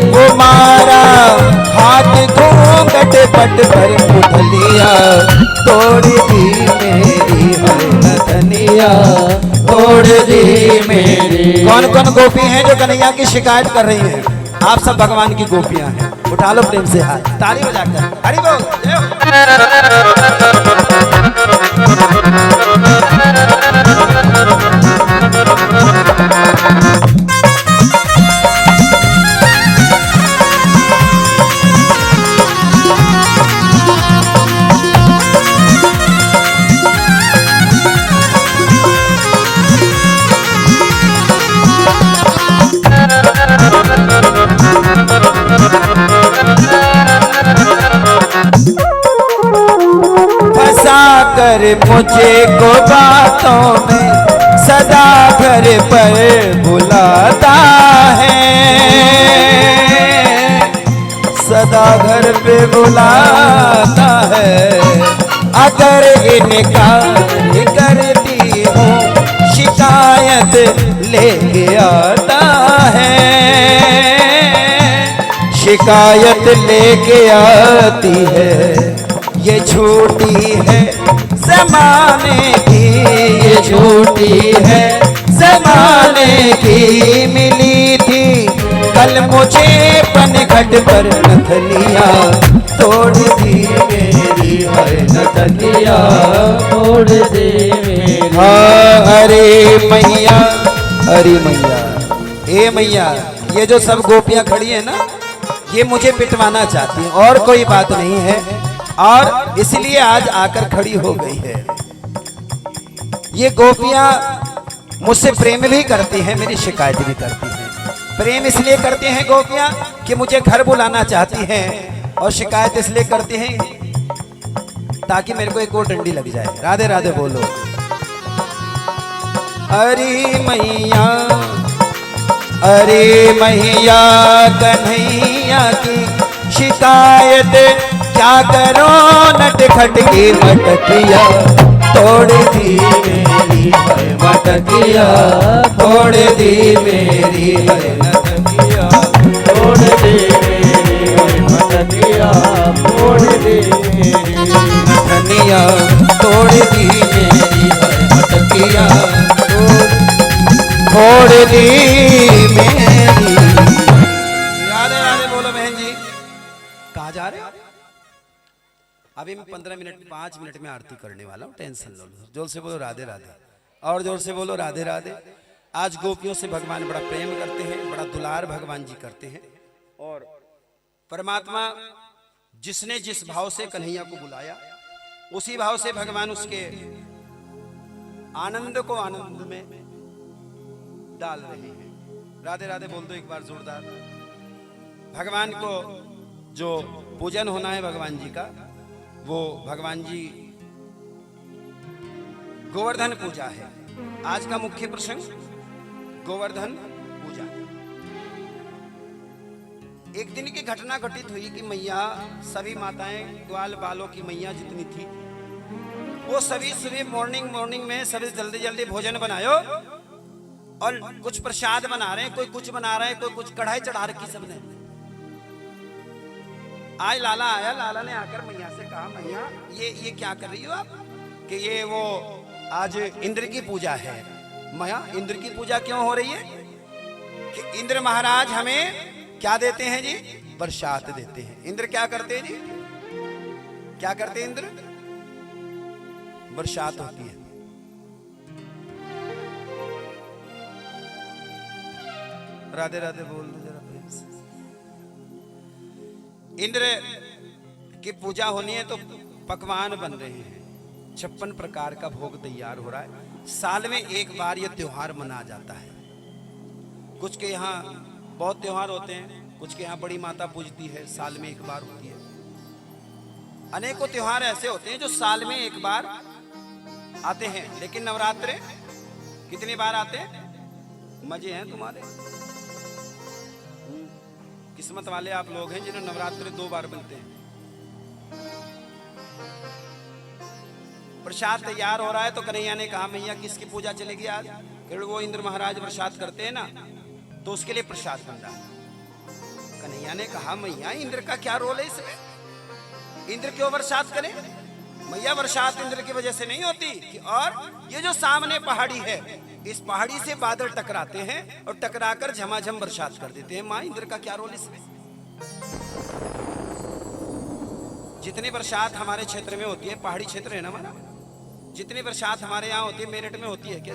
वो मारा हाथ घूंघट पट पर उठलिया तोड़ दी मेरी है, नथनिया तोड़ दी मेरी। कौन कौन गोपी हैं जो कन्हैया की शिकायत कर रही हैं? आप सब भगवान की गोपियां हैं। उठा लो प्रेम से हाथ, ताली बजाकर हरि बोल। कर मुझे को बातों में सदा घर पर बुलाता है, सदा घर पे बुलाता है। अगर इनकार करती हूँ शिकायत लेके आता है, शिकायत लेके आती है, ये झूठी है ज़माने की, ये झूठी है ज़माने की। मिली थी कल मुझे पनघट पर नथनिया, तोड़ दी मेरी है नथनिया, तोड़ दे मेरी। हाँ अरे मैया, अरे मैया, ए मैया, ये जो सब गोपियां खड़ी है ना, ये मुझे पिटवाना चाहती हैं, और कोई बात नहीं है, और इसलिए आज आकर खड़ी हो गई है। ये गोपियां मुझसे प्रेम भी करती हैं, मेरी शिकायत भी करती हैं। प्रेम इसलिए करती हैं गोपियां कि मुझे घर बुलाना चाहती हैं, और शिकायत इसलिए करती हैं ताकि मेरे को एक और डंडी लग जाए। राधे राधे बोलो। अरे मैया, अरे मैया कन्हैया की शिकायत क्या करो, नटखट की मटकिया, तोड़ दी मेरी है मटकिया, तोड़ दी मेरी है नटकिया, तोड़ दे मेरी है मटकिया, तोड़ दे मेरी नटनिया, तोड़ दी मेरी है मटकिया, तोड़ दी मेरी। राधे राधे बोलो बहन जी। कहाँ जा रहे हो? अभी मैं 15 मिनट 5 मिनट में आरती करने वाला हूँ, टेंशन लो। जोर से बोलो राधे राधे, और जोर से बोलो राधे राधे। आज गोपियों से भगवान बड़ा प्रेम करते हैं, बड़ा दुलार भगवान जी करते हैं, और परमात्मा जिसने जिस भाव से कन्हैया को बुलाया, उसी भाव से भगवान उसके आनंद को आनंद में डाल रहे हैं। राधे राधे बोल दो एक बार जोरदार। भगवान को जो पूजन होना है भगवान जी का, वो भगवान जी गोवर्धन पूजा है। आज का मुख्य प्रसंग गोवर्धन पूजा। एक दिन की घटना घटित हुई कि मैया, सभी माताएं, ग्वाल बालों की मैया जितनी थी, वो सभी सुबह मॉर्निंग में सभी जल्दी जल्दी भोजन बनायो, और कुछ प्रसाद बना रहे हैं, कोई कुछ बना रहे हैं, कोई कुछ, कढ़ाई चढ़ा रखी सबने। आज लाला आया, लाला ने आकर मैया से कहा, मैया ये क्या कर रही हो आप? कि ये वो आज इंद्र की पूजा है। मैया इंद्र की पूजा क्यों हो रही है? कि इंद्र महाराज हमें क्या देते हैं जी? बरसात देते हैं। इंद्र क्या करते हैं जी? क्या करते हैं इंद्र? बरसात होती है। राधे राधे बोल दो जरा प्रेम से। इंद्र की पूजा होनी है तो पकवान बन रहे हैं, 56 प्रकार का भोग तैयार हो रहा है। साल में एक बार ये त्योहार मना जाता है। कुछ के यहाँ बहुत त्योहार होते हैं, कुछ के यहाँ बड़ी माता पूजती है, साल में एक बार होती है। अनेकों त्योहार ऐसे होते हैं जो साल में एक बार आते हैं। लेकिन नवरात्रे कितनी बार आते हैं? मजे हैं तुम्हारे, किस्मत वाले आप लोग हैं जिन्हें नवरात्रि 2 बार बनते हैं। प्रसाद तैयार हो रहा है तो कन्हैया ने कहा, मैया किसकी पूजा चलेगी आज? फिर वो इंद्र महाराज प्रसाद करते हैं ना, तो उसके लिए प्रसाद बन रहा है। कन्हैया ने कहा, मैया इंद्र का क्या रोल है इसमें? इंद्र क्यों बरसात करे? मैया बरसात इंद्र की वजह से नहीं होती कि, और ये जो सामने पहाड़ी है, इस पहाड़ी से बादल टकराते हैं और टकराकर झमाझम बरसात कर देते हैं। माँ इंद्र का क्या रोल इसमें? जितनी बरसात हमारे क्षेत्र में होती है, पहाड़ी क्षेत्र है ना हमारा, जितनी बरसात हमारे यहाँ होती है मेरठ में होती है क्या?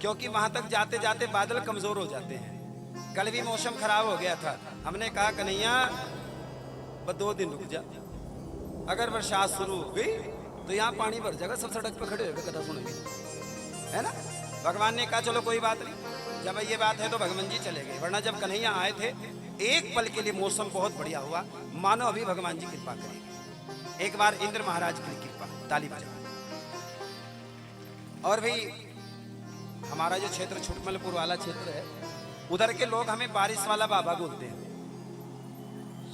क्योंकि वहां तक जाते जाते बादल कमजोर हो जाते हैं। कल भी मौसम खराब हो गया था, हमने कहा कन्हैया बस 2 दिन रुक जा, अगर बरसात शुरू हो गई तो यहाँ पानी भर जाएगा, सब सड़क पे खड़े होकर कथा सुनेंगे, है ना। भगवान ने कहा चलो कोई बात नहीं, जब ये बात है तो भगवान जी चले गए। वरना जब कन्हैया आए थे, एक पल के लिए मौसम बहुत बढ़िया हुआ, मानो अभी भगवान जी कृपा करेंगे। एक बार इंद्र महाराज की कृपा, ताली बजा। और भाई हमारा जो क्षेत्र छुटमलपुर वाला क्षेत्र है, उधर के लोग हमें बारिश वाला बाबा बोलते हैं।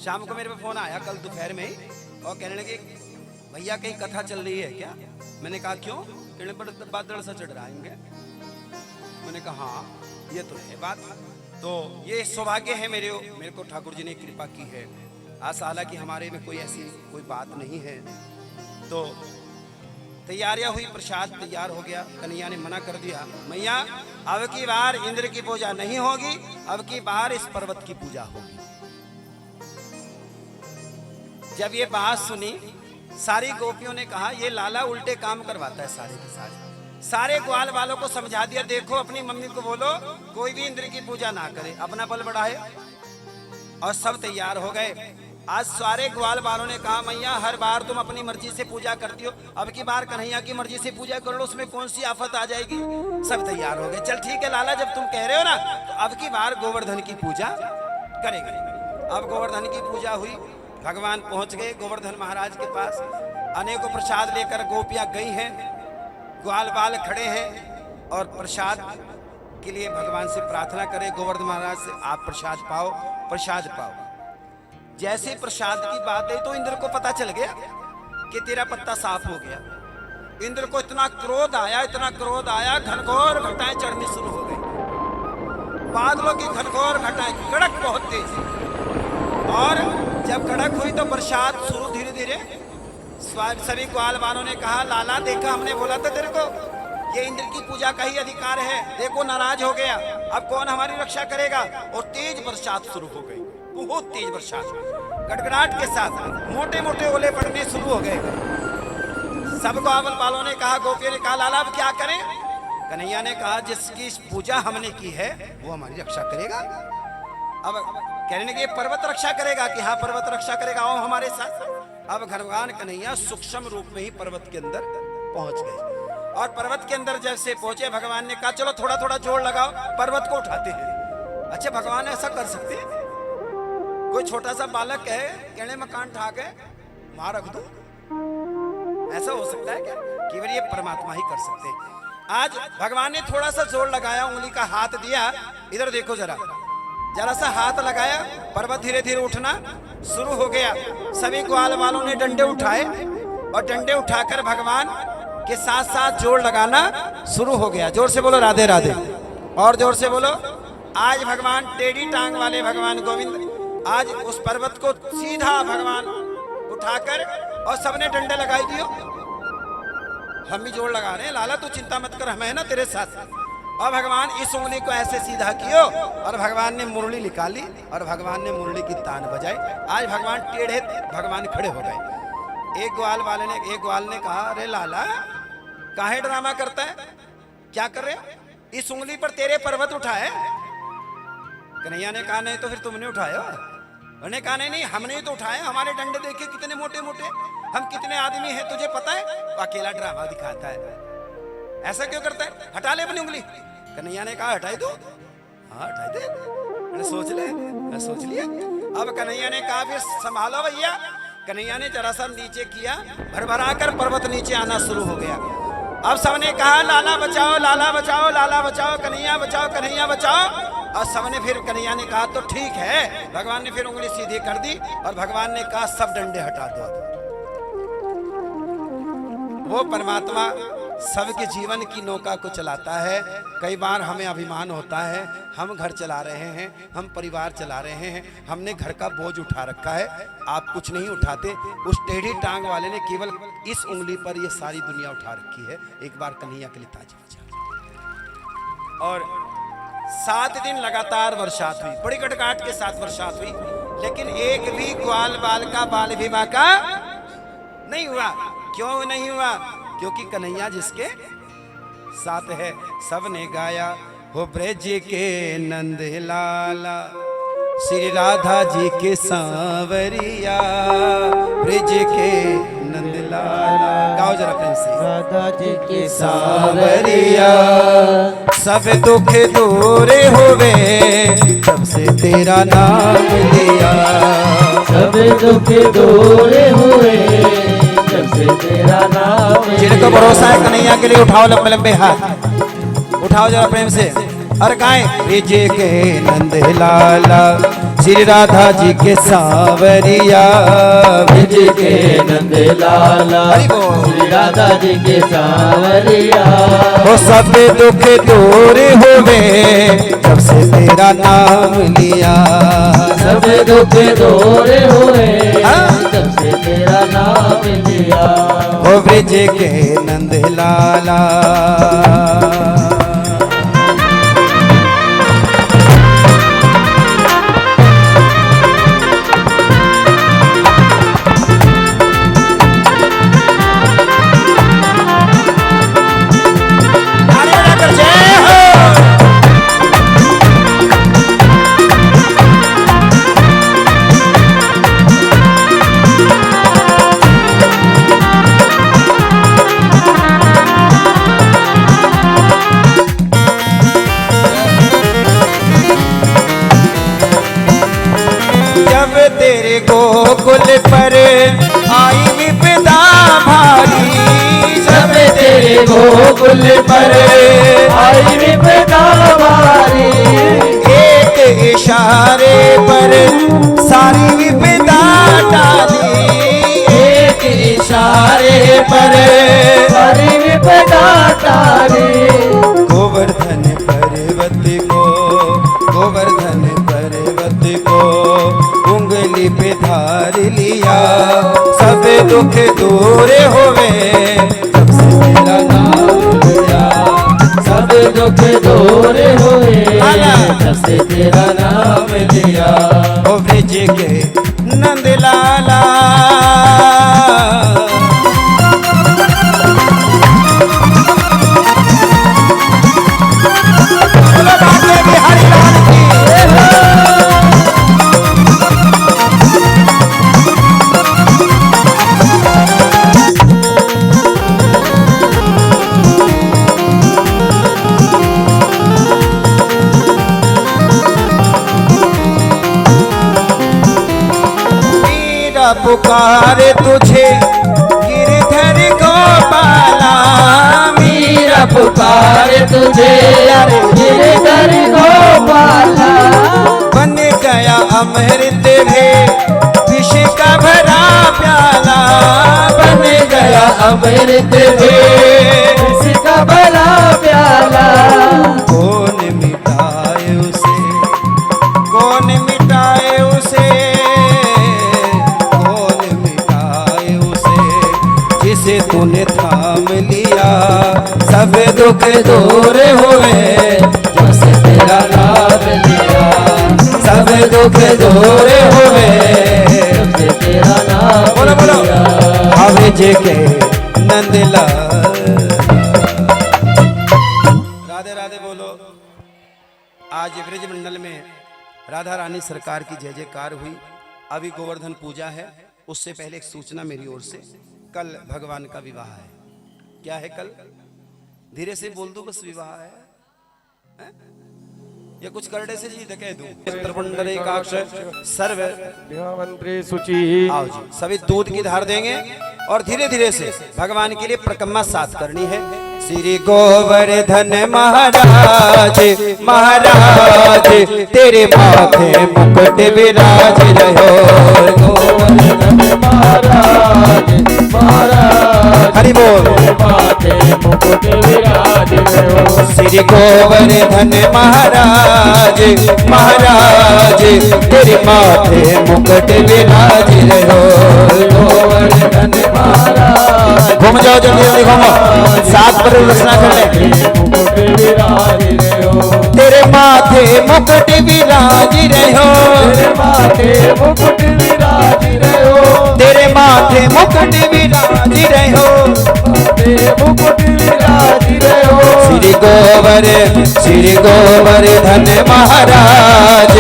शाम को मेरे पे फोन आया कल दोपहर में ही, और कहने लगे भैया कहीं कथा चल रही है क्या? मैंने कहा क्यों? कहने बड़ा बादल सा चढ़ रहा है। मैंने कहा हाँ ये तो है बात। तो ये सौभाग्य है मेरे को ठाकुर जी ने कृपा की है। आज हालांकि हमारे में कोई ऐसी कोई बात नहीं है। तो तैयारियां हुई, प्रसाद तैयार हो गया। कन्हैया ने मना कर दिया, मैया अब की बार इंद्र की पूजा नहीं होगी, अब की बार इस पर्वत की पूजा होगी। जब ये बात सुनी सारी गोपियों ने कहा ये लाला उल्टे काम करवाता है सारे के सारे। सारे ग्वाल वालों को समझा दिया, देखो अपनी मम्मी को बोलो कोई भी इंद्र की पूजा ना करे, अपना बल बढ़ाए। और सब तैयार हो गए। आज सारे ग्वाल वालों ने कहा मैया हर बार तुम अपनी मर्जी से पूजा करती हो, अब की बार कन्हैया की मर्जी से पूजा कर लो, उसमें कौन सी आफत आ जाएगी। सब तैयार हो गए, चल ठीक है लाला जब तुम कह रहे हो ना तो अब की बार गोवर्धन की पूजा करेंगे। अब गोवर्धन की पूजा हुई, भगवान पहुंच गए गोवर्धन महाराज के पास। अनेकों प्रसाद लेकर गोपियां गई हैं, ग्वाल बाल खड़े हैं और प्रसाद के लिए भगवान से प्रार्थना करें गोवर्धन महाराज से, आप प्रसाद पाओ प्रसाद पाओ। जैसे प्रसाद की बात है तो इंद्र को पता चल गया कि तेरा पत्ता साफ हो गया। इंद्र को इतना क्रोध आया, घनघोर घटाएं चढ़नी शुरू हो गई। बादलों की घनघोर घटाएं, कड़क बहुत तेज। और जब कड़क हुई तो प्रसाद शुरू धीरे धीरे। सभी ग्वाल वालों ने कहा लाला देखा हमने बोला था तेरे को ये इंद्र की पूजा का ही अधिकार है, देखो नाराज हो गया, अब कौन हमारी रक्षा करेगा। और तेज बरसात शुरू हो गई, बहुत तेज बरसात, गड़गड़ाहट के साथ मोटे मोटे ओले पड़ने शुरू हो गए। सब ग्वाल वालों ने कहा, गोपियों ने कहा लाला अब क्या करें। कन्हैया ने कहा जिसकी पूजा हमने की है वो हमारी रक्षा करेगा। अब कहने लगे पर्वत रक्षा करेगा कि हाँ पर्वत रक्षा करेगा, आओ हमारे साथ। अब भगवान कन्हैया सूक्ष्म रूप में ही पर्वत के अंदर पहुंच गए। और पर्वत के अंदर जैसे पहुंचे भगवान ने कहा चलो थोड़ा थोड़ा जोर लगाओ, पर्वत को उठाते हैं। अच्छा भगवान ऐसा कर सकते हैं? कोई छोटा सा बालक है कहने मकान ठा के वहां रख दो, ऐसा हो सकता है क्या? केवल ये परमात्मा ही कर सकते हैं। आज भगवान ने थोड़ा सा जोर लगाया, उंगली का हाथ दिया, इधर देखो जरा सा हाथ लगाया, पर्वत धीरे धीरे उठना शुरू हो गया। सभी ग्वाल वालों ने डंडे उठाए और डंडे उठाकर भगवान के साथ साथ जोर लगाना शुरू हो गया। जोर से बोलो राधे राधे, और जोर से बोलो। आज भगवान टेढ़ी टांग वाले भगवान गोविंद आज उस पर्वत को सीधा भगवान उठाकर और सबने डंडे लगाई दियो। हम भी जोर लगा रहे हैं, लाला तू चिंता मत कर, हम है ना तेरे साथ। और भगवान इस उंगली को ऐसे सीधा कियो और भगवान ने मुरली निकाली और भगवान ने मुरली की तान बजाई। आज भगवान टेढ़े भगवान खड़े हो गए। एक ग्वाल ने कहा अरे लाला काहे ड्रामा करता है, क्या कर रहे हो? इस उंगली पर तेरे पर्वत उठाए। कन्हैया ने कहा नहीं तो फिर तुमने उठाया। उन्होंने कहा नहीं हमने ही तो उठाया, हमारे डंडे देखे कितने मोटे मोटे, हम कितने आदमी हैं तुझे पता है? वो अकेला ड्रामा दिखाता है, ऐसा क्यों करता है? हटा ले अपनी उंगली। कन्हैया ने कहा हटाई दो, हाँ हटाई दे, मैंने सोच लिया। अब कन्हैया ने कहा फिर संभालो भैया। कन्हैया ने जरा सा नीचे किया, भरभरा कर पर्वत नीचे आना शुरू हो गया। अब सबने कहा लाला बचाओ लाला बचाओ लाला बचाओ, कन्हैया बचाओ कन्हैया बचाओ। और सबने फिर कन्हैया ने कहा तो ठीक है। भगवान ने फिर उंगली सीधी कर दी और भगवान ने कहा सब डंडे हटा दो। वो परमात्मा सबके जीवन की नौका को चलाता है। कई बार हमें अभिमान होता है, हम घर चला रहे हैं, हम परिवार चला रहे हैं, हमने घर का बोझ उठा रखा है। आप कुछ नहीं उठाते, उस टेढ़ी टांग वाले ने केवल इस उंगली पर ये सारी दुनिया उठा रखी है। एक बार कन्हैया के लिए ताजी बजा। और 7 दिन लगातार बरसात हुई, बड़ी गड़गड़ाहट के साथ बरसात हुई, लेकिन एक भी ग्वाल बाल का बाल विवाह का नहीं हुआ। क्यों नहीं हुआ? क्योंकि कन्हैया जिसके साथ है। सबने गाया हो ब्रज के नंद लाला, श्री राधा जी के सांवरिया, ब्रज के नंद लाला। गाओ जरा प्रेम से। राधा जी के सांवरिया, सब दुख दूर होवे, तब से तेरा नाम लिया। सब दुख दूर हुए, जब से तेरा नाम। जिनको भरोसा है कन्हैया के लिए उठाओ लंबे लंबे हाथ, उठाओ जरा प्रेम से और गाएं। ब्रज के नंद लाला, श्री राधा जी के सांवरिया, ब्रज के नंद लाला हरि बोल। श्री राधा जी के सांवरिया। वो सब दुख दूर हुए जब से तेरा नाम लिया। सब दुख दूर हुए हाँ। जब से तेरा नाम लिया। वो ब्रज के नंद लाला। तेरे गोकुल पर आई विपदा भारी। सब तेरे गोकुल पर आई विपदा भारी। एक इशारे पर सारी विपदा टाली। एक इशारे पर सारी विपदा टाली। गोवर्धन पर्वत को, गोवर्धन पर्वत को उंगली पे धार लिया। सब दुख दूर हुए जब से तेरा नाम लिया। सब दुख दूर हुए जब से तेरा नाम लिया। ओ ब्रज के नंद लाला। बिहारी लाल की पुकारे तुझे गिरधर गोपाला। मीरा पुकारे तुझे गिरधर गोपाला। बन गया अमृत है विष का भरा प्याला। बन गया अमृत है विष का भरा प्याला। कौन मिटाए उसे, कौन मिटाए उसे, जिसे तूने थाम लिया। सब दुख दूर हुए जब से तेरा नाम लिया। सब दुख दूर हुए जब से तेरा नाम बोलो बोलो लिया। ब्रज के नंदलाल। राधे राधे बोलो। आज ब्रज मंडल में राधा रानी सरकार की जय जयकार हुई। अभी गोवर्धन पूजा है। उससे पहले एक सूचना मेरी ओर से, कल भगवान का विवाह है। क्या है कल? धीरे से बोल दो, बस विवाह है? या कुछ करड़े से जी कह दूं? सर्व मंत्री सूची। आओ जी, सभी दूध की धार देंगे और धीरे धीरे से भगवान के लिए प्रकम्मा साथ करनी है। श्री गोवर्धन महाराज महाराज तेरे माथे मुकुट विराज रहो। गोवर्धन महाराज महाराज हरि बोल। माथे मुकुट विराज रहो। श्री गोवर्धन महाराज महाराज तेरे माथे मुकुट विराज रहो। गोवर्धन महाराज घूम जाओ, जल्दी जल्दी घूमो, सात पर रचना कर ले। मुकुट विराज रहो। तेरे माथे मुकुट विराज रहो। तेरे माथे मुकुट विराज रहो। तेरे माथे मुकुट विराज रहो। माथे मुकुट विराज रहो। श्री गोवर्धन महाराज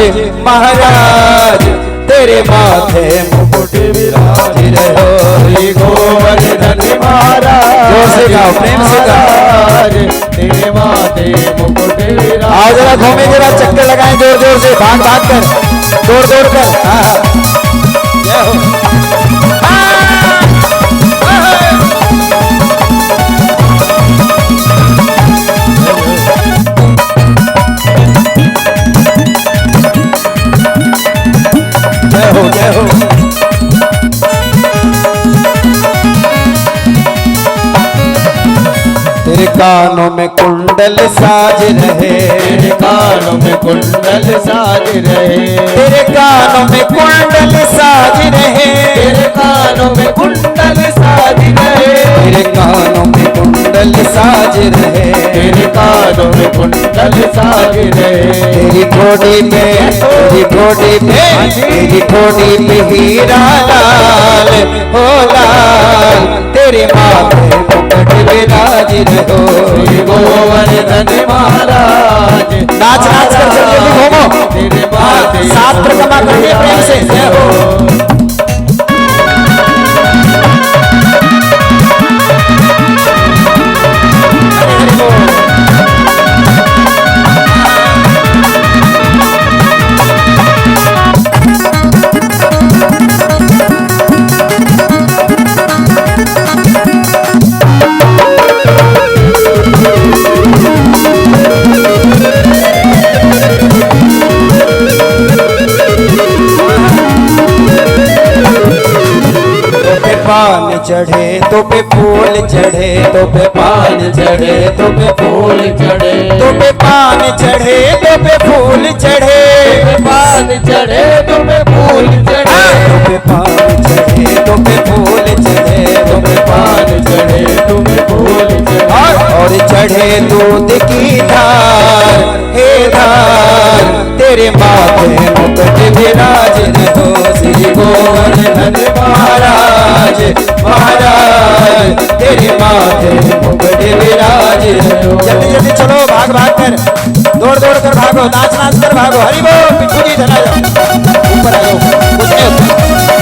महाराज तेरे माथे मुकुट विराज रहो। श्री गोवर्धन महाराज जोर से गाओ, प्रेम से गाओ। तेरे माथे मुकुट विराज। आओ जरा घूमे, जरा चक्कर लगाएं जोर जोर से, भाग भाग कर, दौड़ दौड़ कर। जय हो। जय हो जय हो। कानों में कुंडल साज रहे, तेरे कानों में कुंडल साज रहे, तेरे कानों में कुंडल साज रहे, तेरे कानों में कुंडल साज रहे, तेरे कानों में कुंडल साज रहे, तेरे कानों में कुंडल साज रहे। तेरी ठोड़ी पे, तेरी ठोड़ी पे, तेरी ठोड़ी पे हीरा लाल हो लाल, तेरे माथे मुकुट विराज रहो। श्री गोवर्धन महाराज नाच नाच कर चलिए भी घूमो, तेरे माथे सात परिक्रमा करिए प्रेम से, जय हो। पान चढ़े तो पे फूल चढ़े, तो पे पान चढ़े, तो पे फूल चढ़े, तो पे पान चढ़े, तो पे फूल चढ़े, पान चढ़े तुम्हें फूल चढ़े, तो पे पान चढ़े, तो पे फूल चढ़े, तो पे पान चढ़े तुम्हें फूल चढ़े, और चढ़े दूध की धार, हे धार, तेरे माथे मुकुट विराज रहो। श्री गोवर्धन महाराज महाराज, तेरे माथे मुकुट विराज रहो। जल्दी जल्दी चलो, भाग भाग कर, दौड़ दौड़ कर भागो, नाच नाच कर भागो। हरि बोल, पिट्ठू जी चला जाओ, ऊपर आ जाओ, कुछ नहीं होता।